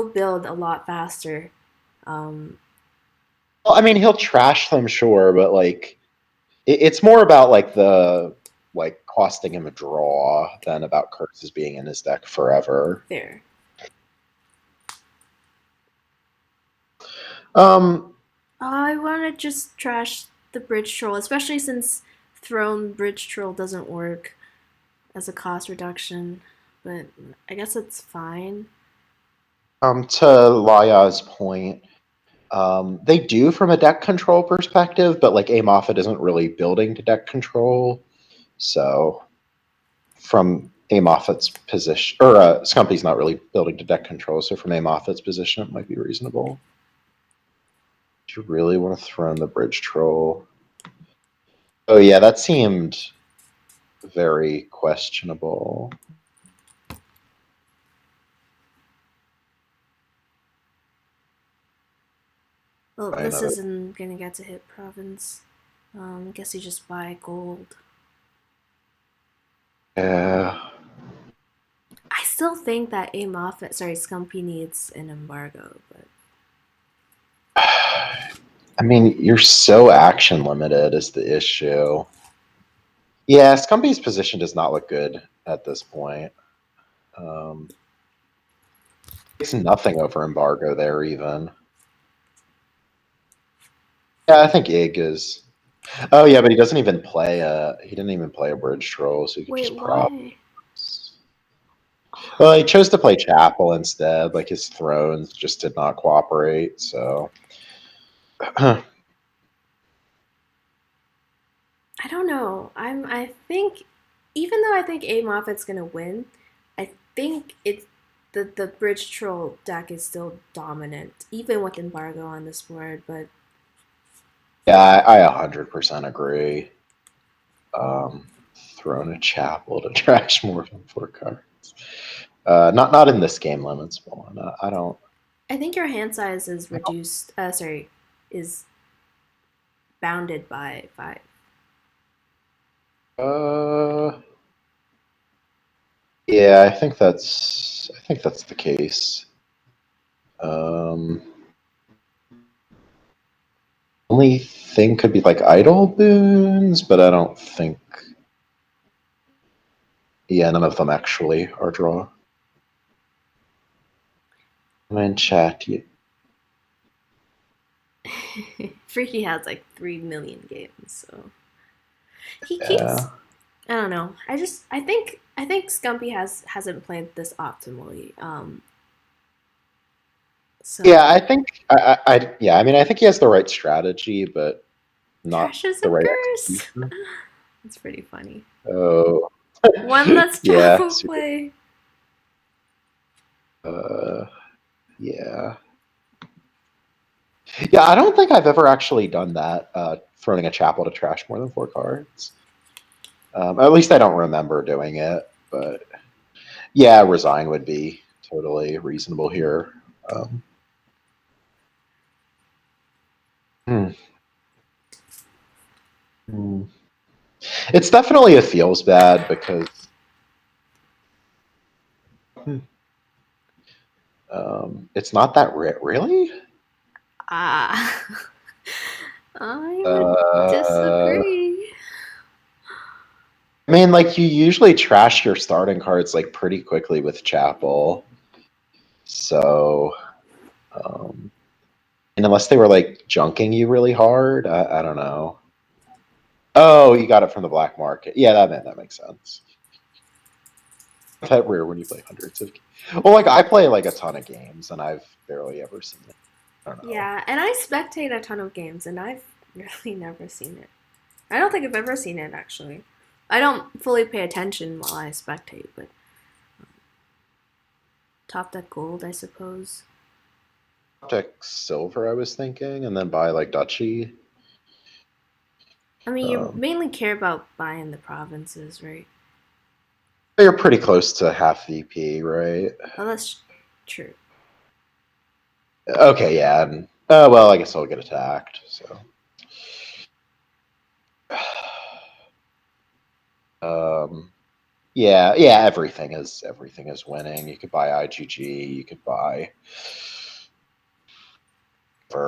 Speaker 1: build a lot faster. Um,
Speaker 2: well, I mean he'll trash them, sure, but like it's more about like the like costing him a draw than about curses being in his deck forever.
Speaker 1: there.
Speaker 2: Um,
Speaker 1: I want to just trash the Bridge Troll, especially since Throne Bridge Troll doesn't work as a cost reduction, but I guess it's fine.
Speaker 2: to Laya's point, they do from a deck control perspective, but like Amoffat isn't really building to deck control, so from Amoffat's position, or Scumpy's not really building to deck control, so from Amoffat's position, it might be reasonable. Do you really want to throw in the bridge troll? Oh yeah, that seemed very questionable.
Speaker 1: Well,
Speaker 2: I
Speaker 1: this
Speaker 2: know.
Speaker 1: isn't gonna get to hit province. I guess you just buy gold.
Speaker 2: Yeah.
Speaker 1: I still think that a Moffat, sorry, Scumpy needs an embargo, but
Speaker 2: I mean, you're so action limited is the issue. Yeah, Scumpy's position does not look good at this point. Um, it's nothing over embargo there even. Yeah, I think Ig is. Oh yeah, but he doesn't even play a. He didn't even play a bridge troll, so he could
Speaker 1: wait,
Speaker 2: just prop.
Speaker 1: why?
Speaker 2: Well, he chose to play Chapel instead. Like his thrones just did not cooperate. So
Speaker 1: I don't know. I think even though I think A Moffat's gonna win, I think it's the Bridge Troll deck is still dominant, even with embargo on this board. But
Speaker 2: Yeah, I 100% agree. Um, Throwing a chapel to trash more than 4 cards. Not in this game limits one. I don't.
Speaker 1: I think your hand size is reduced. Sorry, is bounded by 5.
Speaker 2: Uh, yeah, I think that's the case. Um, only thing could be like idle boons, but I don't think. Yeah, none of them actually are draw. I'm in chat.
Speaker 1: Freaky has like 3 million games, so he keeps.
Speaker 2: Yeah.
Speaker 1: I don't know. I think Skumpy hasn't played this optimally.
Speaker 2: Yeah,
Speaker 1: So
Speaker 2: I think yeah, I mean I think he has the right strategy, but not
Speaker 1: trash is a
Speaker 2: the right
Speaker 1: curse.
Speaker 2: execution.
Speaker 1: It's pretty funny.
Speaker 2: Oh,
Speaker 1: One less
Speaker 2: yeah,
Speaker 1: travel play.
Speaker 2: uh, yeah, yeah. I don't think I've ever actually done that. Throwing a chapel to trash more than 4 cards. At least I don't remember doing it. But yeah, resign would be totally reasonable here. Um, hmm, hmm. It's definitely it feels bad because hmm, it's not that really.
Speaker 1: Ah, I would
Speaker 2: Uh,
Speaker 1: disagree.
Speaker 2: I mean, like you usually trash your starting cards like pretty quickly with Chapel. So, um, and unless they were like junking you really hard, I don't know. Oh, you got it from the black market. Yeah, that makes sense. That rare when you play hundreds of. Well, like I play like a ton of games, and I've barely ever seen it. I don't know.
Speaker 1: Yeah, and I spectate a ton of games, and I've really never seen it. I don't think I've ever seen it actually. I don't fully pay attention while I spectate, but top deck gold, I suppose.
Speaker 2: Check silver, I was thinking, and then buy like duchy.
Speaker 1: I mean, you
Speaker 2: Um,
Speaker 1: mainly care about buying the provinces, right?
Speaker 2: you're pretty close to half VP, right?
Speaker 1: Oh, that's true.
Speaker 2: Okay, yeah, and well, I guess I'll get attacked. So. Um, yeah, everything is winning. You could buy IGG, you could buy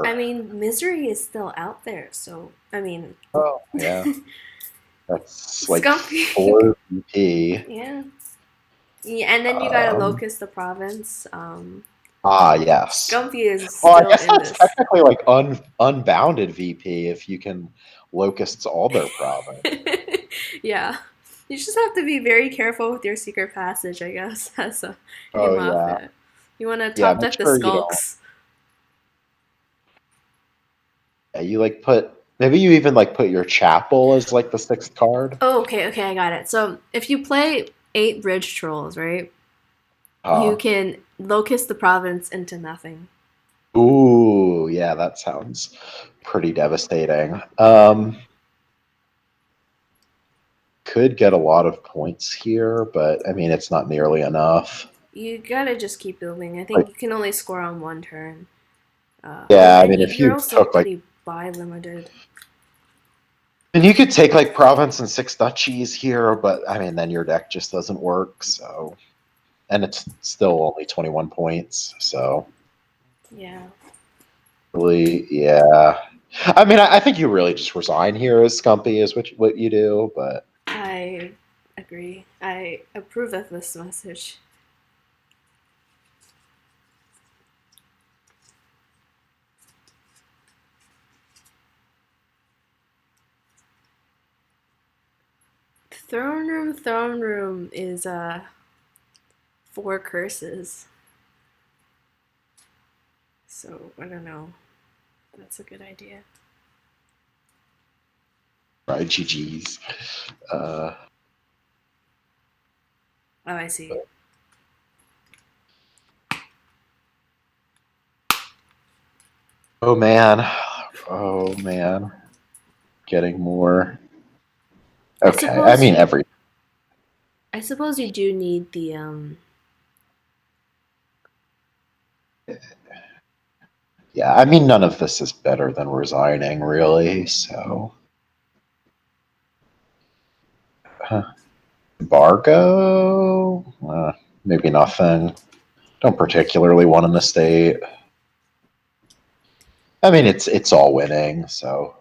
Speaker 1: I
Speaker 2: for
Speaker 1: mean, misery is still out there, so I mean,
Speaker 2: oh yeah, that's like
Speaker 1: Scumpy.
Speaker 2: 4 VP.
Speaker 1: Yeah. Yeah, and then you got to
Speaker 2: Um,
Speaker 1: locus the province.
Speaker 2: yes.
Speaker 1: Scumpy is
Speaker 2: Well, I
Speaker 1: still
Speaker 2: guess
Speaker 1: in
Speaker 2: that's
Speaker 1: this.
Speaker 2: technically like unbounded VP if you can locusts all their province.
Speaker 1: Yeah. You just have to be very careful with your secret passage, I guess, as a
Speaker 2: Oh yeah,
Speaker 1: Moffat. You want to
Speaker 2: yeah.
Speaker 1: top
Speaker 2: Make
Speaker 1: deck the
Speaker 2: sure you don't.
Speaker 1: skulks.
Speaker 2: Yeah, you like put maybe you even like put your chapel as like the 6th card.
Speaker 1: Oh, okay, I got it. So if you play 8 bridge trolls, right, you
Speaker 2: Huh.
Speaker 1: can locus the province into nothing.
Speaker 2: Ooh, yeah, that sounds pretty devastating. Could get a lot of points here, but I mean, it's not nearly enough.
Speaker 1: You gotta just keep building. I
Speaker 2: Like,
Speaker 1: think you can only score on 1 turn.
Speaker 2: yeah, I
Speaker 1: And
Speaker 2: mean, if
Speaker 1: you're
Speaker 2: you
Speaker 1: also
Speaker 2: took like,
Speaker 1: pretty buy limited.
Speaker 2: and you could take like province and 6 duchies here, but I mean, then your deck just doesn't work. So, and it's still only 21 points. So,
Speaker 1: Yeah,
Speaker 2: really, yeah. I mean, I think you really just resign here as Scumpy is what you do, but
Speaker 1: I agree. I approve of this message. Throne room is 4 curses. So I don't know. That's a good idea.
Speaker 2: Right, GG's.
Speaker 1: Oh, I see.
Speaker 2: Oh man. Oh man. Getting more.
Speaker 1: I
Speaker 2: Okay. I
Speaker 1: suppose
Speaker 2: mean,
Speaker 1: you.
Speaker 2: every.
Speaker 1: I suppose you do need the
Speaker 2: Yeah, I mean, none of this is better than resigning, really. So. Huh. Embargo? Maybe nothing. Don't particularly want an estate. I mean, it's all winning, so.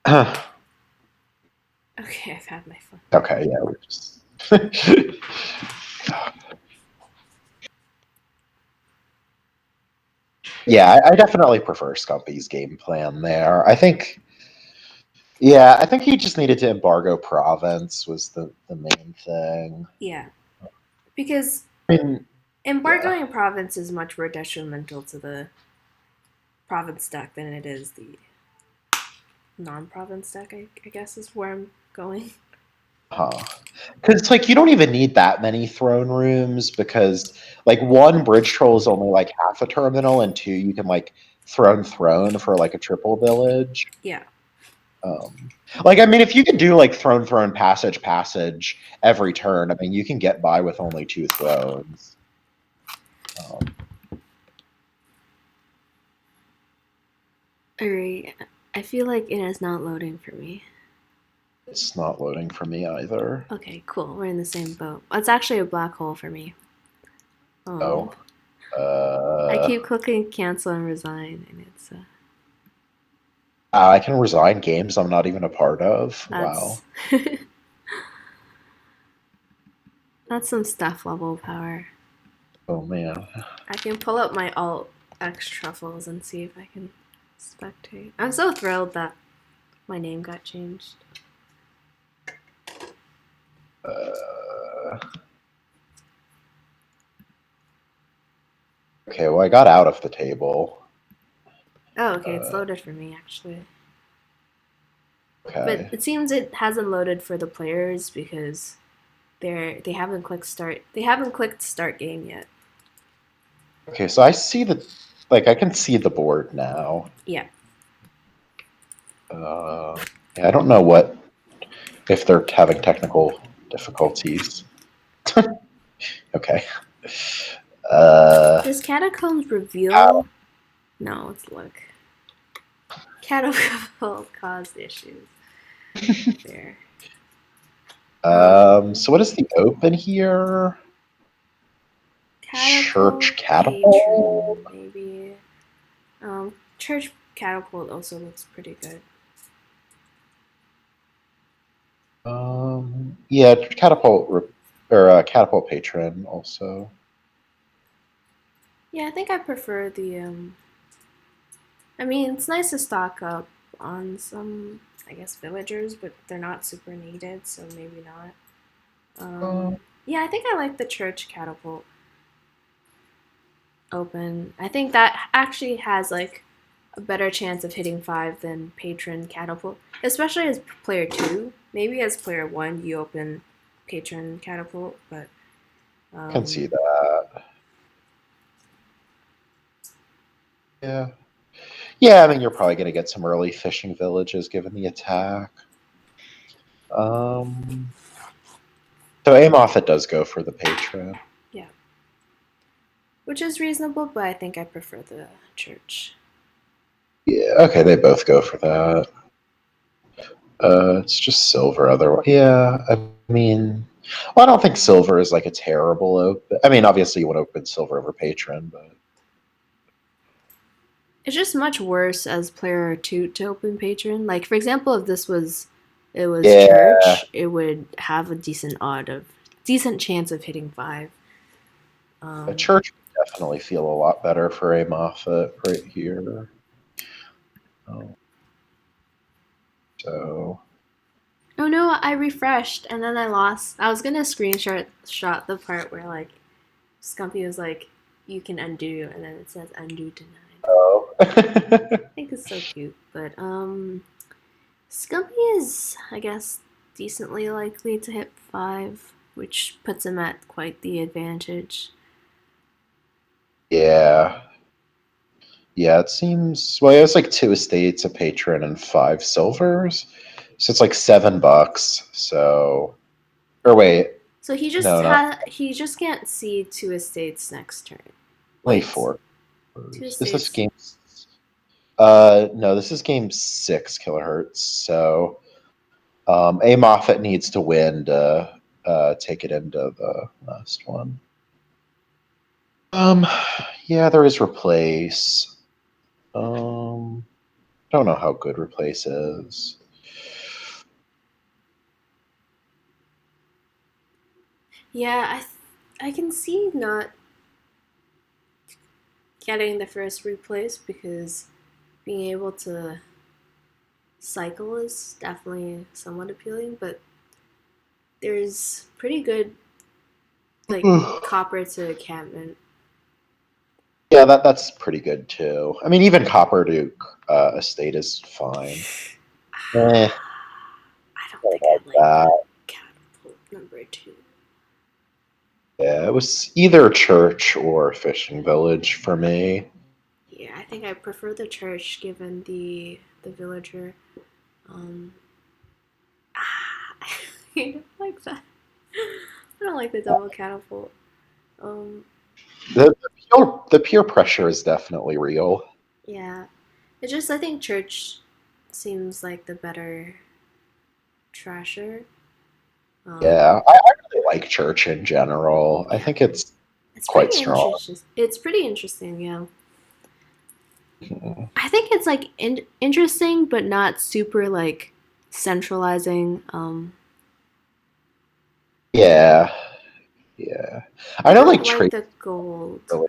Speaker 1: Okay, I've had my fun.
Speaker 2: Okay, yeah, we're just. Yeah, I definitely prefer Scumpy's game plan there. I think, yeah, I think he just needed to embargo province was the main thing.
Speaker 1: Yeah, because
Speaker 2: I mean, yeah,
Speaker 1: embargoing a province is much more detrimental to the province deck than it is the non-province deck. I guess is where I'm going.
Speaker 2: huh? Because it's like you don't even need that many throne rooms because like one bridge troll is only like half a terminal, and two you can like throne for like a triple village.
Speaker 1: Yeah.
Speaker 2: Um, like I mean, if you can do like throne passage every turn, I mean you can get by with only two thrones. Um,
Speaker 1: Alright. I feel like it is not loading for me.
Speaker 2: it's not loading for me either.
Speaker 1: Okay, cool. We're in the same boat. It's actually a black hole for me. Um,
Speaker 2: Oh,
Speaker 1: I keep clicking cancel and resign, and it's
Speaker 2: I can resign games I'm not even a part of. Wow.
Speaker 1: that's that's some stuff level power.
Speaker 2: Oh man.
Speaker 1: I can pull up my alt X truffles and see if I can spectate. I'm so thrilled that my name got changed.
Speaker 2: Uh, okay, well I got out of the table.
Speaker 1: Oh, okay, it's
Speaker 2: Uh,
Speaker 1: loaded for me actually. But
Speaker 2: okay.
Speaker 1: it seems it hasn't loaded for the players because they haven't clicked start. They haven't clicked start game yet.
Speaker 2: Okay, so I see the like I can see the board now.
Speaker 1: Yeah.
Speaker 2: Yeah, I don't know what if they're having technical difficulties. Okay. Uh,
Speaker 1: Does catacombs
Speaker 2: how-
Speaker 1: reveal? No, let's look. Catapult caused issues. There.
Speaker 2: so what is the open here? Church
Speaker 1: Catapult
Speaker 2: catapult.
Speaker 1: patron, maybe. Church catapult also looks pretty good.
Speaker 2: Yeah, catapult patron also.
Speaker 1: Yeah, I think I prefer the. I mean, it's nice to stock up on some, I guess, villagers, but they're not super needed, so maybe not.
Speaker 2: Um,
Speaker 1: Yeah, I think I like the church catapult open. I think that actually has like a better chance of hitting five than patron catapult, especially as player two. Maybe as player one, you open patron catapult, but
Speaker 2: can see
Speaker 1: um,
Speaker 2: that. Yeah. Yeah, I mean, you're probably going to get some early fishing villages given the attack. Um, so Amoffett does go for the patron.
Speaker 1: yeah, which is reasonable, but I think I prefer the church.
Speaker 2: Yeah, okay, they both go for that. It's just silver otherwise. Yeah, I mean, well, I don't think silver is like a terrible open. I mean, obviously you want to open silver over patron, but
Speaker 1: It's just much worse as player two to open patron. Like for example, if this was it was
Speaker 2: yeah,
Speaker 1: church, it would have a decent chance of hitting five.
Speaker 2: a
Speaker 1: Um,
Speaker 2: church would definitely feel a lot better for a Moffat right here. Oh, so
Speaker 1: oh no, I refreshed and then I lost. I was gonna screenshot shot the part where like Skumpy was like, "You can undo," and then it says "undo denied."
Speaker 2: oh.
Speaker 1: I think it's so cute, but Skumpy is, I guess, decently likely to hit 5, which puts him at quite the advantage.
Speaker 2: Yeah. Yeah, it seems well, it's like 2 estates, a patron, and 5 silvers. So it's like $7. So or wait,
Speaker 1: So
Speaker 2: no, not
Speaker 1: he just can't see 2 estates next turn.
Speaker 2: only
Speaker 1: Wait,
Speaker 2: four.
Speaker 1: two
Speaker 2: This is
Speaker 1: estates.
Speaker 2: game no, this is game 6 kilohertz. So A Moffett needs to win to take it into the last one. Yeah, there is replace. Don't know how good replace is.
Speaker 1: Yeah, I can see not getting the first replace because being able to cycle is definitely somewhat appealing, but there's pretty good like copper to encampment.
Speaker 2: Yeah, that's pretty good too. I mean, even Copper Duke estate is fine. Eh,
Speaker 1: I don't
Speaker 2: don't
Speaker 1: think I
Speaker 2: like
Speaker 1: like that
Speaker 2: that.
Speaker 1: catapult number 2.
Speaker 2: Yeah, it was either church or fishing village for me.
Speaker 1: Yeah, I think I prefer the church given the villager. Um, I don't like that. I don't like the double catapult. Um,
Speaker 2: The peer pressure is definitely real.
Speaker 1: yeah, it's just I think church seems like the better trasher. Um,
Speaker 2: Yeah, I really like church in general. I
Speaker 1: yeah,
Speaker 2: think it's
Speaker 1: it's
Speaker 2: quite
Speaker 1: pretty
Speaker 2: strong.
Speaker 1: interesting. It's pretty interesting. Yeah,
Speaker 2: Mhm.
Speaker 1: I think it's like interesting, but not super like centralizing.
Speaker 2: Yeah, yeah.
Speaker 1: I
Speaker 2: I don't
Speaker 1: don't
Speaker 2: like
Speaker 1: like
Speaker 2: trade
Speaker 1: the gold.
Speaker 2: really.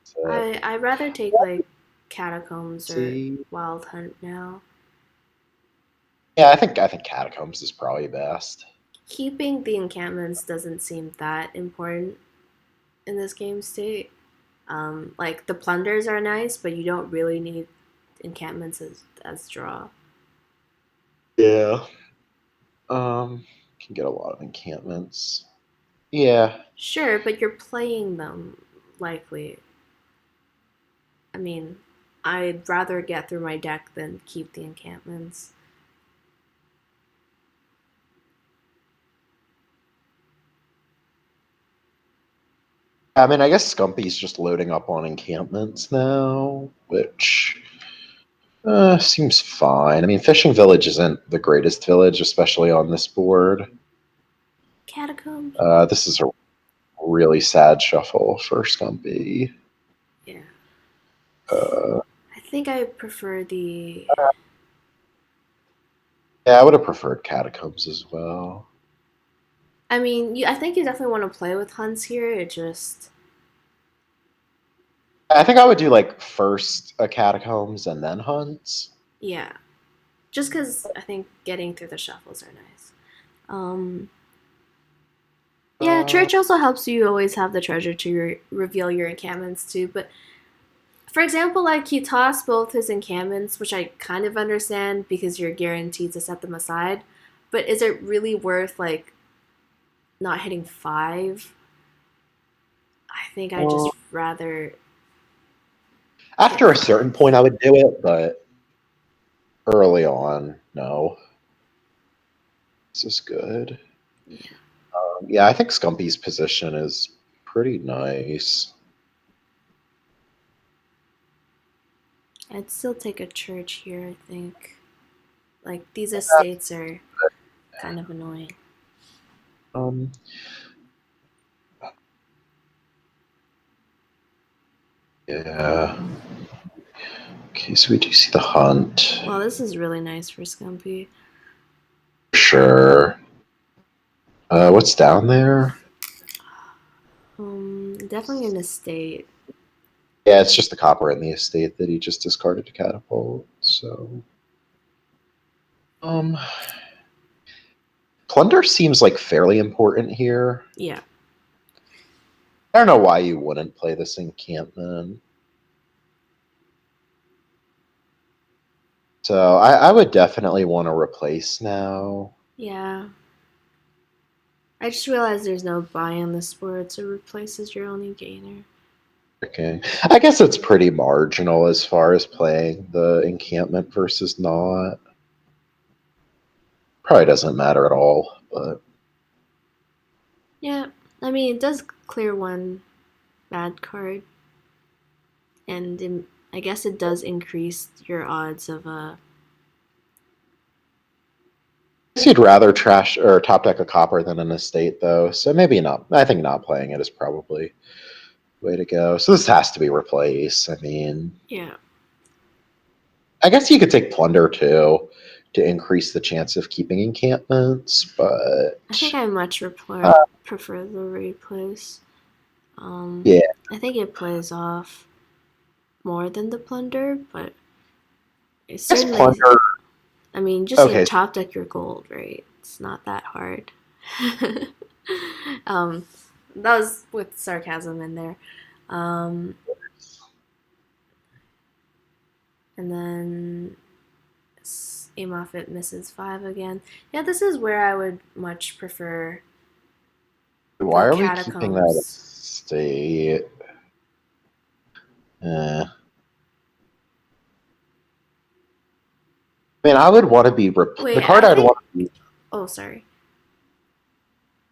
Speaker 2: To
Speaker 1: I'd rather take like catacombs or
Speaker 2: see.
Speaker 1: wild hunt now.
Speaker 2: Yeah, I think catacombs is probably best.
Speaker 1: Keeping the encampments doesn't seem that important in this game state. Like the plunders are nice, but you don't really need encampments as draw.
Speaker 2: Yeah. Can get a lot of encampments. Yeah.
Speaker 1: Sure, but you're playing them likely. I mean, I'd rather get through my deck than keep the encampments.
Speaker 2: I mean, I guess Skumpy's just loading up on encampments now, which seems fine. I mean, Fishing Village isn't the greatest village, especially on this board.
Speaker 1: Catacombs?
Speaker 2: This is a really sad shuffle for Skumpy.
Speaker 1: Yeah.
Speaker 2: Uh,
Speaker 1: I think I prefer the.
Speaker 2: yeah, I would have preferred Catacombs as well.
Speaker 1: I mean, I think you definitely want to play with hunts here. It just.
Speaker 2: I think I would do like first a Catacombs and then Hunts.
Speaker 1: Yeah. Just because I think getting through the shuffles are nice. Um, yeah,
Speaker 2: Uh,
Speaker 1: church also helps you always have the treasure to reveal your encampments too. But for example, like he tossed both his encampments, which I kind of understand because you're guaranteed to set them aside. But is it really worth like not hitting 5? I think I
Speaker 2: uh,
Speaker 1: just rather hit
Speaker 2: After a certain
Speaker 1: 5.
Speaker 2: point, I would do it, but early on, no. This is good.
Speaker 1: Yeah,
Speaker 2: Yeah, I think Scumpy's position is pretty nice.
Speaker 1: I'd still take a church here. I think like these estates are kind of annoying.
Speaker 2: Um, yeah. Okay, so we do see the hunt.
Speaker 1: Well, this is really nice for Scumpy.
Speaker 2: Sure. What's down there?
Speaker 1: Definitely an estate.
Speaker 2: Yeah, it's just the copper in the estate that he just discarded to catapult. So, um, plunder seems like fairly important here.
Speaker 1: Yeah,
Speaker 2: I don't know why you wouldn't play this encampment. So I would definitely want to replace now.
Speaker 1: Yeah. I just realized there's no buy on this board, so replaces your only gainer.
Speaker 2: Okay. I guess it's pretty marginal as far as playing the encampment versus not. Probably doesn't matter at all, but
Speaker 1: Yeah, I mean, it does clear one bad card, and I guess it does increase your odds of
Speaker 2: I guess you'd rather trash or top deck a copper than an estate, though. So maybe not. I think not playing it is probably the way to go. So this has to be replaced. I mean,
Speaker 1: yeah.
Speaker 2: I guess you could take plunder too to increase the chance of keeping encampments,
Speaker 1: I think
Speaker 2: but
Speaker 1: I much
Speaker 2: uh,
Speaker 1: prefer the replace.
Speaker 2: yeah,
Speaker 1: I think it plays off more than the plunder, but it's
Speaker 2: I guess
Speaker 1: certainly.
Speaker 2: plunder.
Speaker 1: I mean, just
Speaker 2: Okay,
Speaker 1: top deck your gold, right? It's not that hard. um, that was with sarcasm in there. Um, and then Amoffett misses 5 again. Yeah, this is where I would much prefer
Speaker 2: why
Speaker 1: the
Speaker 2: are we keeping that
Speaker 1: catacombs.
Speaker 2: estate? I mean, I would want to be the
Speaker 1: Wait,
Speaker 2: card
Speaker 1: I
Speaker 2: I'd
Speaker 1: think.
Speaker 2: want to be
Speaker 1: Oh, sorry.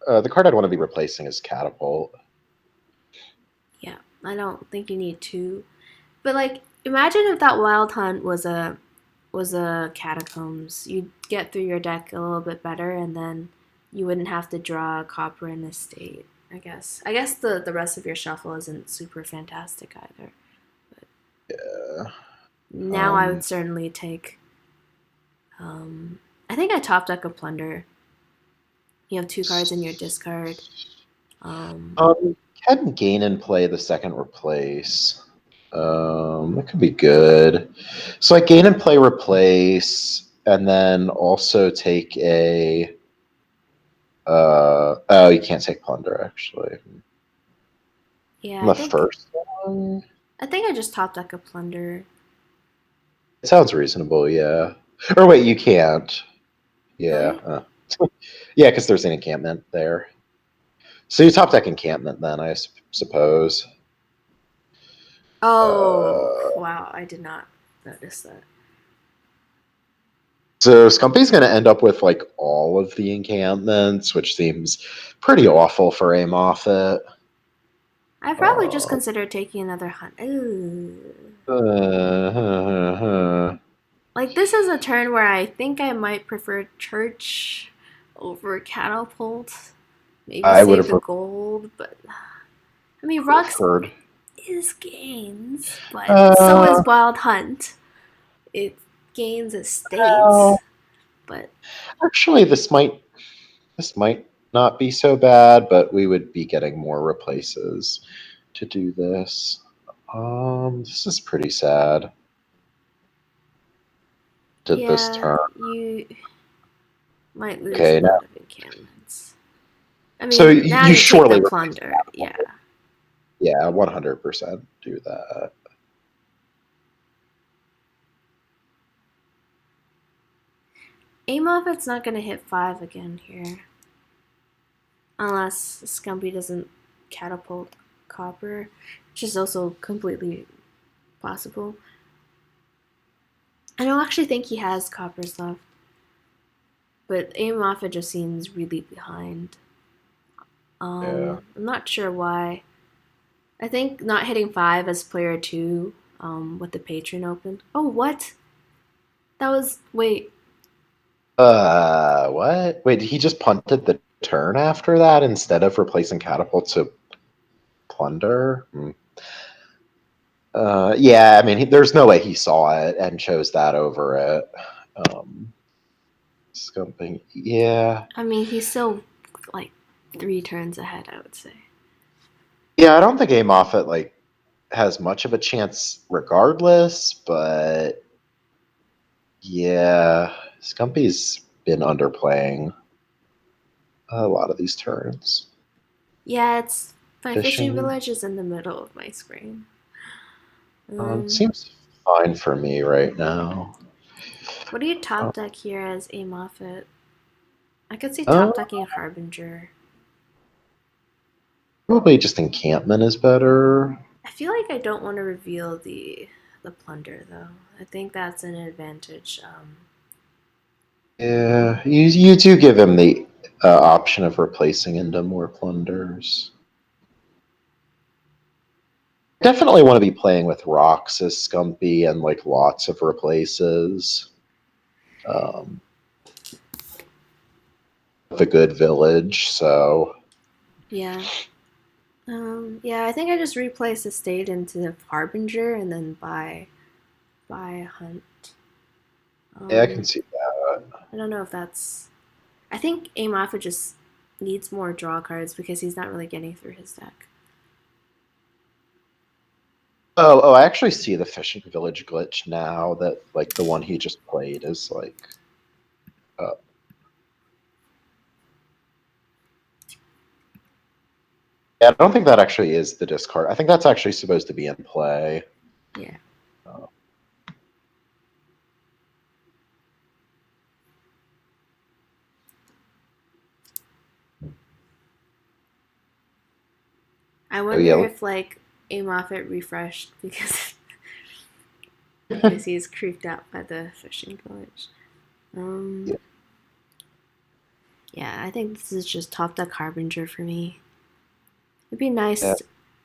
Speaker 2: the card I'd want to be replacing is catapult.
Speaker 1: Yeah, I don't think you need two. But like, imagine if that wild hunt was a catacombs. You'd get through your deck a little bit better, and then you wouldn't have to draw a copper in the state. I guess. I guess the rest of your shuffle isn't super fantastic either. But
Speaker 2: Yeah.
Speaker 1: now I would
Speaker 2: Um,
Speaker 1: certainly take. Um, I think I top deck a plunder. You have two cards in your discard. Um,
Speaker 2: can gain and play the second replace. That could be good. So like gain and play replace, and then also take a. Oh, you can't take plunder actually.
Speaker 1: yeah,
Speaker 2: On
Speaker 1: I
Speaker 2: the
Speaker 1: think
Speaker 2: first one,
Speaker 1: I think I just top deck a plunder.
Speaker 2: it sounds reasonable. Yeah. Or wait, you can't. Yeah.
Speaker 1: Really?
Speaker 2: Yeah, because there's an encampment there. So you top deck encampment then, I suppose.
Speaker 1: Oh,
Speaker 2: Uh,
Speaker 1: wow! I did not notice that.
Speaker 2: so Scumpy's going to end up with like all of the encampments, which seems pretty awful for a Moffat.
Speaker 1: I probably just
Speaker 2: Uh,
Speaker 1: considered taking another hunt. Ooh.
Speaker 2: uh,
Speaker 1: Like, this is a turn where I think I might prefer church over catapult. Maybe
Speaker 2: I would
Speaker 1: save
Speaker 2: have
Speaker 1: the gold, but I mean, rocks
Speaker 2: preferred.
Speaker 1: is gains, but so
Speaker 2: Uh,
Speaker 1: is wild hunt. It gains
Speaker 2: well,
Speaker 1: estates, but
Speaker 2: actually, this might not be so bad, but we would be getting more replaces to do this. This is pretty sad. Did this
Speaker 1: yeah,
Speaker 2: turn?
Speaker 1: you might lose a
Speaker 2: Okay, now
Speaker 1: lot of encampments. I
Speaker 2: so
Speaker 1: mean, now
Speaker 2: you
Speaker 1: you take the
Speaker 2: surely replace
Speaker 1: plunder.
Speaker 2: catapult.
Speaker 1: Yeah.
Speaker 2: Yeah, 100% do that.
Speaker 1: Aim off, it's not going to hit 5 again here. Unless Scumpy doesn't catapult copper, which is also completely possible. I don't actually think he has coppers left, but Aim off, it just seems really behind.
Speaker 2: Yeah.
Speaker 1: I'm not sure why. I think not hitting 5 as player 2 with the patron open. Oh, what? That was. Wait.
Speaker 2: What? Wait, he just punted the turn after that instead of replacing catapult to plunder? Yeah, I mean, there's no way he saw it and chose that over it. Um, Scumping, yeah.
Speaker 1: I mean, he's still like 3 turns ahead, I would say.
Speaker 2: Yeah, I don't think A Moffat, like, has much of a chance regardless, but yeah, Scumpy's been underplaying a lot of these turns.
Speaker 1: Yeah, it's. My fishing
Speaker 2: Fishing
Speaker 1: village is in the middle of my screen. Um,
Speaker 2: seems fine for me right now.
Speaker 1: What do you
Speaker 2: Uh,
Speaker 1: top deck here as a Moffat? I could see
Speaker 2: uh,
Speaker 1: top decking a Harbinger.
Speaker 2: Probably just encampment is better.
Speaker 1: I feel like I don't want to reveal the plunder though. I think that's an advantage.
Speaker 2: Yeah, you do give him the option of replacing into more plunders. Definitely want to be playing with rocks as Skumpy and like lots of replaces. Um, with a good village, so
Speaker 1: Yeah. Yeah, I think I just replaced estate into Harbinger and then buy hunt.
Speaker 2: yeah, I can
Speaker 1: Um,
Speaker 2: see that.
Speaker 1: I don't know if that's. I think Amoffett just needs more draw cards because he's not really getting through his deck.
Speaker 2: Oh, I actually see the fishing village glitch now. That like the one he just played is like. Uh, yeah, I don't think that actually is the discard. I think that's actually supposed to be in play.
Speaker 1: Yeah.
Speaker 2: Uh,
Speaker 1: I
Speaker 2: oh
Speaker 1: wonder
Speaker 2: yeah,
Speaker 1: if like Amoffett refreshed because because he's creeped out by the fishing village.
Speaker 2: yeah,
Speaker 1: Um, yeah, I think this is just top deck Harbinger for me. It'd be
Speaker 2: yeah,
Speaker 1: nice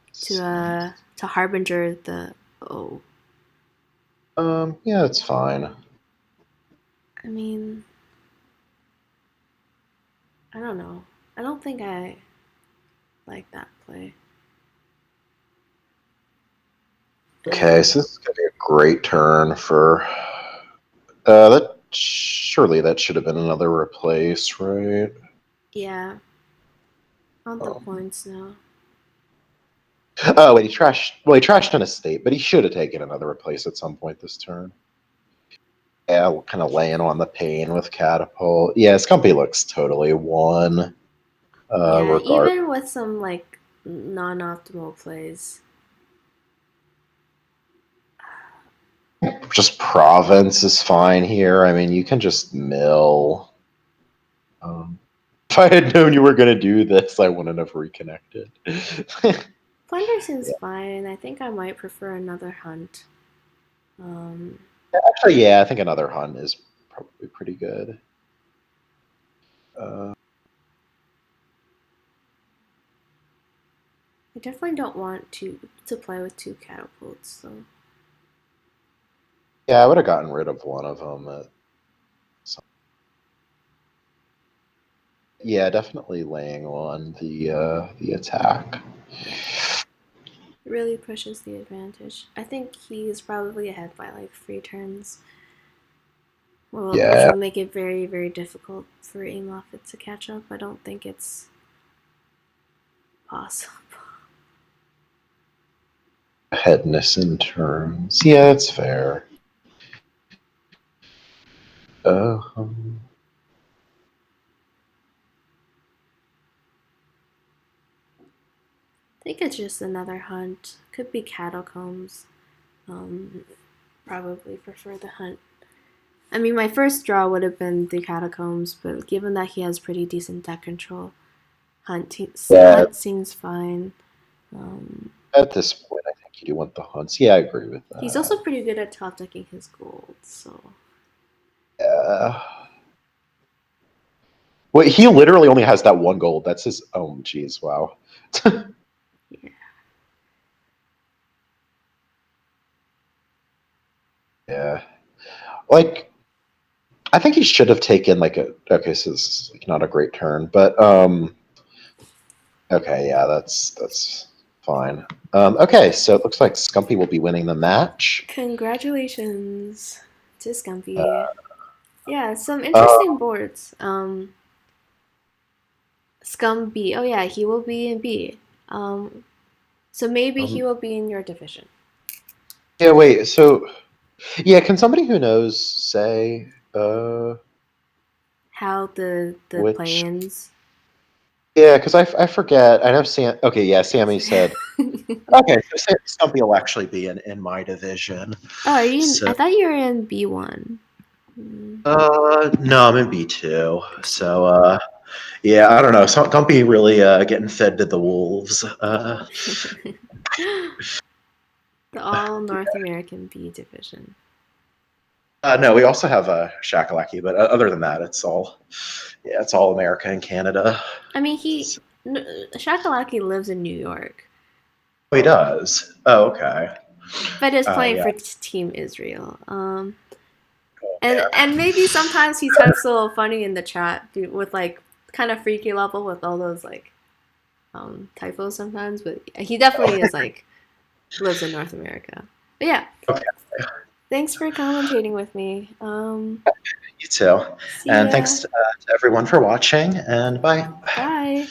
Speaker 2: it's nice.
Speaker 1: to Harbinger the oh.
Speaker 2: Yeah, it's fine.
Speaker 1: I mean, I don't know. I don't think I like that play.
Speaker 2: Okay,
Speaker 1: Uh,
Speaker 2: so this is gonna be a great turn for. That surely that should have been another replace, right?
Speaker 1: yeah, on the
Speaker 2: Um,
Speaker 1: points now.
Speaker 2: oh wait, he trashed. Well, he trashed an estate, but he should have taken another replace at some point this turn. Yeah, kind of laying on the pain with catapult. Yeah, Scumpy looks totally one.
Speaker 1: Yeah,
Speaker 2: Regard.
Speaker 1: even with some like non-optimal plays.
Speaker 2: Just province is fine here. I mean, you can just mill. Um, if I had known you were going to do this, I wouldn't have reconnected.
Speaker 1: Plunder seems
Speaker 2: Yeah.
Speaker 1: fine. I think I might prefer another hunt. Um,
Speaker 2: Actually, yeah, I think another hunt is probably pretty good. Uh,
Speaker 1: I definitely don't want to play with two catapults. So
Speaker 2: yeah, I would have gotten rid of one of them. Yeah, definitely laying on the attack.
Speaker 1: yeah, it really pushes the advantage. I think he's probably ahead by like 3 turns. Well, which
Speaker 2: Yeah,
Speaker 1: will make it very, very difficult for Amoffett to catch up. I don't think it's possible.
Speaker 2: headness in turns. Yeah, that's fair. Um,
Speaker 1: I think it's just another hunt. Could be catacombs. Um, Probably prefer the hunt. I mean, my first draw would have been the catacombs, but given that he has pretty decent deck control,
Speaker 2: yeah,
Speaker 1: hunt seems fine. Um,
Speaker 2: at this point, I think you do want the hunts. Yeah, I agree with
Speaker 1: he's
Speaker 2: that.
Speaker 1: also pretty good at top decking his gold, so
Speaker 2: Yeah. Well, he literally only has that one gold. That's his. Oh, geez, wow.
Speaker 1: yeah.
Speaker 2: Yeah, like I think he should have taken like a. Okay, so this is like not a great turn, but okay, yeah, that's fine. Okay, so it looks like Skumpy will be winning the match.
Speaker 1: Congratulations to
Speaker 2: Uh,
Speaker 1: Scumpy. Yeah, some
Speaker 2: uh,
Speaker 1: interesting boards. Scum B. Oh yeah, he will be in B. So maybe he
Speaker 2: um,
Speaker 1: will be in your division.
Speaker 2: yeah, wait. So yeah, can somebody who knows say
Speaker 1: How the
Speaker 2: which?
Speaker 1: play-ins.
Speaker 2: Yeah, because I forget. I know Sam. Okay, yeah, Sammy said. Okay, so Stumpy will actually be in my division.
Speaker 1: Oh, are you?
Speaker 2: So
Speaker 1: I thought you were in B1. Mm.
Speaker 2: No, I'm in B2.
Speaker 1: I see.
Speaker 2: So, yeah, I don't know. So, Gumpy really getting fed to the wolves.
Speaker 1: The all North American B division.
Speaker 2: No, we also have Shakalaki, but other than that, yeah, it's all America and Canada.
Speaker 1: I mean,
Speaker 2: So,
Speaker 1: Shakalaki lives in New York,
Speaker 2: oh, he does. Oh, okay.
Speaker 1: but is playing
Speaker 2: Yeah.
Speaker 1: for Team Israel.
Speaker 2: Oh,
Speaker 1: And maybe sometimes he types a little funny in the chat with like kind of freaky level with all those like typos sometimes. But he definitely is like lives in North America. But yeah,
Speaker 2: okay.
Speaker 1: thanks for commentating with me.
Speaker 2: You too.
Speaker 1: See
Speaker 2: And
Speaker 1: ya.
Speaker 2: thanks to everyone for watching, and bye.
Speaker 1: Bye.